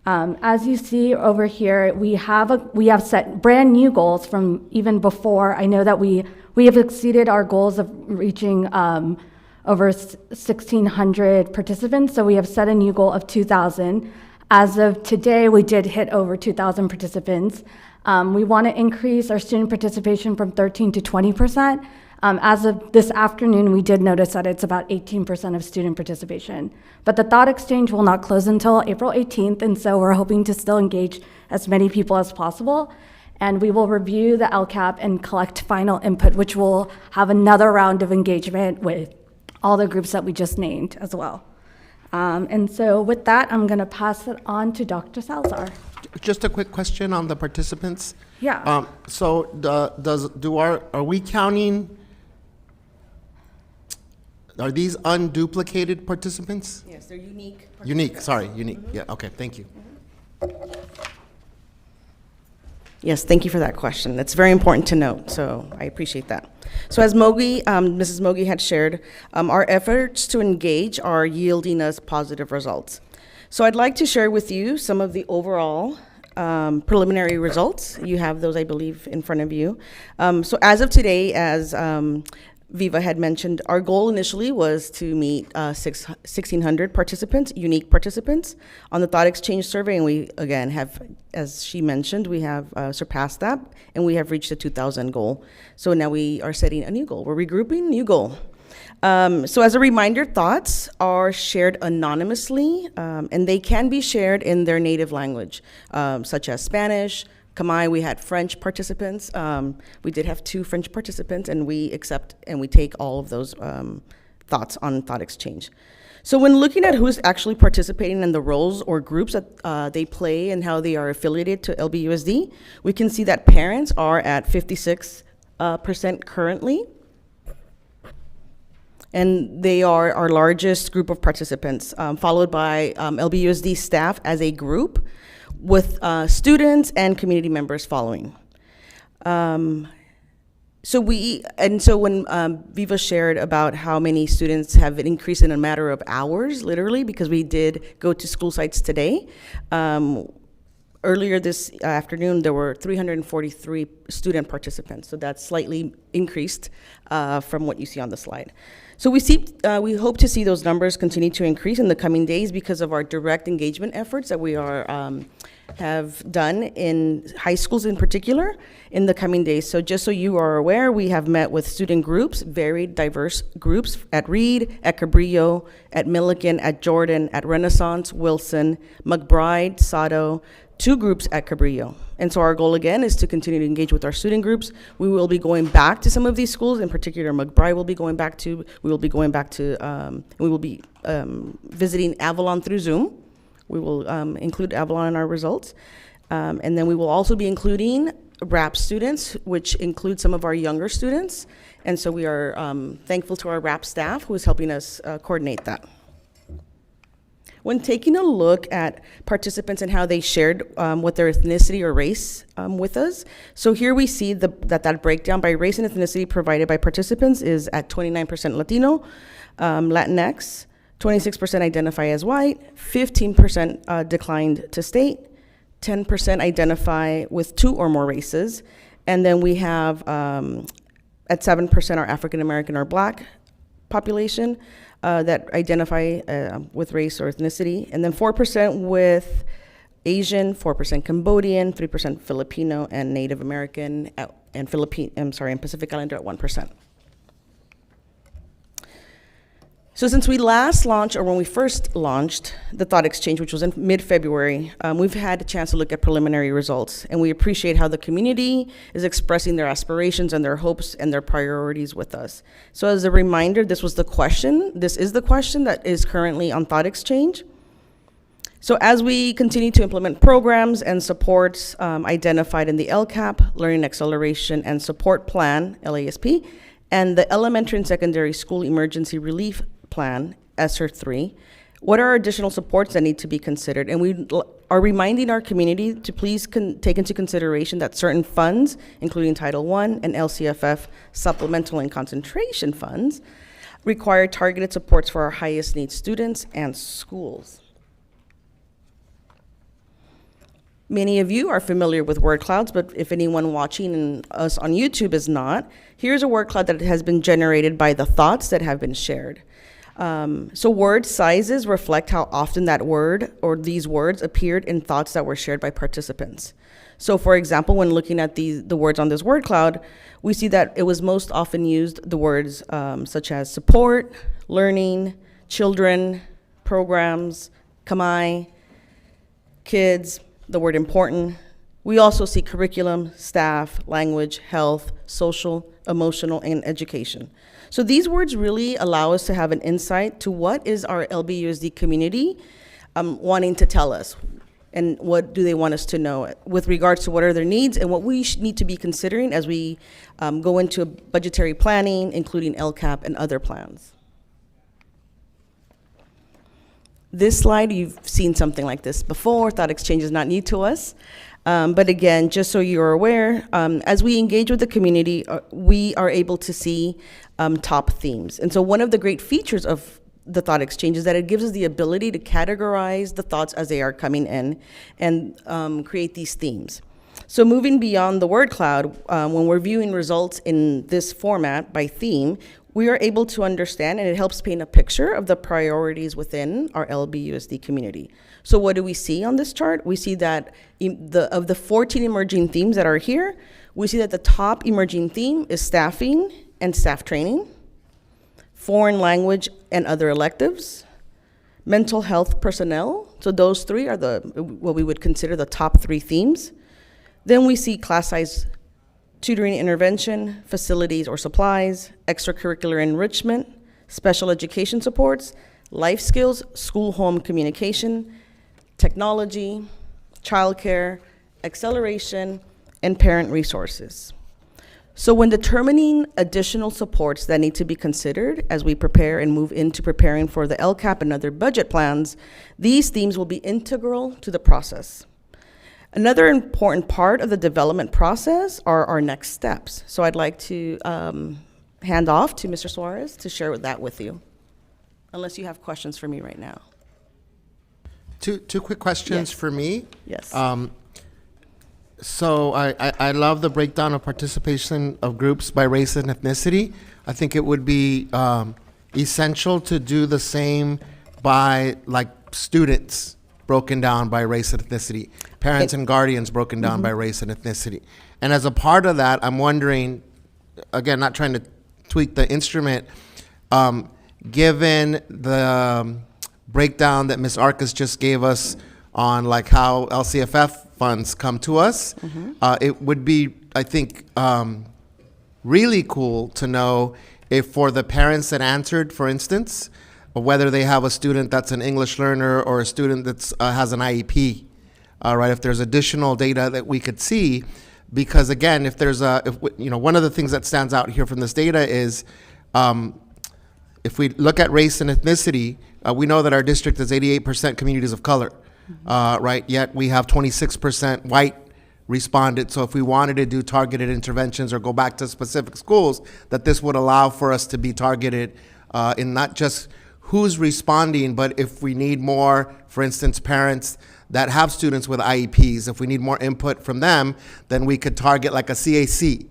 As you see over here, we have set brand new goals from even before. I know that we have exceeded our goals of reaching over 1,600 participants, so we have set a new goal of 2,000. As of today, we did hit over 2,000 participants. We want to increase our student participation from 13 to 20%. As of this afternoon, we did notice that it's about 18% of student participation. But the thought exchange will not close until April 18th, and so we're hoping to still engage as many people as possible. And we will review the LCAP and collect final input, which will have another round of engagement with all the groups that we just named as well. And so with that, I'm going to pass it on to Dr. Salazar. Just a quick question on the participants. Yeah. So are we counting? Are these unduplicated participants? Yes, they're unique. Unique. Sorry, unique. Yeah. Okay. Thank you. Yes, thank you for that question. That's very important to note, so I appreciate that. So as Mrs. Mogi had shared, our efforts to engage are yielding us positive results. So I'd like to share with you some of the overall preliminary results. You have those, I believe, in front of you. So as of today, as Viva had mentioned, our goal initially was to meet 1,600 participants, unique participants, on the Thought Exchange survey, and we, again, have, as she mentioned, we have surpassed that, and we have reached the 2,000 goal. So now we are setting a new goal. We're regrouping, new goal. So as a reminder, thoughts are shared anonymously, and they can be shared in their native language, such as Spanish, Khmer. We had French participants. We did have 2 French participants, and we accept and we take all of those thoughts on Thought Exchange. So when looking at who's actually participating in the roles or groups that they play and how they are affiliated to LBUSD, we can see that parents are at 56% currently. And they are our largest group of participants, followed by LBUSD staff as a group, with students and community members following. So when Viva shared about how many students have increased in a matter of hours, literally, because we did go to school sites today, earlier this afternoon, there were 343 student participants, so that's slightly increased from what you see on the slide. So we hope to see those numbers continue to increase in the coming days because of our direct engagement efforts that we have done in high schools in particular in the coming days. So just so you are aware, we have met with student groups, varied diverse groups at Reed, at Cabrillo, at Milligan, at Jordan, at Renaissance, Wilson, McBride, Sato, 2 groups at Cabrillo. And so our goal again is to continue to engage with our student groups. We will be going back to some of these schools, in particular McBride will be going back to, we will be visiting Avalon through Zoom. We will include Avalon in our results. And then we will also be including RAP students, which include some of our younger students. And so we are thankful to our RAP staff who is helping us coordinate that. When taking a look at participants and how they shared what their ethnicity or race with us, so here we see that breakdown by race and ethnicity provided by participants is at 29% Latino, Latinx, 26% identify as white, 15% declined to state, 10% identify with 2 or more races, and then we have at 7% are African American or Black population that identify with race or ethnicity, and then 4% with Asian, 4% Cambodian, 3% Filipino, and Native American, and Pacific Islander at 1%. So since we last launched, or when we first launched the Thought Exchange, which was in mid-February, we've had a chance to look at preliminary results, and we appreciate how the community is expressing their aspirations and their hopes and their priorities with us. So as a reminder, this is the question that is currently on Thought Exchange. So as we continue to implement programs and supports identified in the LCAP, Learning Acceleration and Support Plan, LASP, and the Elementary and Secondary School Emergency Relief Plan, ESSER 3, what are additional supports that need to be considered? And we are reminding our community to please take into consideration that certain funds, including Title I and LCFF supplemental and concentration funds, require targeted supports for our highest need students and schools. Many of you are familiar with word clouds, but if anyone watching us on YouTube is not, here's a word cloud that has been generated by the thoughts that have been shared. So word sizes reflect how often that word or these words appeared in thoughts that were shared by participants. So for example, when looking at the words on this word cloud, we see that it was most often used the words such as support, learning, children, programs, kamai, kids, the word important. We also see curriculum, staff, language, health, social, emotional, and education. So these words really allow us to have an insight to what is our LBUSD community wanting to tell us, and what do they want us to know with regards to what are their needs and what we need to be considering as we go into budgetary planning, including LCAP and other plans. This slide, you've seen something like this before. Thought Exchange is not new to us. But again, just so you're aware, as we engage with the community, we are able to see top themes. And so one of the great features of the Thought Exchange is that it gives us the ability to categorize the thoughts as they are coming in and create these themes. So moving beyond the word cloud, when we're viewing results in this format by theme, we are able to understand, and it helps paint a picture of the priorities within our LBUSD community. So what do we see on this chart? We see that of the 14 emerging themes that are here, we see that the top emerging theme is staffing and staff training, foreign language and other electives, mental health personnel. So those 3 are what we would consider the top 3 themes. Then we see class size tutoring intervention, facilities or supplies, extracurricular enrichment, special education supports, life skills, school-home communication, technology, childcare, acceleration, and parent resources. So when determining additional supports that need to be considered as we prepare and move into preparing for the LCAP and other budget plans, these themes will be integral to the process. Another important part of the development process are our next steps. So I'd like to hand off to Mr. Suarez to share that with you, unless you have questions for me right now. Two quick questions Yes. for me. Yes. So I love the breakdown of participation of groups by race and ethnicity. I think it would be essential to do the same by like students broken down by race and ethnicity, parents and guardians broken down by race and ethnicity. And as a part of that, I'm wondering, again, not trying to tweak the instrument, given the breakdown that Ms. Arcus just gave us on like how LCFF funds come to us, it would be, I think, really cool to know if for the parents that answered, for instance, whether they have a student that's an English learner or a student that has an IEP, right? If there's additional data that we could see, because again, if there's one of the things that stands out here from this data is, if we look at race and ethnicity, we know that our district is 88% communities of color, right? Yet we have 26% white respondents. So if we wanted to do targeted interventions or go back to specific schools, that this would allow for us to be targeted in not just who's responding, but if we need more, for instance, parents that have students with IEPs, if we need more input from them, then we could target like a CAC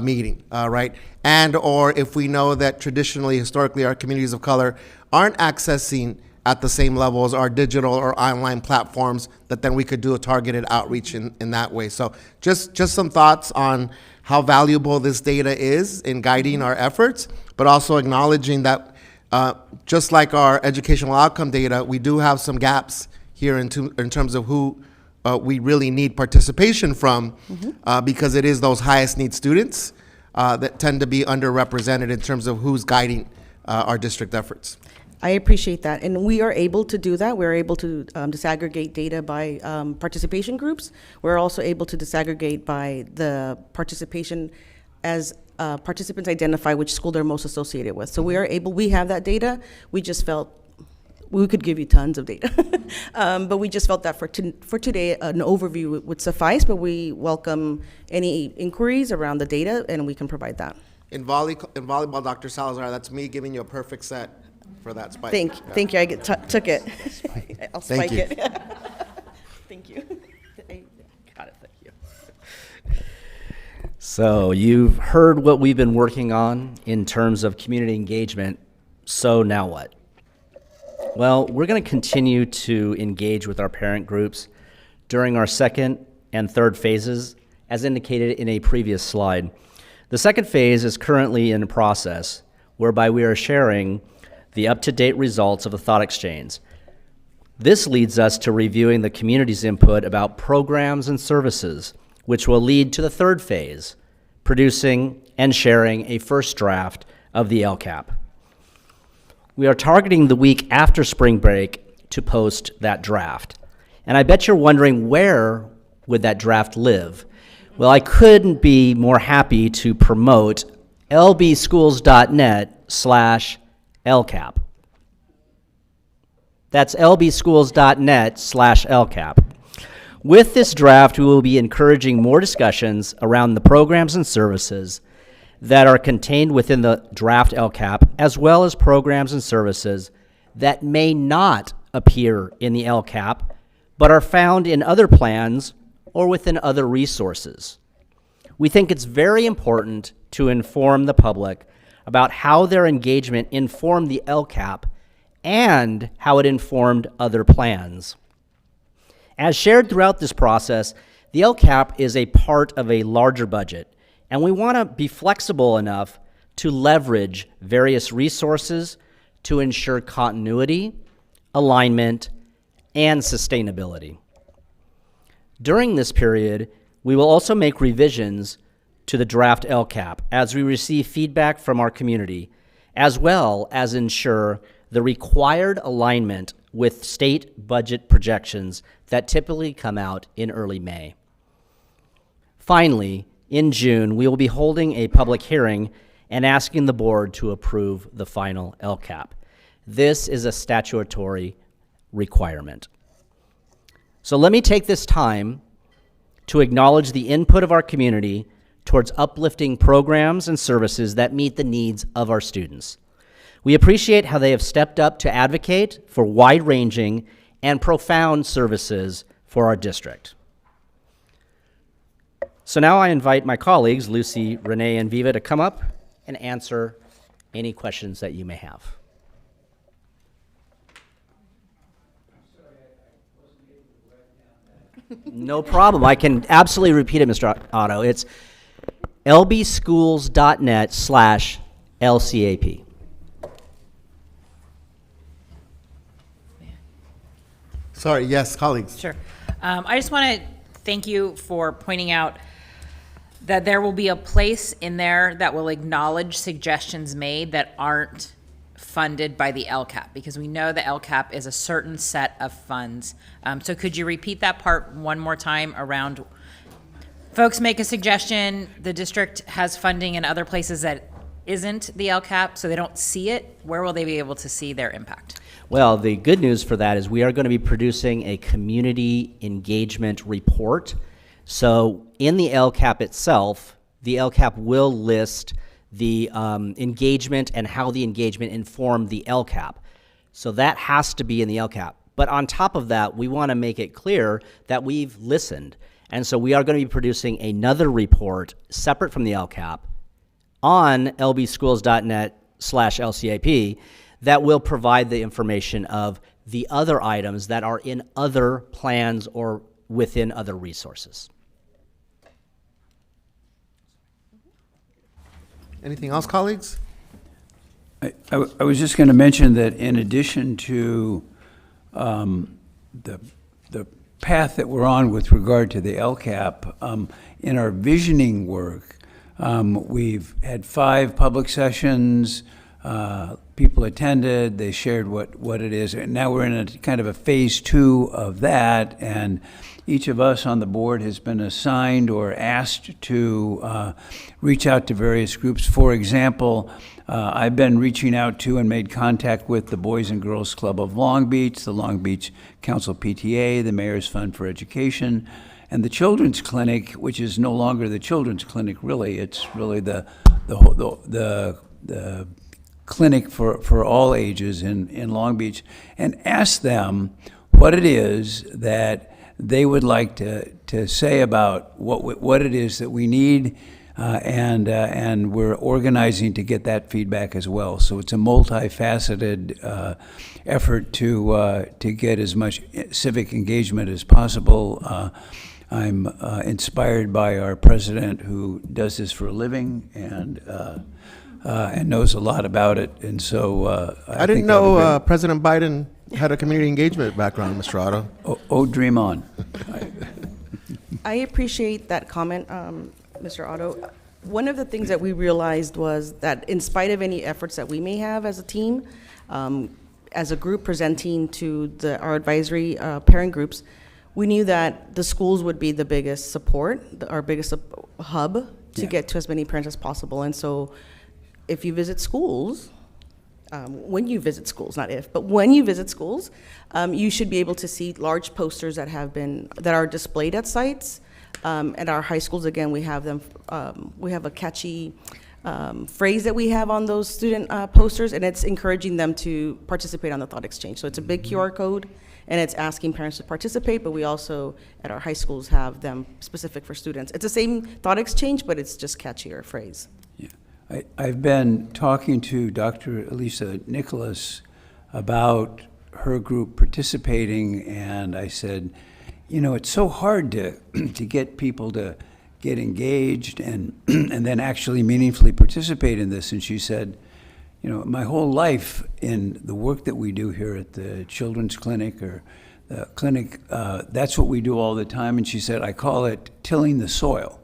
meeting, right? And or if we know that traditionally, historically, our communities of color aren't accessing at the same level as our digital or online platforms, that then we could do a targeted outreach in that way. So just some thoughts on how valuable this data is in guiding our efforts, but also acknowledging that just like our educational outcome data, we do have some gaps here in terms of who we really need participation from, because it is those highest need students that tend to be underrepresented in terms of who's guiding our district efforts. I appreciate that, and we are able to do that. We're able to disaggregate data by participation groups. We're also able to disaggregate by the participation as participants identify which school they're most associated with. So we have that data. We just felt we could give you tons of data, but we just felt that for today, an overview would suffice, but we welcome any inquiries around the data, and we can provide that. In volleyball, Dr. Salazar, that's me giving you a perfect set for that spike. Thank you. I took it. I'll spike Thank you. it. Thank you. Got it. Thank you. So you've heard what we've been working on in terms of community engagement. So now what? Well, we're going to continue to engage with our parent groups during our second and third phases, as indicated in a previous slide. The second phase is currently in process, whereby we are sharing the up-to-date results of the thought exchange. This leads us to reviewing the community's input about programs and services, which will lead to the third phase, producing and sharing a first draft of the LCAP. We are targeting the week after spring break to post that draft. And I bet you're wondering, where would that draft live? Well, I couldn't be more happy to promote lbschools.net/LCAP. That's lbschools.net/LCAP. With this draft, we will be encouraging more discussions around the programs and services that are contained within the draft LCAP, as well as programs and services that may not appear in the LCAP, but are found in other plans or within other resources. We think it's very important to inform the public about how their engagement informed the LCAP and how it informed other plans. As shared throughout this process, the LCAP is a part of a larger budget, and we want to be flexible enough to leverage various resources to ensure continuity, alignment, and sustainability. During this period, we will also make revisions to the draft LCAP as we receive feedback from our community, as well as ensure the required alignment with state budget projections that typically come out in early May. Finally, in June, we will be holding a public hearing and asking the board to approve the final LCAP. This is a statutory requirement. So let me take this time to acknowledge the input of our community towards uplifting programs and services that meet the needs of our students. We appreciate how they have stepped up to advocate for wide-ranging and profound services for our district. So now I invite my colleagues, Lucy, Renee, and Viva, to come up and answer any questions that you may have. No problem. I can absolutely repeat it, Mr. Otto. It's lbschools.net/LCAP. Sorry, yes, colleagues. Sure. I just want to thank you for pointing out that there will be a place in there that will acknowledge suggestions made that aren't funded by the LCAP, because we know the LCAP is a certain set of funds. So could you repeat that part one more time around folks make a suggestion, the district has funding in other places that isn't the LCAP, so they don't see it. Where will they be able to see their impact? Well, the good news for that is we are going to be producing a community engagement report. So in the LCAP itself, the LCAP will list the engagement and how the engagement informed the LCAP. So that has to be in the LCAP. But on top of that, we want to make it clear that we've listened. And so we are going to be producing another report separate from the LCAP on lbschools.net/LCAP that will provide the information of the other items that are in other plans or within other resources. Anything else, colleagues? I was just going to mention that in addition to the path that we're on with regard to the LCAP, in our visioning work, we've had 5 public sessions. People attended, they shared what it is, and now we're in a kind of a phase 2 of that, and each of us on the board has been assigned or asked to reach out to various groups. For example, I've been reaching out to and made contact with the Boys and Girls Club of Long Beach, the Long Beach Council PTA, the Mayor's Fund for Education, and the Children's Clinic, which is no longer the Children's Clinic, really. It's really the clinic for all ages in Long Beach, and ask them what it is that they would like to say about what it is that we need, and we're organizing to get that feedback as well. So it's a multifaceted effort to get as much civic engagement as possible. I'm inspired by our president, who does this for a living and knows a lot about it, and so I didn't know President Biden had a community engagement background, Mr. Otto. Oh, dream on. I appreciate that comment, Mr. Otto. One of the things that we realized was that in spite of any efforts that we may have as a team, as a group presenting to our advisory parent groups, we knew that the schools would be the biggest support, our biggest hub to get to as many parents as possible. And so if you visit schools, when you visit schools, not if, but when you visit schools, you should be able to see large posters that are displayed at sites. At our high schools, again, we have them. We have a catchy phrase that we have on those student posters, and it's encouraging them to participate on the thought exchange. So it's a big QR code, and it's asking parents to participate, but we also, at our high schools, have them specific for students. It's the same thought exchange, but it's just catchier phrase. I've been talking to Dr. Elisa Nicholas about her group participating, and I said, you know, it's so hard to get people to get engaged and then actually meaningfully participate in this. And she said, you know, my whole life in the work that we do here at the Children's Clinic or the clinic, that's what we do all the time. And she said, I call it tilling the soil.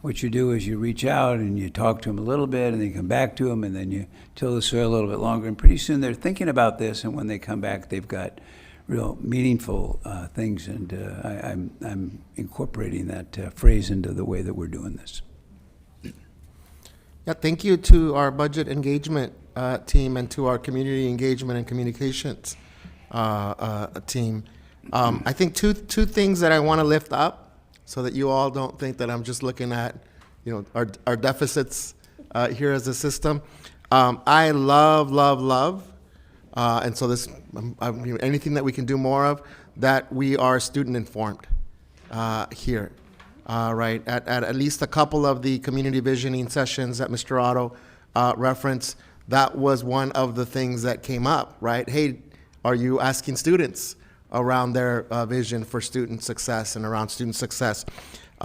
What you do is you reach out and you talk to them a little bit, and then you come back to them, and then you till the soil a little bit longer. And pretty soon they're thinking about this, and when they come back, they've got real meaningful things. And I'm incorporating that phrase into the way that we're doing this. Yeah, thank you to our budget engagement team and to our community engagement and communications team. I think two things that I want to lift up, so that you all don't think that I'm just looking at, you know, our deficits here as a system. I love, and so this, anything that we can do more of, that we are student informed here. right? At least a couple of the community visioning sessions that Mr. Otto referenced, that was one of the things that came up, right? Hey, are you asking students around their vision for student success and around student success?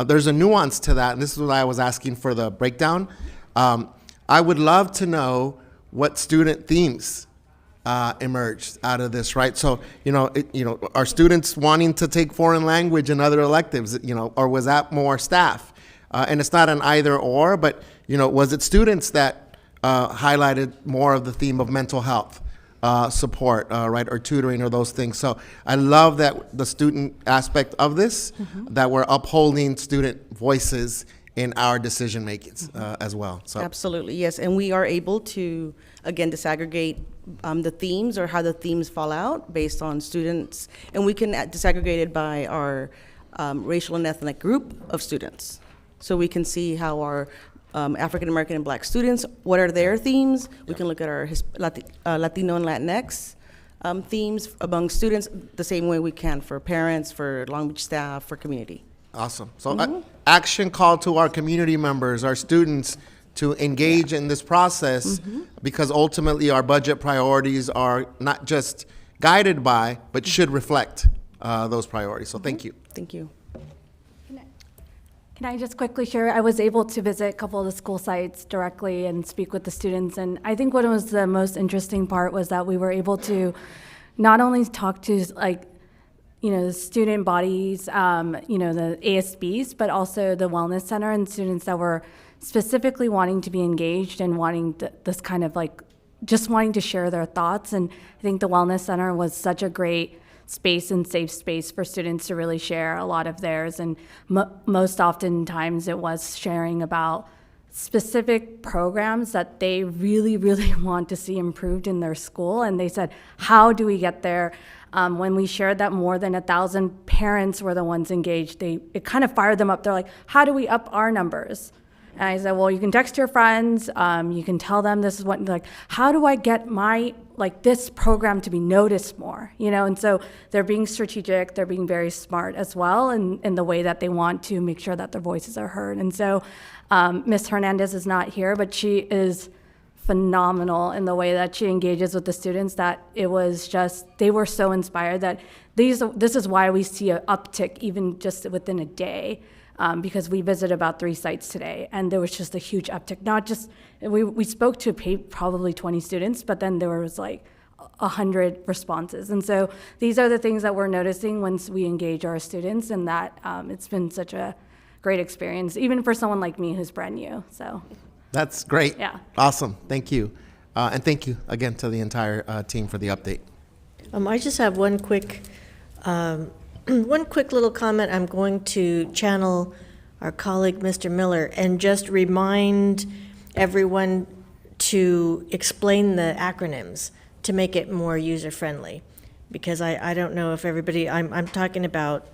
There's a nuance to that, and this is what I was asking for the breakdown. I would love to know what student themes emerged out of this, right? So, are students wanting to take foreign language and other electives, or was that more staff? And it's not an either or, but, was it students that highlighted more of the theme of mental health support, right, or tutoring or those things? So I love that the student aspect of this, that we're upholding student voices in our decision makings as well. So Absolutely, yes. And we are able to, again, disaggregate the themes or how the themes fall out based on students. And we can disaggregate it by our racial and ethnic group of students. So we can see how our African American and Black students, what are their themes? We can look at our Latino and Latinx themes among students the same way we can for parents, for Long Beach staff, for community. Awesome. So action call to our community members, our students, to engage in this process, because ultimately our budget priorities are not just guided by, but should reflect those priorities. So thank you. Thank you. Can I just quickly share? I was able to visit a couple of the school sites directly and speak with the students. And I think what was the most interesting part was that we were able to not only talk to the student bodies, the ASBs, but also the Wellness Center and students that were specifically wanting to be engaged and wanting this kind of just wanting to share their thoughts. And I think the Wellness Center was such a great space and safe space for students to really share a lot of theirs. And most oftentimes it was sharing about specific programs that they really, really want to see improved in their school. And they said, how do we get there? When we shared that more than 1,000 parents were the ones engaged, it kind of fired them up. They're like, how do we up our numbers? And I said, well, you can text your friends, you can tell them this is what, how do I get this program to be noticed more, And so they're being strategic, they're being very smart as well in the way that they want to make sure that their voices are heard. And so Ms. Hernandez is not here, but she is phenomenal in the way that she engages with the students, that it was just, they were so inspired that this is why we see an uptick even just within a day. Because we visited about 3 sites today, and there was just a huge uptick. Not just, we spoke to probably 20 students, but then there was 100 responses. And so these are the things that we're noticing once we engage our students, and that it's been such a great experience, even for someone like me who's brand new. So that's great. Yeah. Awesome. Thank you. And thank you again to the entire team for the update. I just have one quick little comment. I'm going to channel our colleague, Mr. Miller, and just remind everyone to explain the acronyms to make it more user-friendly. Because I don't know if everybody, I'm talking about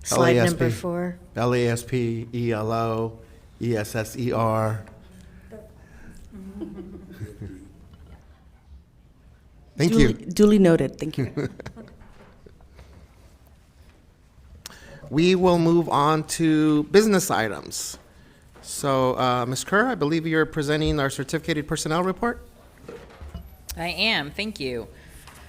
slide LASP, number 4. LASP, ELO, ESSER. Thank you. Duly noted. Thank you. We will move on to business items. So, Ms. Kerr, I believe you're presenting our certificated personnel report? I am, thank you.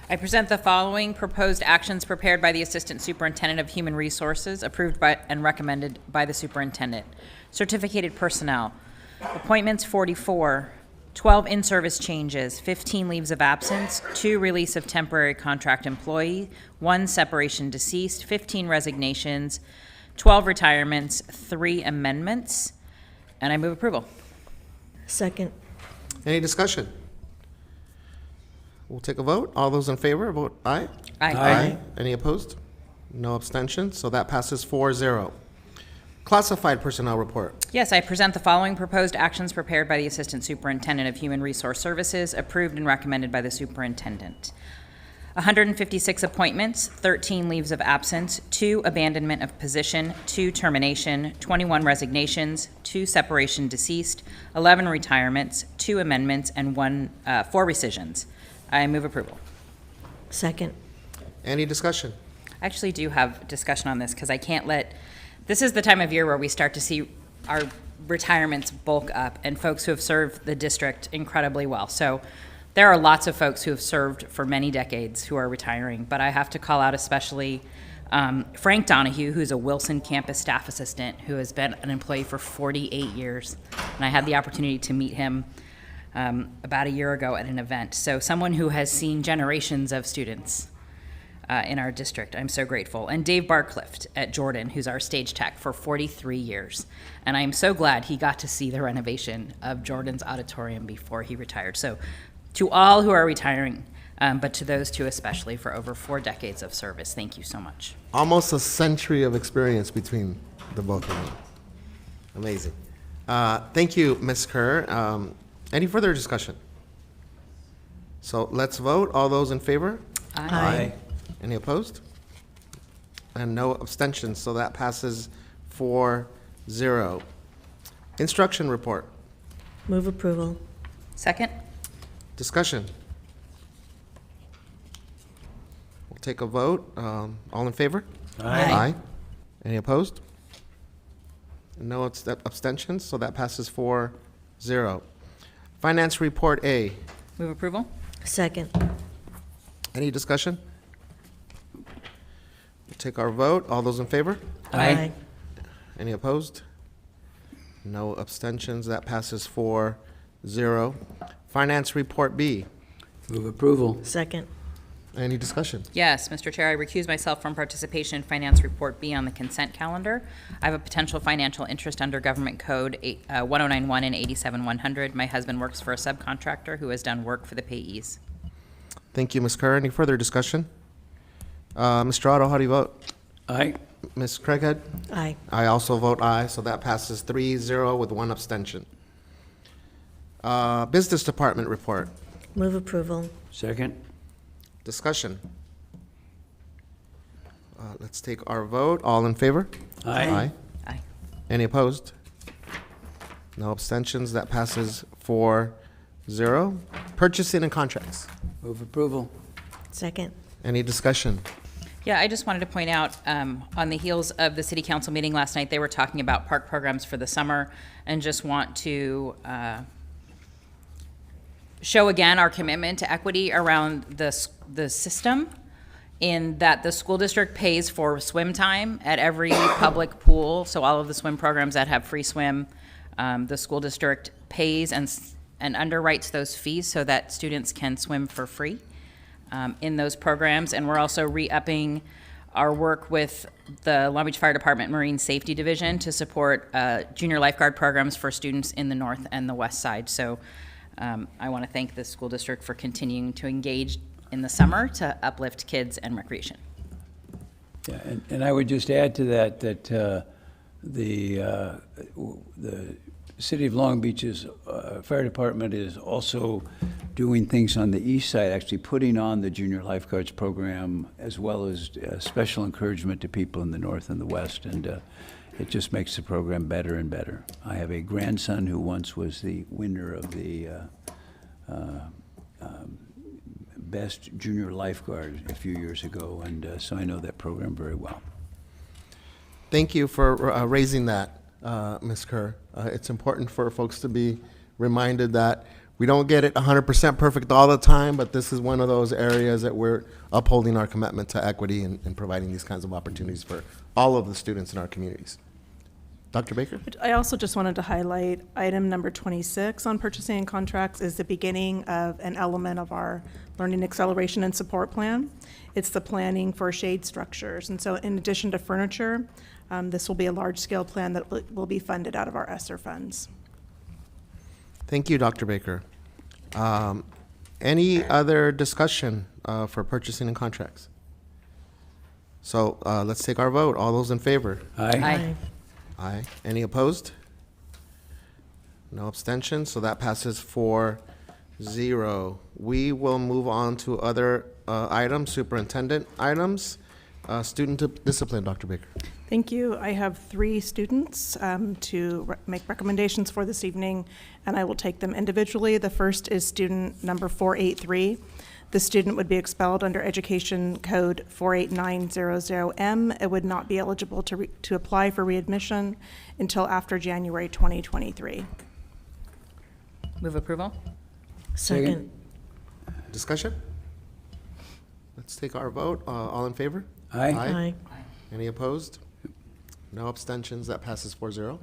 I present the following proposed actions prepared by the Assistant Superintendent of Human Resources, approved by and recommended by the Superintendent. Certificated personnel. Appointments 44, 12 in-service changes, 15 leaves of absence, 2 release of temporary contract employee, 1 separation deceased, 15 resignations, 12 retirements, 3 amendments, and I move approval. Second. Any discussion? We'll take a vote. All those in favor, vote aye. Aye. Aye. Any opposed? No abstentions, so that passes 4-0. Classified personnel report. Yes, I present the following proposed actions prepared by the Assistant Superintendent of Human Resource Services, approved and recommended by the Superintendent. 156 appointments, 13 leaves of absence, 2 abandonment of position, 2 termination, 21 resignations, 2 separation deceased, 11 retirements, 2 amendments, and 4 rescissions. I move approval. Second. Any discussion? I actually do have discussion on this because I can't let This is the time of year where we start to see our retirements bulk up and folks who have served the district incredibly well. So there are lots of folks who have served for many decades who are retiring, but I have to call out especially Frank Donahue, who's a Wilson campus staff assistant who has been an employee for 48 years. And I had the opportunity to meet him about a year ago at an event. So someone who has seen generations of students in our district. I'm so grateful. And Dave Barclift at Jordan, who's our stage tech for 43 years. And I'm so glad he got to see the renovation of Jordan's auditorium before he retired. So to all who are retiring, but to those two especially for over 4 decades of service, thank you so much. Almost a century of experience between the both of them. Amazing. Thank you, Ms. Kerr. Any further discussion? So let's vote. All those in favor? Aye. Any opposed? And no abstentions, so that passes 4-0. Instruction report. Move approval. Second? Discussion. We'll take a vote. All in favor? Aye. Any opposed? No abstentions, so that passes 4-0. Finance report A. Move approval? Second. Any discussion? We'll take our vote. All those in favor? Aye. Any opposed? No abstentions. That passes 4-0. Finance report B. Move approval. Second. Any discussion? Yes, Mr. Chair, I recuse myself from participation in Finance Report B on the consent calendar. I have a potential financial interest under Government Code 1091 and 87100. My husband works for a subcontractor who has done work for the payees. Thank you, Ms. Kerr. Any further discussion? Mr. Otto, how do you vote? Aye. Ms. Craighead? Aye. I also vote aye, so that passes 3-0 with 1 abstention. Business Department report. Move approval. Second. Discussion. Let's take our vote. All in favor? Aye. Aye. Any opposed? No abstentions. That passes 4-0. Purchasing and contracts. Move approval. Second. Any discussion? Yeah, I just wanted to point out, on the heels of the city council meeting last night, they were talking about park programs for the summer, and just want to show again our commitment to equity around the system, in that the school district pays for swim time at every public pool. So all of the swim programs that have free swim, the school district pays and underwrites those fees so that students can swim for free in those programs. And we're also re-upping our work with the Long Beach Fire Department Marine Safety Division to support junior lifeguard programs for students in the north and the west side. So I want to thank the school district for continuing to engage in the summer to uplift kids and recreation. Yeah, and I would just add to that the City of Long Beach's fire department is also doing things on the east side, actually putting on the junior lifeguards program, as well as special encouragement to people in the north and the west, and it just makes the program better and better. I have a grandson who once was the winner of the best junior lifeguard a few years ago, and so I know that program very well. Thank you for raising that, Ms. Kerr. It's important for folks to be reminded that we don't get it 100% perfect all the time, but this is one of those areas that we're upholding our commitment to equity and providing these kinds of opportunities for all of the students in our communities. Dr. Baker? I also just wanted to highlight item number 26 on purchasing and contracts is the beginning of an element of our learning acceleration and support plan. It's the planning for shade structures. And so in addition to furniture, this will be a large-scale plan that will be funded out of our ESSER funds. Thank you, Dr. Baker. Any other discussion for purchasing and contracts? So let's take our vote. All those in favor? Aye. Aye. Aye. Any opposed? No abstentions, so that passes 4-0. We will move on to other items, superintendent items. Student discipline, Dr. Baker. Thank you. I have 3 students to make recommendations for this evening, and I will take them individually. The first is student number 483. The student would be expelled under Education Code 48900M and would not be eligible to apply for readmission until after January 2023. Move approval. Second. Discussion? Let's take our vote. All in favor? Aye. Aye. Any opposed? No abstentions. That passes 4-0.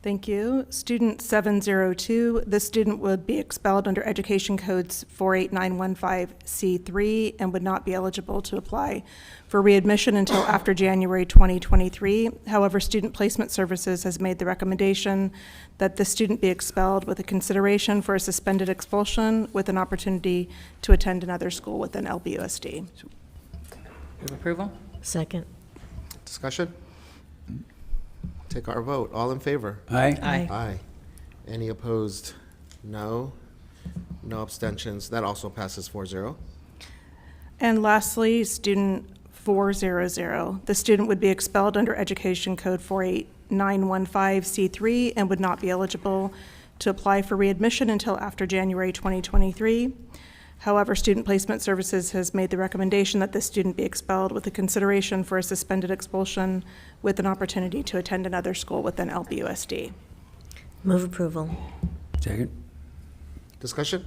Thank you. Student 702, the student would be expelled under Education Codes 48915C3 and would not be eligible to apply for readmission until after January 2023. However, Student Placement Services has made the recommendation that the student be expelled with a consideration for a suspended expulsion with an opportunity to attend another school within LBUSD. Move approval. Second. Discussion? Take our vote. All in favor? Aye. Aye. Aye. Any opposed? No. No abstentions. That also passes 4-0. And lastly, student 400. The student would be expelled under Education Code 48915C3 and would not be eligible to apply for readmission until after January 2023. However, Student Placement Services has made the recommendation that this student be expelled with a consideration for a suspended expulsion with an opportunity to attend another school within LBUSD. Move approval. Second. Discussion?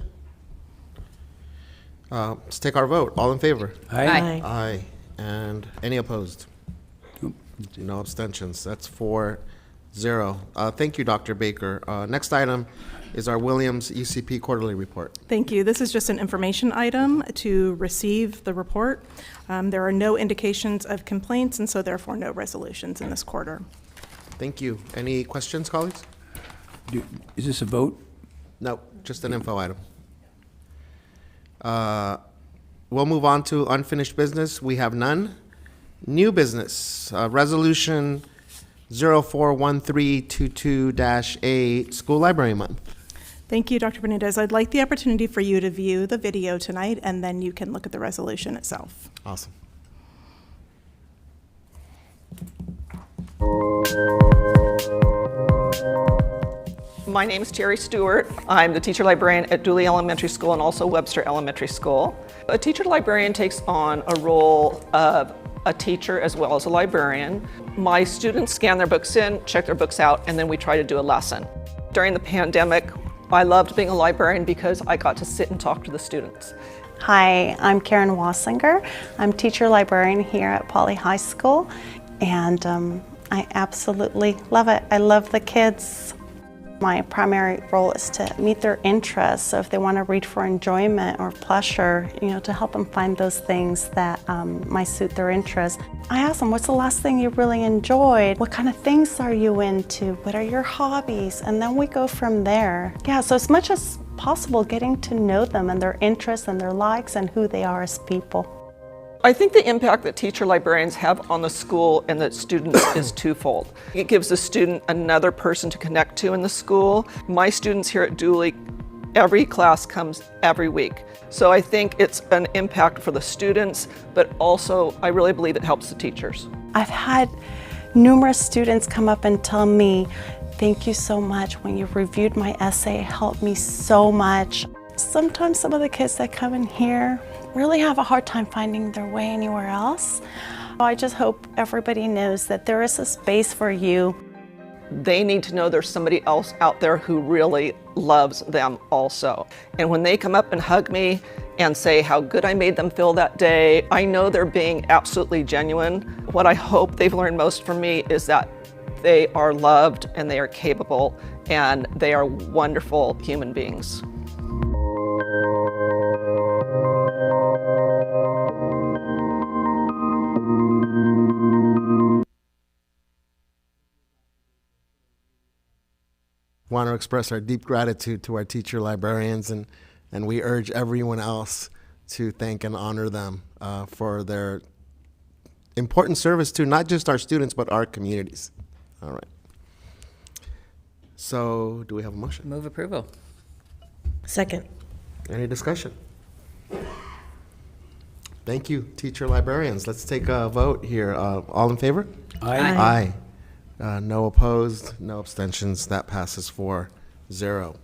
Let's take our vote. All in favor? Aye. Aye. Aye. And any opposed? No abstentions. That's 4-0. Thank you, Dr. Baker. Next item is our Williams UCP quarterly report. Thank you. This is just an information item to receive the report. There are no indications of complaints, and so therefore no resolutions in this quarter. Thank you. Any questions, colleagues? Is this a vote? No, just an info item. We'll move on to unfinished business. We have none. New business, resolution 041322-8, School Library Month. Thank you, Dr. Benitez. I'd like the opportunity for you to view the video tonight, and then you can look at the resolution itself. Awesome. My name is Terry Stewart. I'm the teacher librarian at Dooley Elementary School and also Webster Elementary School. A teacher librarian takes on a role of a teacher as well as a librarian. My students scan their books in, check their books out, and then we try to do a lesson. During the pandemic, I loved being a librarian because I got to sit and talk to the students. Hi, I'm Karen Wassinger. I'm teacher librarian here at Poly High School, and I absolutely love it. I love the kids. My primary role is to meet their interests. So if they want to read for enjoyment or pleasure, to help them find those things that might suit their interests. I ask them, what's the last thing you really enjoyed? What kind of things are you into? What are your hobbies? And then we go from there. Yeah, so as much as possible, getting to know them and their interests and their likes and who they are as people. I think the impact that teacher librarians have on the school and the students is twofold. It gives the student another person to connect to in the school. My students here at Dooley, every class comes every week. So I think it's an impact for the students, but also I really believe it helps the teachers. I've had numerous students come up and tell me, thank you so much. When you reviewed my essay, it helped me so much. Sometimes some of the kids that come in here really have a hard time finding their way anywhere else. I just hope everybody knows that there is a space for you. They need to know there's somebody else out there who really loves them also. And when they come up and hug me and say how good I made them feel that day, I know they're being absolutely genuine. What I hope they've learned most from me is that they are loved and they are capable and they are wonderful human beings. Want to express our deep gratitude to our teacher librarians, and we urge everyone else to thank and honor them for their important service to not just our students, but our communities. All right. So do we have a motion? Move approval. Second. Any discussion? Thank you, teacher librarians. Let's take a vote here. All in favor? Aye. Aye. No opposed, no abstentions. That passes 4-0.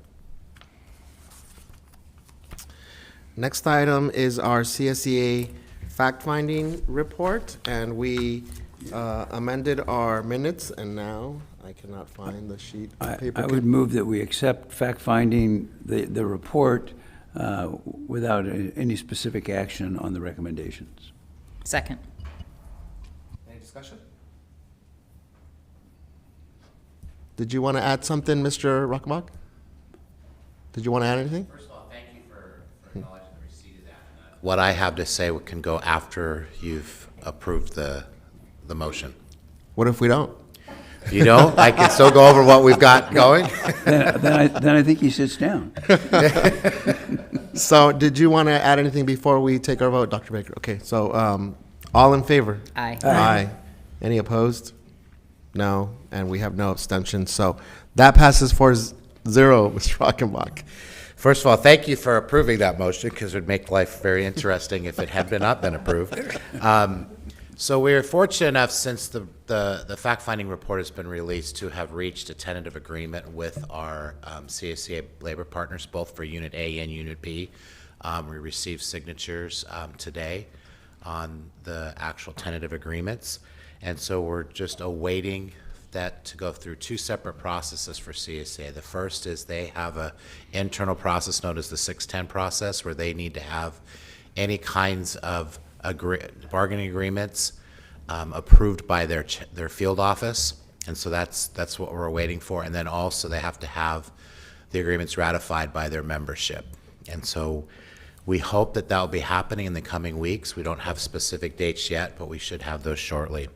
Next item is our CSEA fact-finding report, and we amended our minutes, and now I cannot find the sheet of paper. I would move that we accept fact-finding, the report, without any specific action on the recommendations. Second. Any discussion? Did you want to add something, Mr. Rockbach? Did you want to add anything? First of all, thank you for acknowledging the receipt of that. What I have to say can go after you've approved the motion. What if we don't? If you don't, I can still go over what we've got going. Then I think he sits down. So did you want to add anything before we take our vote, Dr. Baker? Okay, so all in favor? Aye. Aye. Any opposed? No, and we have no abstentions. So that passes 4-0, Mr. Rockenbach. First of all, thank you for approving that motion, because it would make life very interesting if it had not been approved. So we're fortunate enough, since the fact-finding report has been released, to have reached a tentative agreement with our CSEA labor partners, both for Unit A and Unit B. We received signatures today on the actual tentative agreements, and so we're just awaiting that to go through two separate processes for CSEA. The first is they have an internal process known as the 610 process, where they need to have any kinds of bargaining agreements approved by their field office, and so that's what we're waiting for. And then also they have to have the agreements ratified by their membership, and so we hope that will be happening in the coming weeks. We don't have specific dates yet, but we should have those shortly.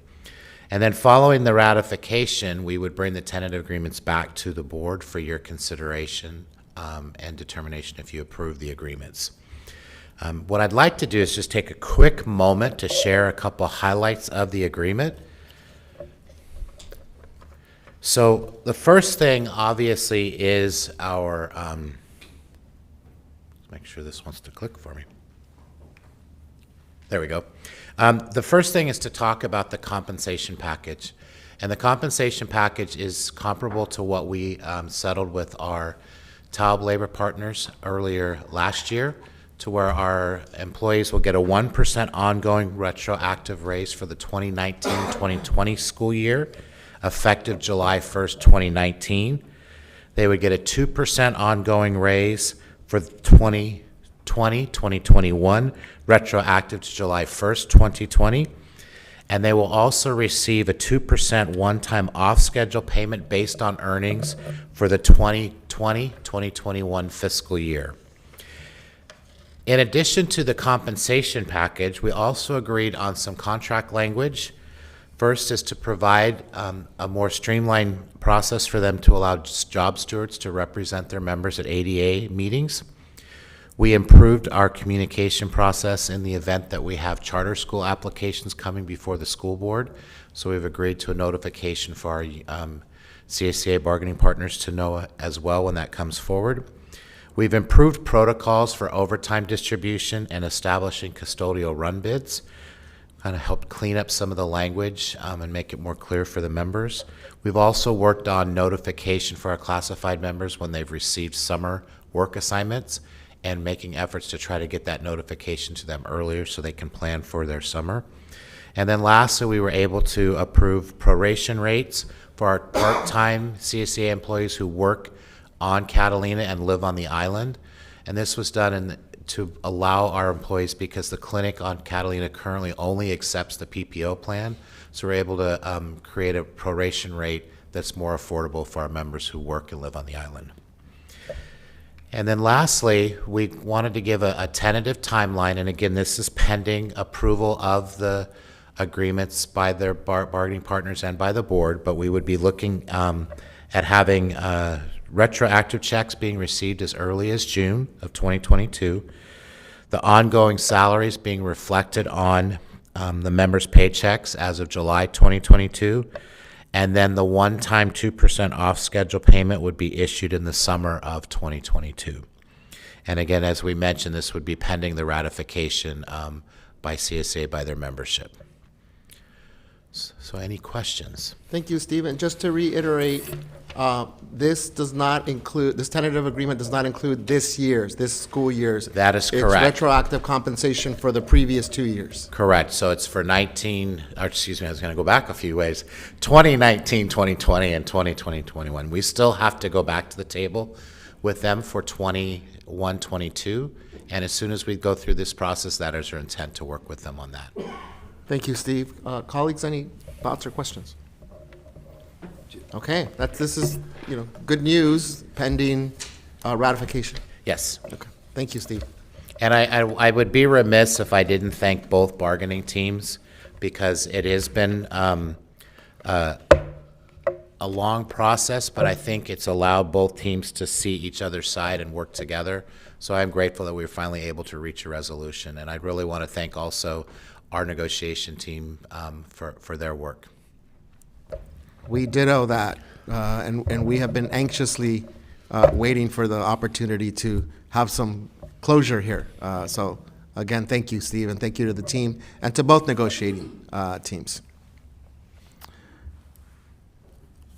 And then following the ratification, we would bring the tentative agreements back to the board for your consideration and determination if you approve the agreements. What I'd like to do is just take a quick moment to share a couple highlights of the agreement. So the first thing, obviously, is our, let's make sure this wants to click for me. There we go. The first thing is to talk about the compensation package. And the compensation package is comparable to what we settled with our TALB labor partners earlier last year, to where our employees will get a 1% ongoing retroactive raise for the 2019-2020 school year, effective July 1st, 2019. They would get a 2% ongoing raise for 2020-2021, retroactive to July 1st, 2020. And they will also receive a 2% one-time off-schedule payment based on earnings for the 2020-2021 fiscal year. In addition to the compensation package, we also agreed on some contract language. First is to provide a more streamlined process for them to allow job stewards to represent their members at ADA meetings. We improved our communication process in the event that we have charter school applications coming before the school board. So we've agreed to a notification for our CSEA bargaining partners to know as well when that comes forward. We've improved protocols for overtime distribution and establishing custodial run bids, kind of helped clean up some of the language and make it more clear for the members. We've also worked on notification for our classified members when they've received summer work assignments, and making efforts to try to get that notification to them earlier so they can plan for their summer. And then lastly, we were able to approve proration rates for our part-time CSEA employees who work on Catalina and live on the island. And this was done to allow our employees, because the clinic on Catalina currently only accepts the PPO plan, so we're able to create a proration rate that's more affordable for our members who work and live on the island. And then lastly, we wanted to give a tentative timeline, and again, this is pending approval of the agreements by their bargaining partners and by the board, but we would be looking at having retroactive checks being received as early as June of 2022, the ongoing salaries being reflected on the members' paychecks as of July 2022, and then the one-time 2% off-schedule payment would be issued in the summer of 2022. And again, as we mentioned, this would be pending the ratification by CSA by their membership. So any questions? Thank you, Steve. And just to reiterate, This does not include, this tentative agreement does not include this school year's. That is correct. It's retroactive compensation for the previous 2 years. Correct. So it's for I was going to go back a few ways. 2019, 2020, and 2020, 21. We still have to go back to the table with them for 21, 22. And as soon as we go through this process, that is our intent to work with them on that. Thank you, Steve. Colleagues, any thoughts or questions? Okay, this is, good news pending ratification. Yes. Okay, thank you, Steve. And I would be remiss if I didn't thank both bargaining teams, because it has been a long process, but I think it's allowed both teams to see each other's side and work together. So I'm grateful that we were finally able to reach a resolution. And I really want to thank also our negotiation team for their work. We ditto that, and we have been anxiously waiting for the opportunity to have some closure here. So again, thank you, Steve, and thank you to the team and to both negotiating teams.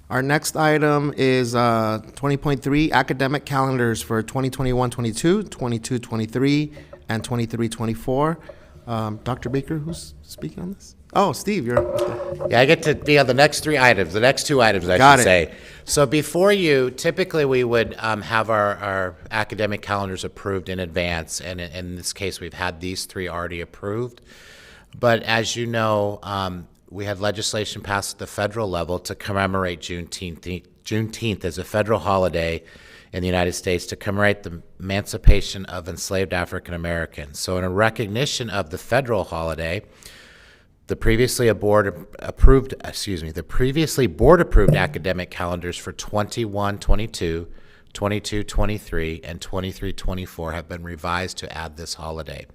Our next item is 20.3 academic calendars for 2021-22, 22-23, and 23-24. Dr. Baker, who's speaking on this? Oh, Steve, you're... Yeah, I get to be on the next two items, I should say. So before you, typically we would have our academic calendars approved in advance, and in this case, we've had these three already approved. But as you know, we had legislation passed at the federal level to commemorate Juneteenth as a federal holiday in the United States to commemorate the emancipation of enslaved African Americans. So in a recognition of the federal holiday, the previously board-approved academic calendars for 21-22, 22-23, and 23-24 have been revised to add this holiday.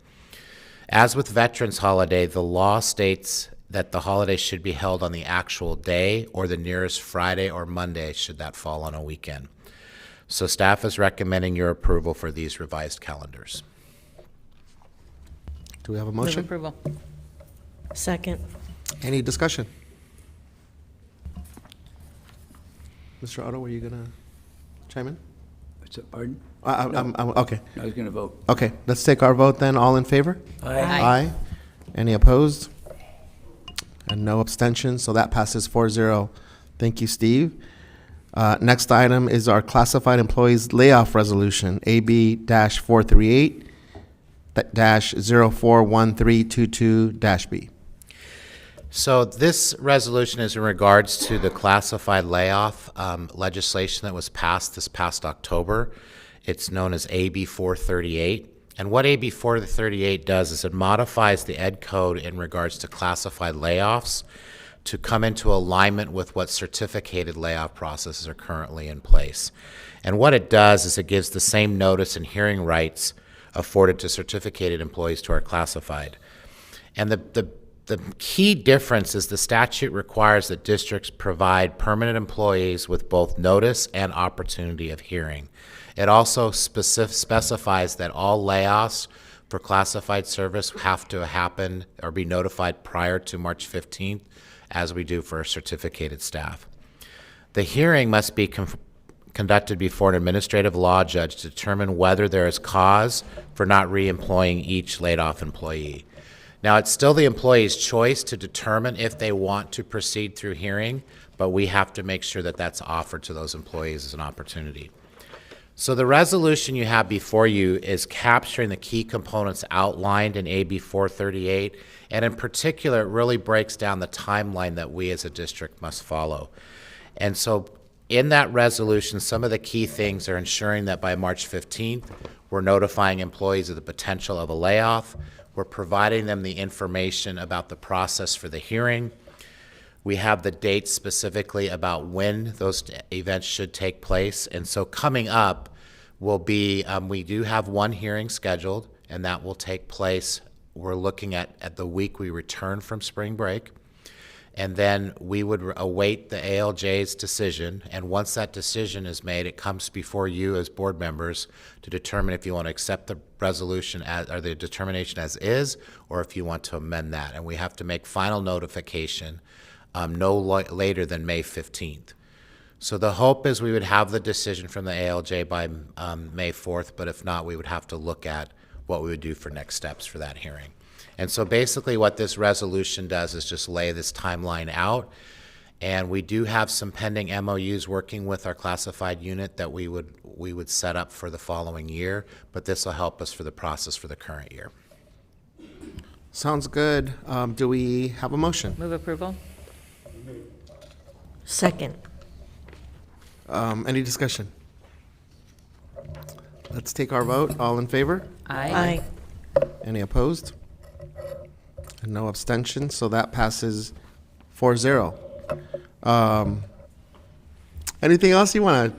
As with Veterans Holiday, the law states that the holiday should be held on the actual day or the nearest Friday or Monday, should that fall on a weekend. So staff is recommending your approval for these revised calendars. Do we have a motion? Move approval. Second. Any discussion? Mr. Otto, were you going to chime in? Pardon? Okay. I was going to vote. Okay, let's take our vote then. All in favor? Aye. Aye. Any opposed? And no abstentions, so that passes 4-0. Thank you, Steve. Next item is our classified employees layoff resolution, AB-438-041322-B. So this resolution is in regards to the classified layoff legislation that was passed this past October. It's known as AB 438. And what AB 438 does is it modifies the Ed Code in regards to classified layoffs to come into alignment with what certificated layoff processes are currently in place. And what it does is it gives the same notice and hearing rights afforded to certificated employees to our classified. And the key difference is the statute requires that districts provide permanent employees with both notice and opportunity of hearing. It also specifies that all layoffs for classified service have to happen or be notified prior to March 15th, as we do for our certificated staff. The hearing must be conducted before an administrative law judge to determine whether there is cause for not re-employing each laid-off employee. Now, it's still the employee's choice to determine if they want to proceed through hearing, but we have to make sure that that's offered to those employees as an opportunity. So the resolution you have before you is capturing the key components outlined in AB 438, and in particular, it really breaks down the timeline that we as a district must follow. And so in that resolution, some of the key things are ensuring that by March 15th, we're notifying employees of the potential of a layoff. We're providing them the information about the process for the hearing. We have the dates specifically about when those events should take place. And so coming up will be, we do have one hearing scheduled, and that will take place, we're looking at the week we return from spring break. And then we would await the ALJ's decision. And once that decision is made, it comes before you as board members to determine if you want to accept the resolution or the determination as is, or if you want to amend that. And we have to make final notification no later than May 15th. So the hope is we would have the decision from the ALJ by May 4th, but if not, we would have to look at what we would do for next steps for that hearing. And so basically what this resolution does is just lay this timeline out. And we do have some pending MOUs working with our classified unit that we would set up for the following year, but this will help us for the process for the current year. Sounds good. Do we have a motion? Move approval. Second. Any discussion? Let's take our vote. All in favor? Aye. Any opposed? And no abstentions, so that passes 4-0. Anything else you want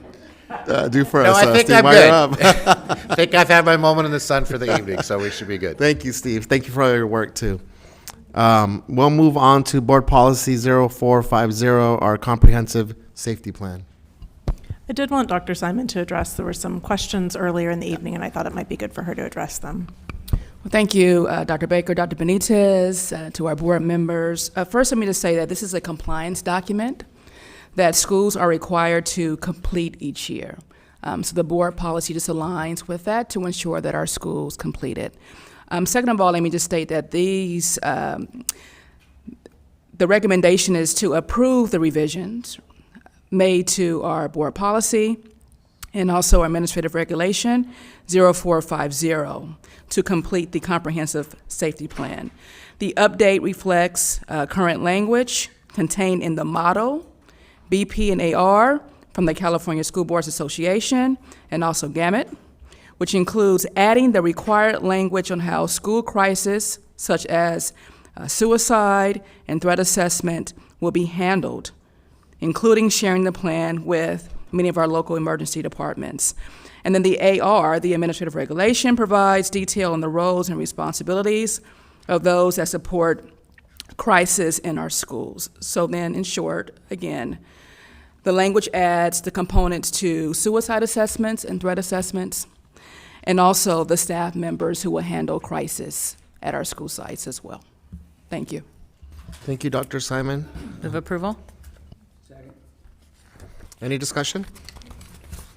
to do for us? I think Steve, I'm while good. you're up? I think I've had my moment in the sun for the evening, so we should be good. Thank you, Steve. Thank you for all your work, too. We'll move on to Board Policy 0450, our comprehensive safety plan. I did want Dr. Simon to address, there were some questions earlier in the evening, and I thought it might be good for her to address them. Well, thank you, Dr. Baker, Dr. Benitez, to our board members. First, let me just say that this is a compliance document that schools are required to complete each year. So the board policy just aligns with that to ensure that our schools complete it. Second of all, let me just state that these, the recommendation is to approve the revisions made to our board policy and also administrative regulation 0450 to complete the comprehensive safety plan. The update reflects current language contained in the motto, BP and AR from the California School Boards Association and also Gamut, which includes adding the required language on how school crises such as suicide and threat assessment will be handled, including sharing the plan with many of our local emergency departments. And then the AR, the administrative regulation, provides detail on the roles and responsibilities of those that support crisis in our schools. So then, in short, again, the language adds the components to suicide assessments and threat assessments, and also the staff members who will handle crisis at our school sites as well. Thank you. Thank you, Dr. Simon. Move approval. Any discussion?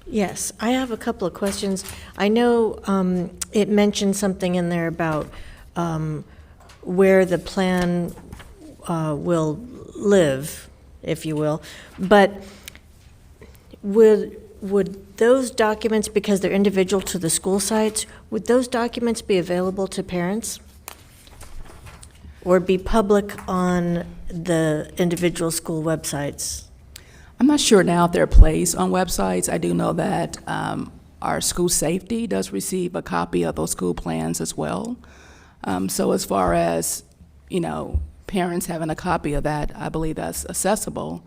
Yes, I have a couple of questions. I know it mentioned something in there about where the plan will live, if you will, but would those documents, because they're individual to the school sites, would those documents be available to parents? Or be public on the individual school websites? I'm not sure now if they're placed on websites. I do know that our school safety does receive a copy of those school plans as well. So as far as, parents having a copy of that, I believe that's accessible.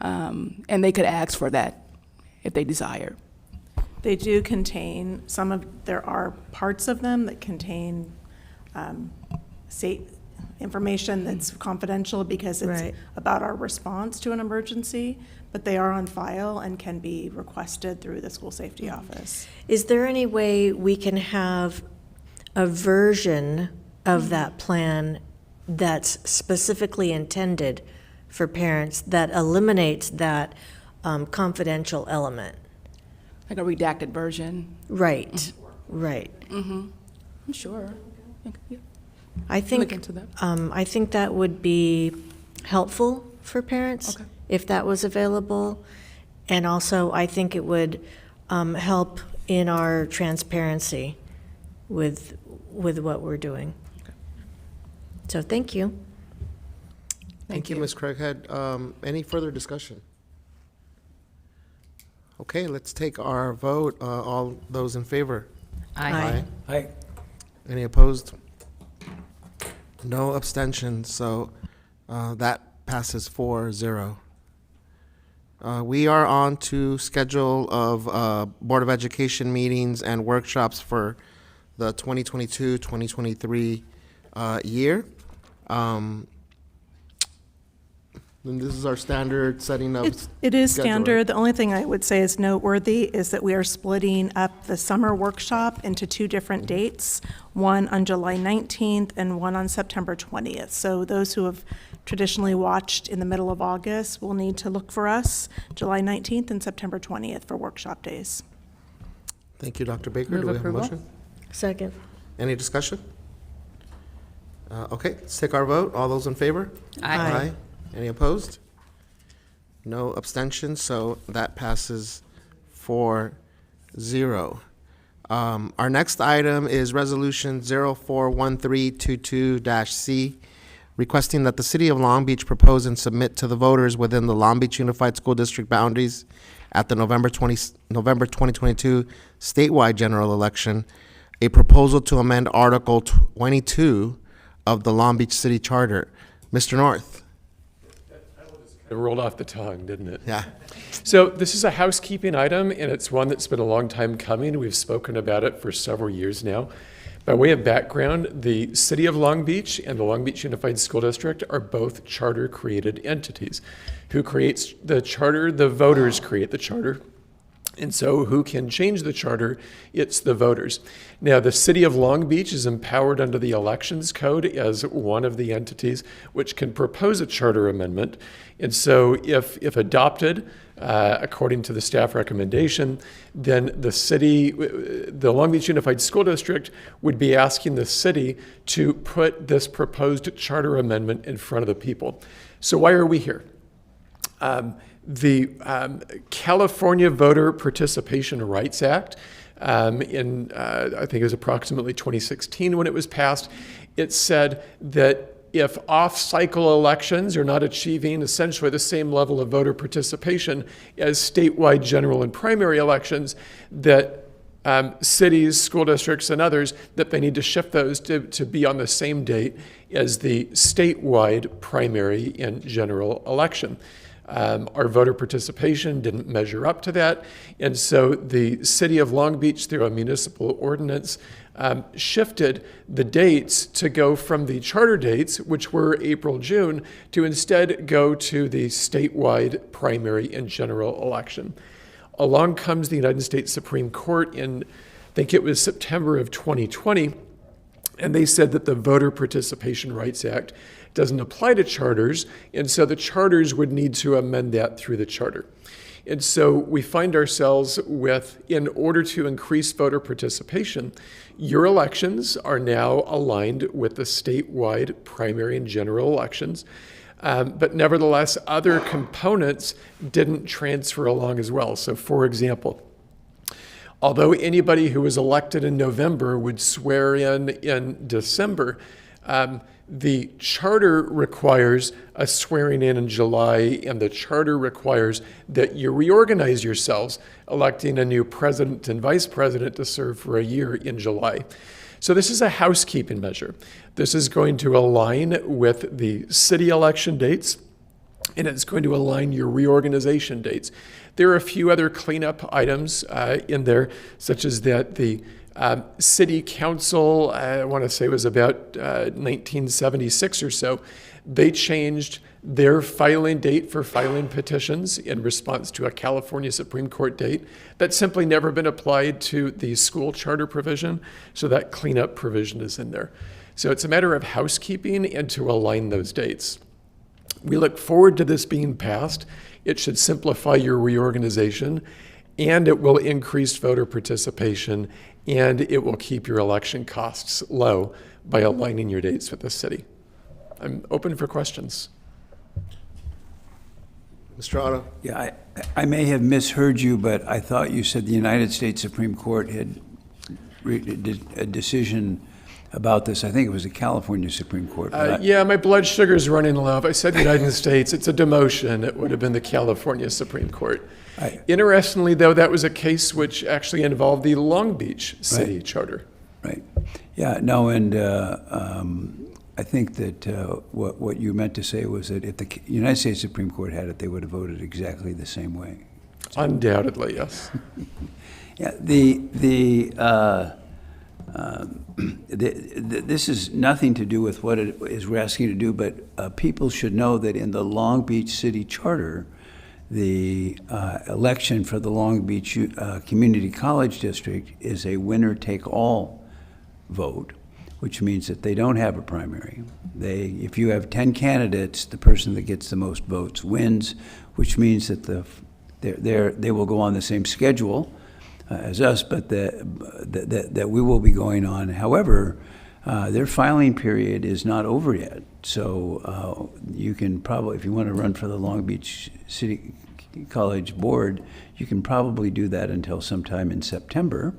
And they could ask for that if they desire. They do contain, there are parts of them that contain information that's confidential because it's Right. about our response to an emergency, but they are on file and can be requested through the school safety office. Is there any way we can have a version of that plan that's specifically intended for parents that eliminates that confidential element? Like a redacted version? Right, right. Mm-hmm. I'm sure. Yeah. I think, Look into that. I think that would be helpful for parents if that was available. And also, I think it would help in our transparency with what we're doing. So thank you. Thank you, Ms. Craighead. Any further discussion? Okay, let's take our vote. All those in favor? Aye. Aye. Any opposed? No abstentions, so that passes 4-0. We are on to schedule of Board of Education meetings and workshops for the 2022-2023 year. And this is our standard setting of It is schedule, standard. right? The only thing I would say is noteworthy is that we are splitting up the summer workshop into two different dates, one on July 19th and one on September 20th. So those who have traditionally watched in the middle of August will need to look for us July 19th and September 20th for workshop days. Thank you, Dr. Baker. Move Do we have a approval. motion? Second. Any discussion? Okay, let's take our vote. All those in favor? Aye. Any opposed? No abstentions, so that passes 4-0. Our next item is Resolution 041322-C, requesting that the City of Long Beach propose and submit to the voters within the Long Beach Unified School District boundaries at the November 2022 statewide general election, a proposal to amend Article 22 of the Long Beach City Charter. Mr. North. It rolled off the tongue, didn't it? Yeah. So this is a housekeeping item, and it's one that's been a long time coming. We've spoken about it for several years now. By way of background, the City of Long Beach and the Long Beach Unified School District are both charter-created entities. Who creates the charter? The voters create the charter. And so who can change the charter? It's the voters. Now, the City of Long Beach is empowered under the Elections Code as one of the entities which can propose a charter amendment. And so if adopted, according to the staff recommendation, then the Long Beach Unified School District would be asking the city to put this proposed charter amendment in front of the people. So why are we here? The California Voter Participation Rights Act, I think it was approximately 2016 when it was passed, it said that if off-cycle elections are not achieving essentially the same level of voter participation as statewide general and primary elections, that cities, school districts, and others, that they need to shift those to be on the same date as the statewide primary and general election. Our voter participation didn't measure up to that, and so the City of Long Beach, through a municipal ordinance, shifted the dates to go from the charter dates, which were April, June, to instead go to the statewide primary and general election. Along comes the United States Supreme Court in, I think it was September of 2020, and they said that the Voter Participation Rights Act doesn't apply to charters, and so the charters would need to amend that through the charter. And so we find ourselves with, in order to increase voter participation, your elections are now aligned with the statewide primary and general elections. But nevertheless, other components didn't transfer along as well. So for example, although anybody who was elected in November would swear in December, the charter requires a swearing in July, and the charter requires that you reorganize yourselves, electing a new president and vice president to serve for a year in July. So this is a housekeeping measure. This is going to align with the city election dates, and it's going to align your reorganization dates. There are a few other cleanup items in there, such as that the City Council, I want to say it was about 1976 or so, they changed their filing date for filing petitions in response to a California Supreme Court date. That's simply never been applied to the school charter provision, so that cleanup provision is in there. So it's a matter of housekeeping and to align those dates. We look forward to this being passed. It should simplify your reorganization, and it will increase voter participation, and it will keep your election costs low by aligning your dates with the city. I'm open for questions. Mr. Otto? Yeah, I may have misheard you, but I thought you said the United States Supreme Court had did a decision about this. I think it was the California Supreme Court. Yeah, my blood sugar's running low. If I said the United States, it's a demotion. It would have been the California Supreme Court. Interestingly, though, that was a case which actually involved the Long Beach City Charter. Right. Yeah, no, and I think that what you meant to say was that if the United States Supreme Court had it, they would have voted exactly the same way. Undoubtedly, yes. Yeah, this is nothing to do with what it is we're asking you to do, but people should know that in the Long Beach City Charter, the election for the Long Beach Community College District is a winner-take-all vote, which means that they don't have a primary. If you have 10 candidates, the person that gets the most votes wins, which means that they will go on the same schedule as us, but that we will be going on. However, their filing period is not over yet. So you can probably, if you want to run for the Long Beach City College Board, you can probably do that until sometime in September.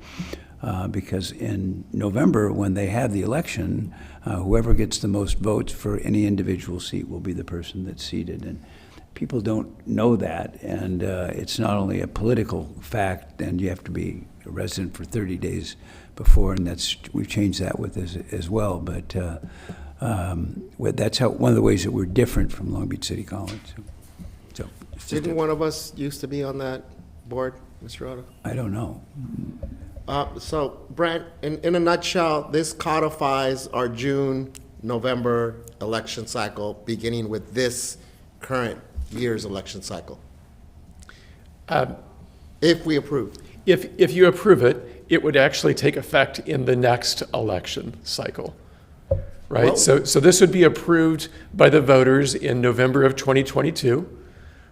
Because in November, when they have the election, whoever gets the most votes for any individual seat will be the person that's seated. And people don't know that, and it's not only a political fact, and you have to be a resident for 30 days before, and we've changed that with this as well. But that's one of the ways that we're different from Long Beach City College. So didn't one of us used to be on that board, Mr. Otto? I don't know. So, Brent, in a nutshell, this codifies our June-November election cycle, beginning with this current year's election cycle. If we approve. If you approve it, it would actually take effect in the next election cycle, right? Well, so this would be approved by the voters in November of 2022,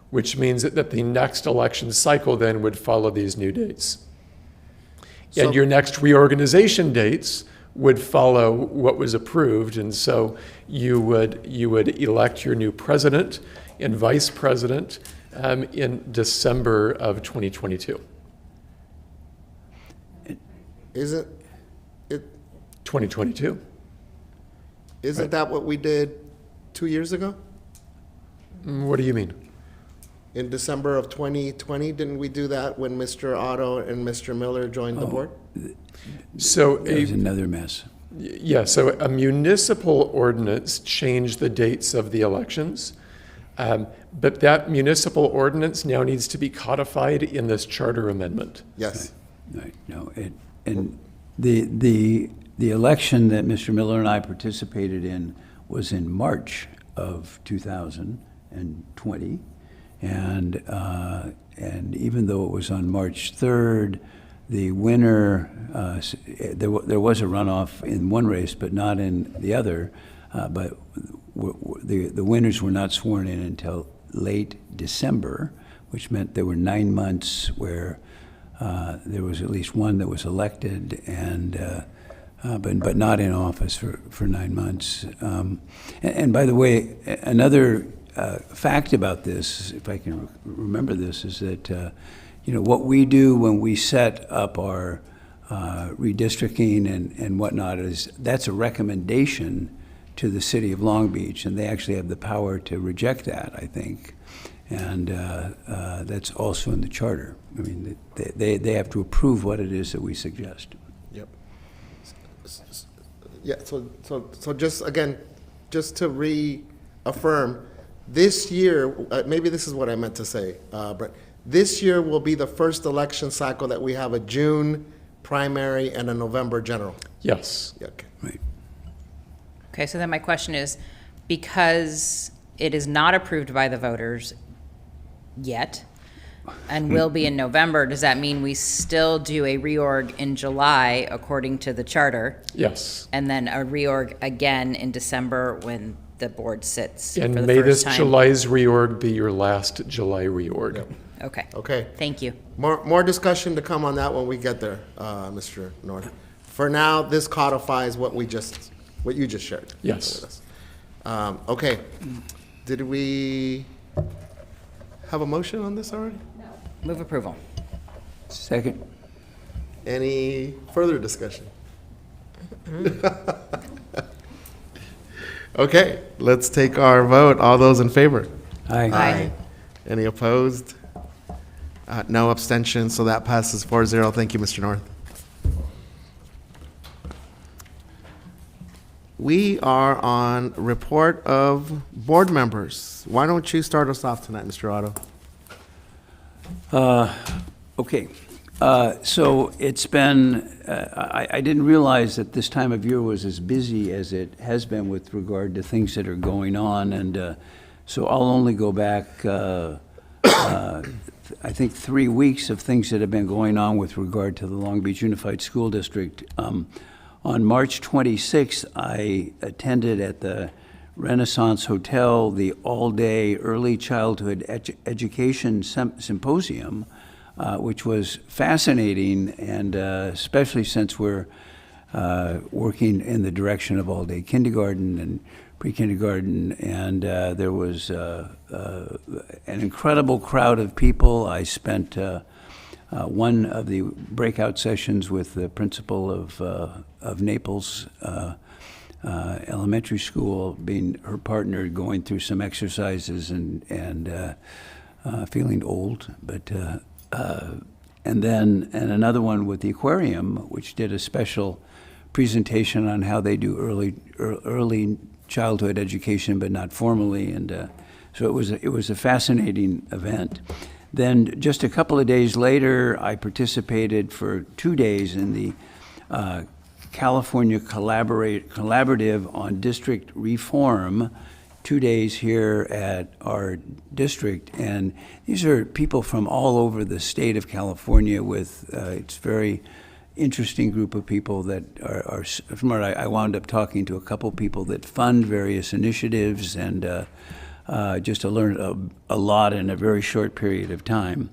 which means that the next election cycle then would follow these new dates. And your next reorganization dates would follow what was approved, and so you would elect your new president and vice president in December of 2022. Isn't it 2022? Isn't that what we did 2 years ago? What do you mean? In December of 2020, didn't we do that when Mr. Otto and Mr. Miller joined the board? So There's another mess. Yeah, so a municipal ordinance changed the dates of the elections, but that municipal ordinance now needs to be codified in this charter amendment. Yes. Right. No, and the election that Mr. Miller and I participated in was in March of 2020. And even though it was on March 3rd, the winner, there was a runoff in one race, but not in the other. But the winners were not sworn in until late December, which meant there were 9 months where there was at least one that was elected, but not in office for 9 months. And by the way, another fact about this, if I can remember this, is that what we do when we set up our redistricting and whatnot that's a recommendation to the city of Long Beach, and they actually have the power to reject that, I think, and that's also in the charter. I mean, they have to approve what it is that we suggest. Yep. Yeah. So just to reaffirm. This year, maybe this is what I meant to say, but this year will be the first election cycle that we have a June primary and a November general. Yes. Yeah, okay. Right. Okay, so then my question is, because it is not approved by the voters yet and will be in November, does that mean we still do a reorg in July according to the charter? Yes. And then a reorg again in December when the board sits And for the may first this time? July's reorg be your last July reorg. Yep. Okay. Okay. Thank you. More discussion to come on that when we get there, Mr. North. For now, this codifies what you just shared. Yes. With us. Okay. Did we have a motion on this already? No. Move approval. Second. Any further discussion? Okay, let's take our vote. All those in favor? Aye. Aye. Any opposed? No abstentions, so that passes 4-0. Thank you, Mr. North. We are on report of board members. Why don't you start us off tonight, Mr. Otto? Okay. So it's been, I didn't realize that this time of year was as busy as it has been with regard to things that are going on. And so I'll only go back, I think, 3 weeks of things that have been going on with regard to the Long Beach Unified School District. On March 26th, I attended at the Renaissance Hotel the all-day early childhood education symposium, which was fascinating, and especially since we're working in the direction of all-day kindergarten and pre-kindergarten, and there was an incredible crowd of people. I spent one of the breakout sessions with the principal of Naples Elementary School, being her partner, going through some exercises and feeling old, but and another one with the aquarium, which did a special presentation on how they do early childhood education, but not formally, and so it was a fascinating event. Then just a couple of days later, I participated for 2 days in the California Collaborative on District Reform, 2 days here at our district. And these are people from all over the state of California with, it's very interesting group of people that are smart. I wound up talking to a couple people that fund various initiatives, and just to learn a lot in a very short period of time.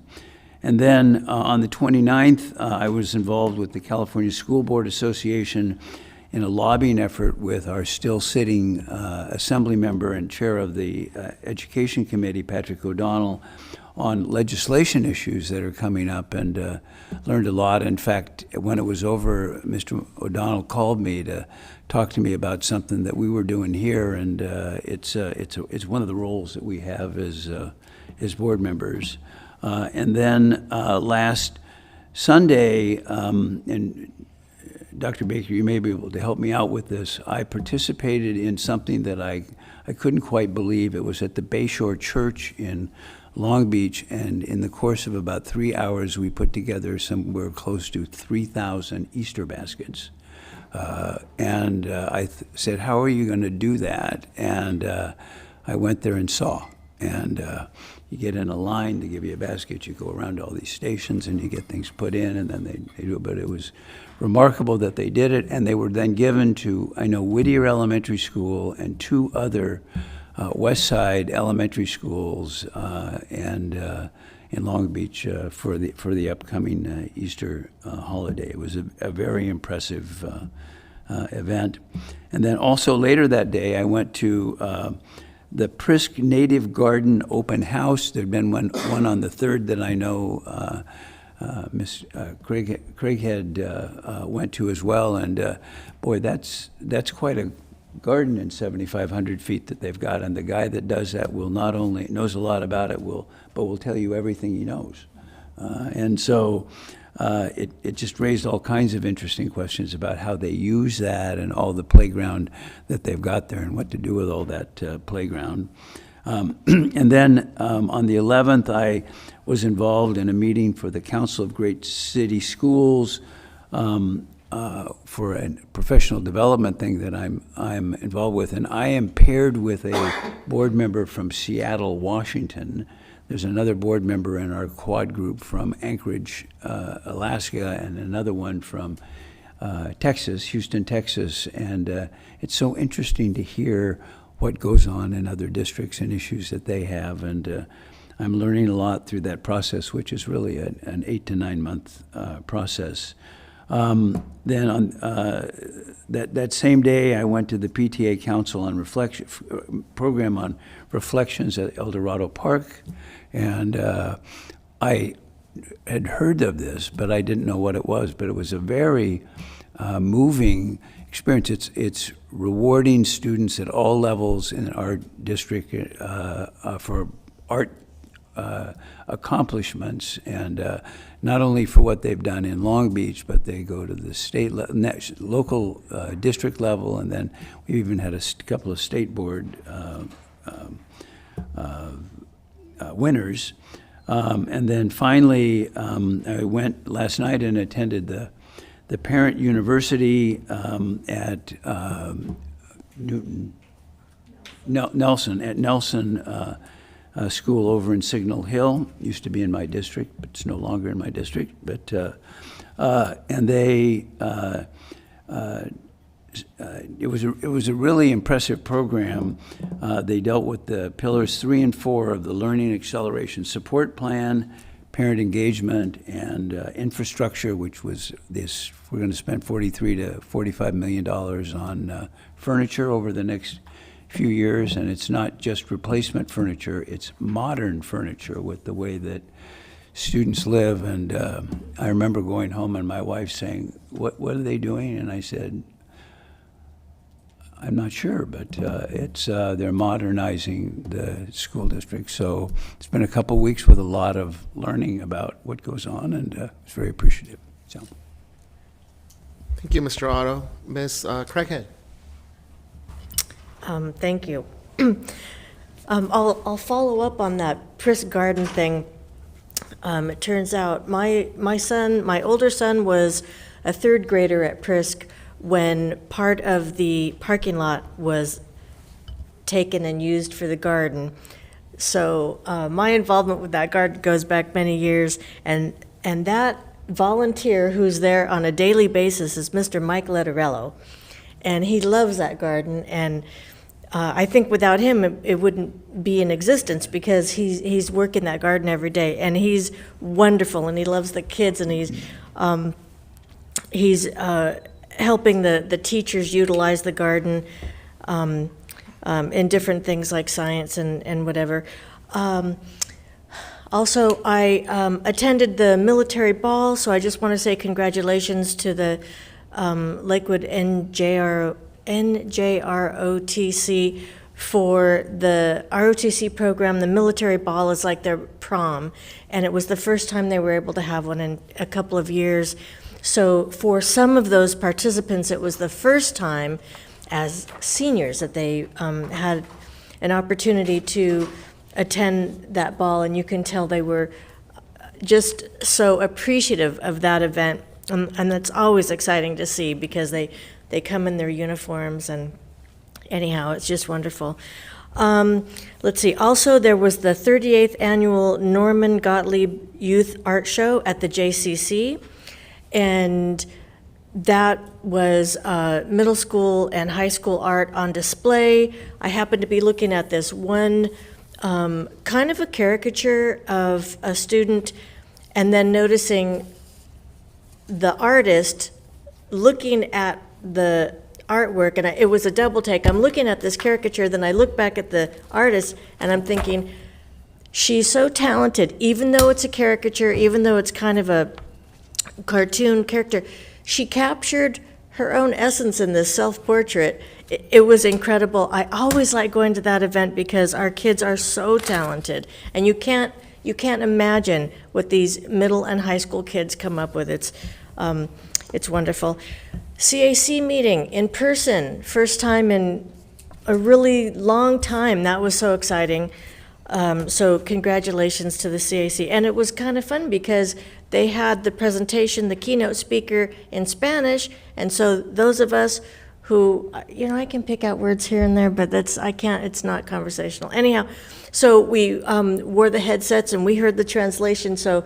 And then on the 29th, I was involved with the California School Board Association in a lobbying effort with our still sitting assembly member and chair of the Education Committee, Patrick O'Donnell, on legislation issues that are coming up, and learned a lot. In fact, when it was over, Mr. O'Donnell called me to talk to me about something that we were doing here, and it's one of the roles that we have as board members. And then last Sunday, and Dr. Baker, you may be able to help me out with this, I participated in something that I couldn't quite believe. It was at the Bayshore Church in Long Beach, and in the course of about 3 hours, we put together somewhere close to 3,000 Easter baskets. And I said, how are you going to do that? And I went there and saw. And you get in a line to give you a basket. You go around all these stations and you get things put in, and then they do it. But it was remarkable that they did it, and they were then given to, I know, Whittier Elementary School and 2 other West Side elementary schools and in Long Beach for the upcoming Easter holiday. It was a very impressive event. And then also later that day, I went to the Prisk Native Garden Open House. There'd been one on the 3rd that I know Miss Craighead went to as well, and boy, that's quite a garden in 7,500 feet that they've got, and the guy that does that will not only knows a lot about it, but will tell you everything he knows. And so it just raised all kinds of interesting questions about how they use that and all the playground that they've got there and what to do with all that playground. And then on the 11th, I was involved in a meeting for the Council of Great City Schools for a professional development thing that I'm involved with, and I am paired with a board member from Seattle, Washington. There's another board member in our quad group from Anchorage, Alaska, and another one from Texas, Houston, Texas, and it's so interesting to hear what goes on in other districts and issues that they have, and I'm learning a lot through that process, which is really an 8 to 9 month process. Then on that same day, I went to the PTA Council on Reflection program on reflections at El Dorado Park, and I had heard of this, but I didn't know what it was. But it was a very moving experience. It's rewarding students at all levels in our district for art accomplishments, and not only for what they've done in Long Beach, but they go to the state local district level, and then we even had a couple of state board winners. And then finally, I went last night and attended the Parent University at Nelson school over in Signal Hill. Used to be in my district, but it's no longer in my district. But and they it was a really impressive program. They dealt with the pillars 3 and 4 of the Learning Acceleration Support Plan, parent engagement, and infrastructure, which was this. We're going to spend $43 to $45 million on furniture over the next few years, and it's not just replacement furniture; it's modern furniture with the way that students live. And I remember going home and my wife saying, "What are they doing?" And I said, I'm not sure, but they're modernizing the school district. So it's been a couple weeks with a lot of learning about what goes on, and I was very appreciative. So. Thank you, Mr. Otto. Ms. Craighead. Thank you. I'll follow up on that Prisk Garden thing. It turns out my older son was a third grader at Prisk when part of the parking lot was taken and used for the garden. So my involvement with that garden goes back many years, and that volunteer who's there on a daily basis is Mr. Mike Letterello, and he loves that garden, and I think without him it wouldn't be in existence, because he's working that garden every day, and he's wonderful, and he loves the kids, and he's helping the teachers utilize the garden in different things like science and whatever. Also, I attended the military ball, so I just want to say congratulations to the Lakewood NJROTC for the ROTC program. The military ball is like their prom, and it was the first time they were able to have one in a couple of years. So for some of those participants, it was the first time as seniors that they had an opportunity to attend that ball, and you can tell they were just so appreciative of that event, and that's always exciting to see, because they come in their uniforms, and anyhow, it's just wonderful. Let's see, also there was the 38th annual Norman Gottlieb Youth Art Show at the JCC, and that was middle school and high school art on display. I happened to be looking at this one kind of a caricature of a student, and then noticing the artist looking at the artwork, and it was a double take. I'm looking at this caricature, then I look back at the artist, and I'm thinking, she's so talented, even though it's a caricature, even though it's kind of a cartoon character, she captured her own essence in this self-portrait. It was incredible. I always like going to that event because our kids are so talented, and you can't imagine what these middle and high school kids come up with. It's wonderful. CAC meeting in person, first time in a really long time. That was so exciting. So congratulations to the CAC. And it was kind of fun because they had the presentation, the keynote speaker in Spanish, and so those of us who, I can pick out words here and there, but it's not conversational. Anyhow, so we wore the headsets and we heard the translation, so,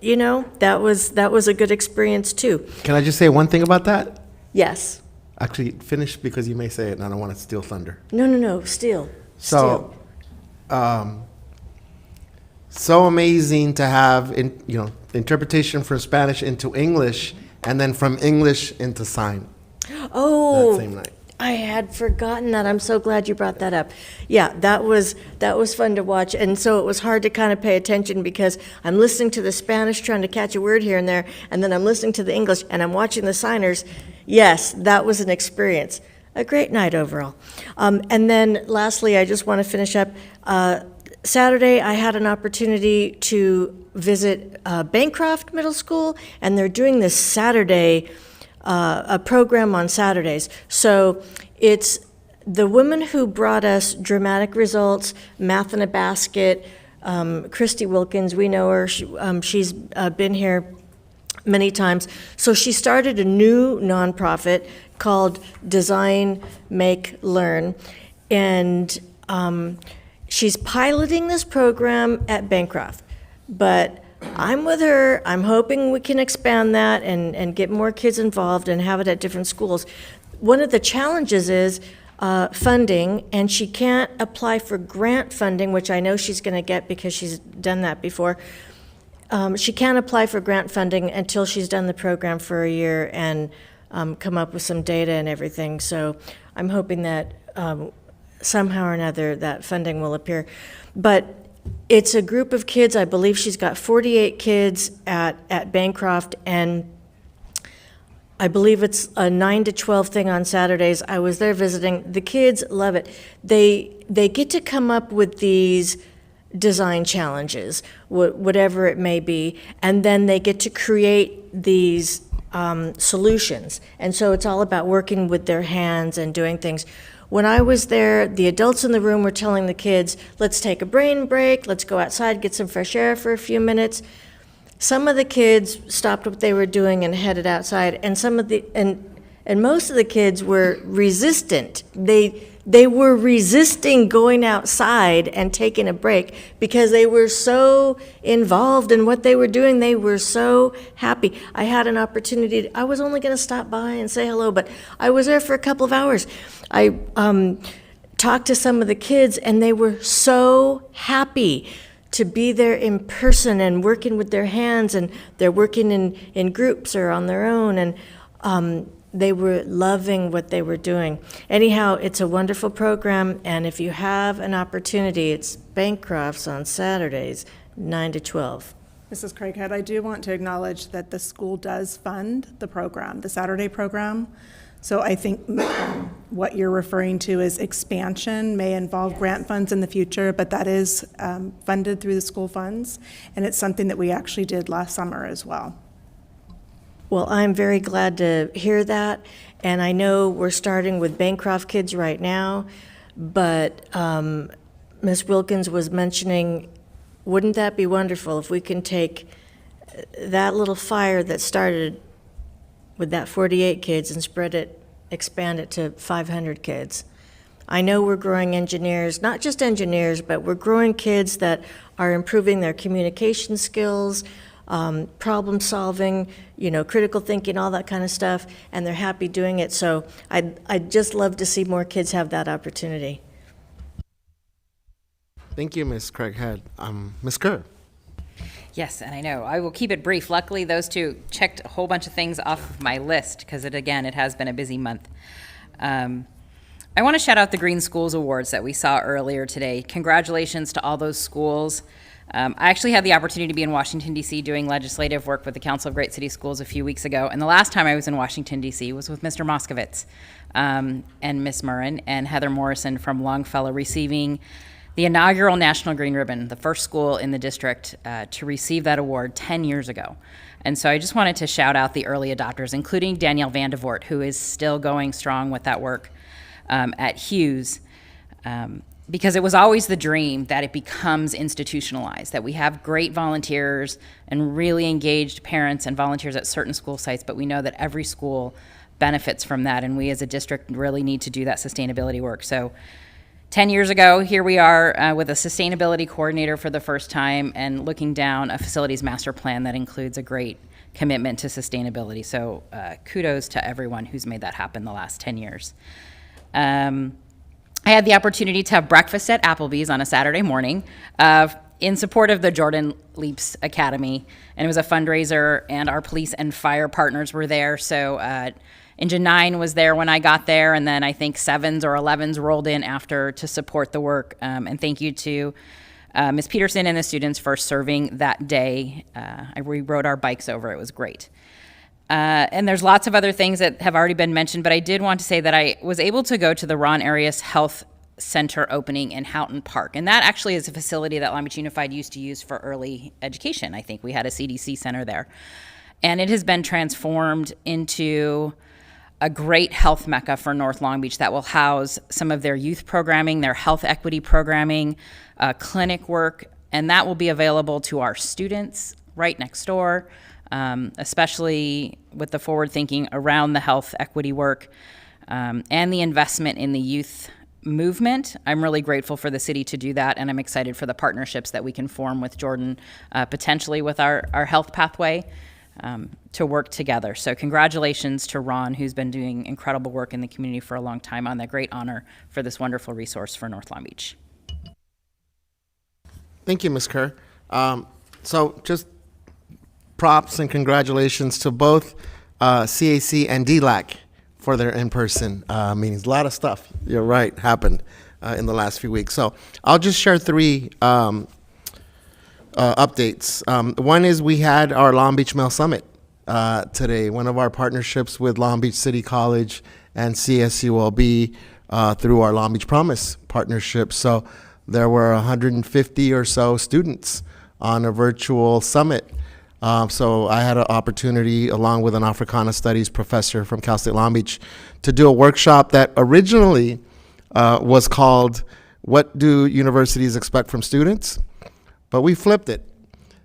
that was a good experience too. Can I just say one thing about that? Yes. Actually, finish, because you may say it and I don't want to steal thunder. No, steal. So, so amazing to have interpretation from Spanish into English, and then from English into sign. Oh, that same night. I had forgotten that. I'm so glad you brought that up. Yeah, that was fun to watch, and so it was hard to kind of pay attention because I'm listening to the Spanish, trying to catch a word here and there, and then I'm listening to the English, and I'm watching the signers. Yes, that was an experience. A great night overall. And then lastly, I just want to finish up. Saturday, I had an opportunity to visit Bancroft Middle School, and they're doing this Saturday, a program on Saturdays. So it's the woman who brought us Dramatic Results, Math in a Basket, Christy Wilkins, we know her, she's been here many times. So she started a new nonprofit called Design, Make, Learn, and she's piloting this program at Bancroft, but I'm with her. I'm hoping we can expand that and get more kids involved and have it at different schools. One of the challenges is funding, and she can't apply for grant funding, which I know she's going to get because she's done that before. She can't apply for grant funding until she's done the program for a year and come up with some data and everything. So I'm hoping that somehow or another that funding will appear. But it's a group of kids. I believe she's got 48 kids at Bancroft, and I believe it's a 9 to 12 thing on Saturdays. I was there visiting. The kids love it. They get to come up with these design challenges, whatever it may be, and then they get to create these solutions. And so it's all about working with their hands and doing things. When I was there, the adults in the room were telling the kids, let's take a brain break, let's go outside, get some fresh air for a few minutes. Some of the kids stopped what they were doing and headed outside, and and most of the kids were resistant. They were resisting going outside and taking a break because they were so involved in what they were doing. They were so happy. I had an opportunity. I was only going to stop by and say hello, but I was there for a couple of hours. I talked to some of the kids, and they were so happy to be there in person and working with their hands, and they're working in groups or on their own, and they were loving what they were doing. Anyhow, it's a wonderful program, and if you have an opportunity, it's Bancroft's on Saturdays, 9 to 12. Mrs. Craighead, I do want to acknowledge that the school does fund the program, the Saturday program. So I think what you're referring to is expansion may involve grant funds in the future, but that is funded through the school funds, and it's something that we actually did last summer as well. Well, I'm very glad to hear that, and I know we're starting with Bancroft kids right now, but Ms. Wilkins was mentioning, wouldn't that be wonderful if we can take that little fire that started with that 48 kids and expand it to 500 kids. I know we're growing engineers, not just engineers, but we're growing kids that are improving their communication skills, problem solving, critical thinking, all that kind of stuff, and they're happy doing it. So I'd just love to see more kids have that opportunity. Thank you, Ms. Craighead. Ms. Kerr. Yes, and I know. I will keep it brief. Luckily, those two checked a whole bunch of things off of my list because, it has been a busy month. I want to shout out the Green Schools Awards that we saw earlier today. Congratulations to all those schools. I actually had the opportunity to be in Washington, D.C. doing legislative work with the Council of Great City Schools a few weeks ago, and the last time I was in Washington, D.C. was with Mr. Moskowitz and Miss Murrin and Heather Morrison from Longfellow receiving the inaugural National Green Ribbon, the first school in the district to receive that award 10 years ago. And so I just wanted to shout out the early adopters, including Danielle Vandevort, who is still going strong with that work at Hughes, because it was always the dream that it becomes institutionalized, that we have great volunteers and really engaged parents and volunteers at certain school sites, but we know that every school benefits from that, and we as a district really need to do that sustainability work. So 10 years ago, here we are with a sustainability coordinator for the first time and looking down a facilities master plan that includes a great commitment to sustainability. So kudos to everyone who's made that happen the last 10 years. I had the opportunity to have breakfast at Applebee's on a Saturday morning in support of the Jordan Leaps Academy, and it was a fundraiser, and our police and fire partners were there. So Engine 9 was there when I got there, and then I think 7s or 11s rolled in after to support the work. And thank you to Ms. Peterson and the students for serving that day. We rode our bikes over. It was great. And there's lots of other things that have already been mentioned, but I did want to say that I was able to go to the Ron Arias Health Center opening in Houghton Park. And that actually is a facility that Long Beach Unified used to use for early education. I think we had a CDC center there. And it has been transformed into a great health mecca for North Long Beach that will house some of their youth programming, their health equity programming, clinic work, and that will be available to our students right next door, especially with the forward thinking around the health equity work and the investment in the youth movement. I'm really grateful for the city to do that, and I'm excited for the partnerships that we can form with Jordan, potentially with our health pathway, to work together. So congratulations to Ron, who's been doing incredible work in the community for a long time, on that great honor for this wonderful resource for North Long Beach. Thank you, Ms. Kerr. So just props and congratulations to both CAC and DLAC for their in-person meetings. A lot of stuff, you're right, happened in the last few weeks. So I'll just share three updates. One is we had our Long Beach Male Summit today, one of our partnerships with Long Beach City College and CSULB through our Long Beach Promise partnership. So there were 150 or so students on a virtual summit. So I had an opportunity, along with an Africana Studies professor from Cal State Long Beach, to do a workshop that originally was called "What Do Universities Expect from Students?" But we flipped it,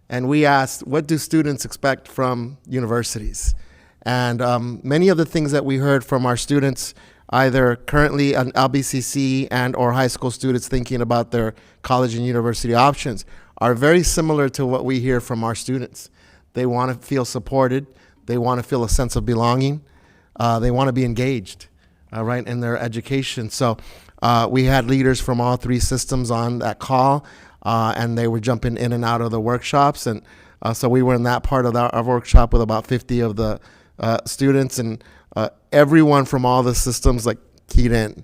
and we asked, "What do students expect from universities?" And many of the things that we heard from our students, either currently an LBCC and or high school students thinking about their college and university options, are very similar to what we hear from our students. They want to feel supported. They want to feel a sense of belonging. They want to be engaged, right, in their education. So we had leaders from all three systems on that call, and they were jumping in and out of the workshops. And so we were in that part of our workshop with about 50 of the students, and everyone from all the systems keyed in,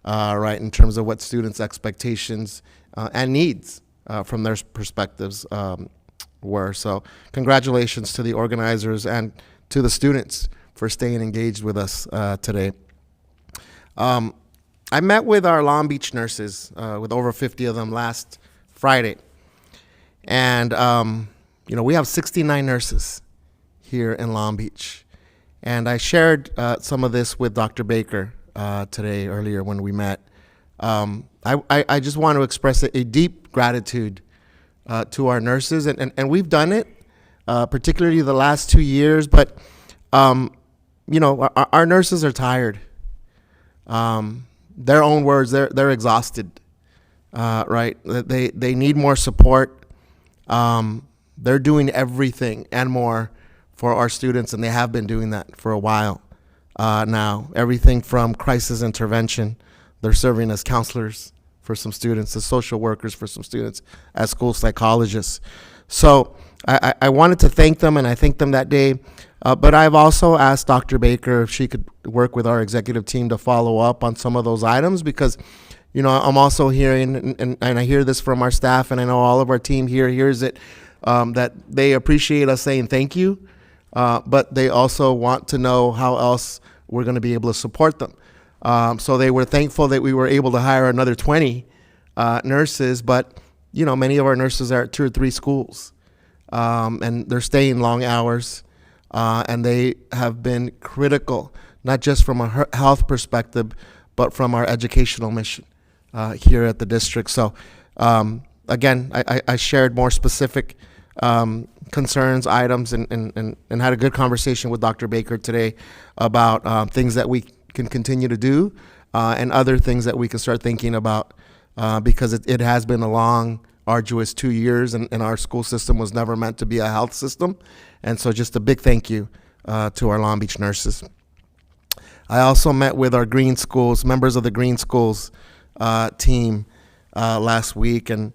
right, in terms of what students' expectations and needs from their perspectives were. So congratulations to the organizers and to the students for staying engaged with us today. I met with our Long Beach nurses, with over 50 of them last Friday. And, we have 69 nurses here in Long Beach. And I shared some of this with Dr. Baker today, earlier when we met. I just want to express a deep gratitude to our nurses, and we've done it, particularly the last 2 years, but, our nurses are tired. Their own words, they're exhausted, right? They need more support. They're doing everything and more for our students, and they have been doing that for a while now. Everything from crisis intervention, they're serving as counselors for some students, as social workers for some students, as school psychologists. So I wanted to thank them, and I thanked them that day. But I've also asked Dr. Baker if she could work with our executive team to follow up on some of those items, because, I'm also hearing, and I hear this from our staff, and I know all of our team here hears it, that they appreciate us saying thank you, but they also want to know how else we're going to be able to support them. So they were thankful that we were able to hire another 20 nurses, but many of our nurses are at 2 or 3 schools, and they're staying long hours, and they have been critical, not just from a health perspective, but from our educational mission here at the district. So again, I shared more specific concerns, items, and had a good conversation with Dr. Baker today about things that we can continue to do, and other things that we can start thinking about, because it has been a long, arduous 2 years, and our school system was never meant to be a health system. And so just a big thank you to our Long Beach nurses. I also met with our Green Schools, members of the Green Schools team last week, and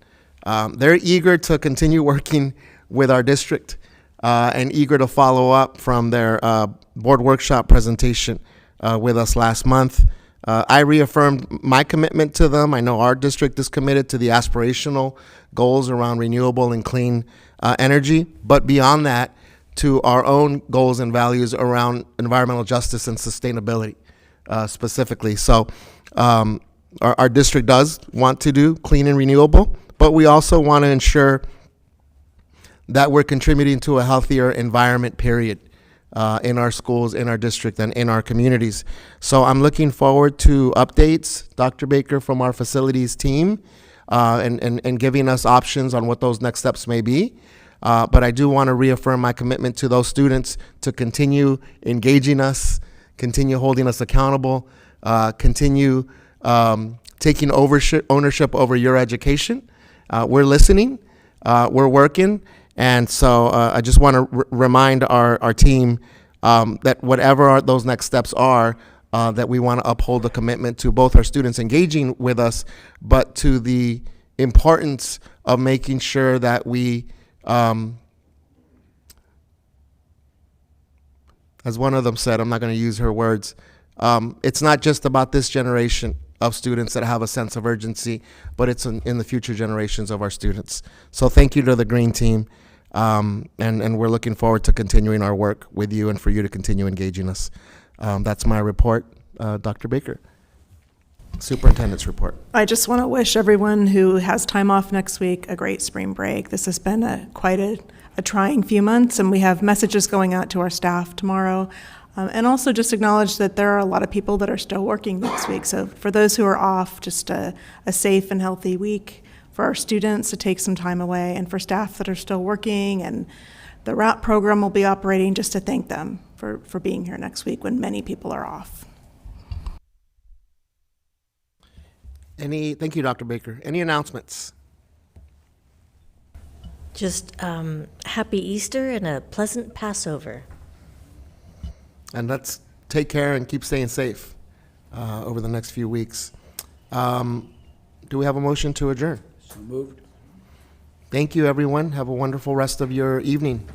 they're eager to continue working with our district, and eager to follow up from their board workshop presentation with us last month. I reaffirmed my commitment to them. I know our district is committed to the aspirational goals around renewable and clean energy, but beyond that, to our own goals and values around environmental justice and sustainability specifically. So our district does want to do clean and renewable, but we also want to ensure that we're contributing to a healthier environment, period, in our schools, in our district, and in our communities. So I'm looking forward to updates, Dr. Baker, from our facilities team, and giving us options on what those next steps may be. But I do want to reaffirm my commitment to those students to continue engaging us, continue holding us accountable, continue taking ownership over your education. We're listening, we're working, and so I just want to remind our team that whatever those next steps are, that we want to uphold the commitment to both our students engaging with us, but to the importance of making sure that we, as one of them said, I'm not going to use her words, it's not just about this generation of students that have a sense of urgency, but it's in the future generations of our students. So thank you to the Green Team, and we're looking forward to continuing our work with you and for you to continue engaging us. That's my report. Dr. Baker, Superintendent's report. I just want to wish everyone who has time off next week a great spring break. This has been quite a trying few months, and we have messages going out to our staff tomorrow. And also just acknowledge that there are a lot of people that are still working next week. So for those who are off, just a safe and healthy week. For our students to take some time away, and for staff that are still working, and the RAP program will be operating, just to thank them for being here next week when many people are off. Thank you, Dr. Baker. Any announcements? Just happy Easter and a pleasant Passover. And let's take care and keep staying safe over the next few weeks. Do we have a motion to adjourn? So moved. Thank you, everyone. Have a wonderful rest of your evening.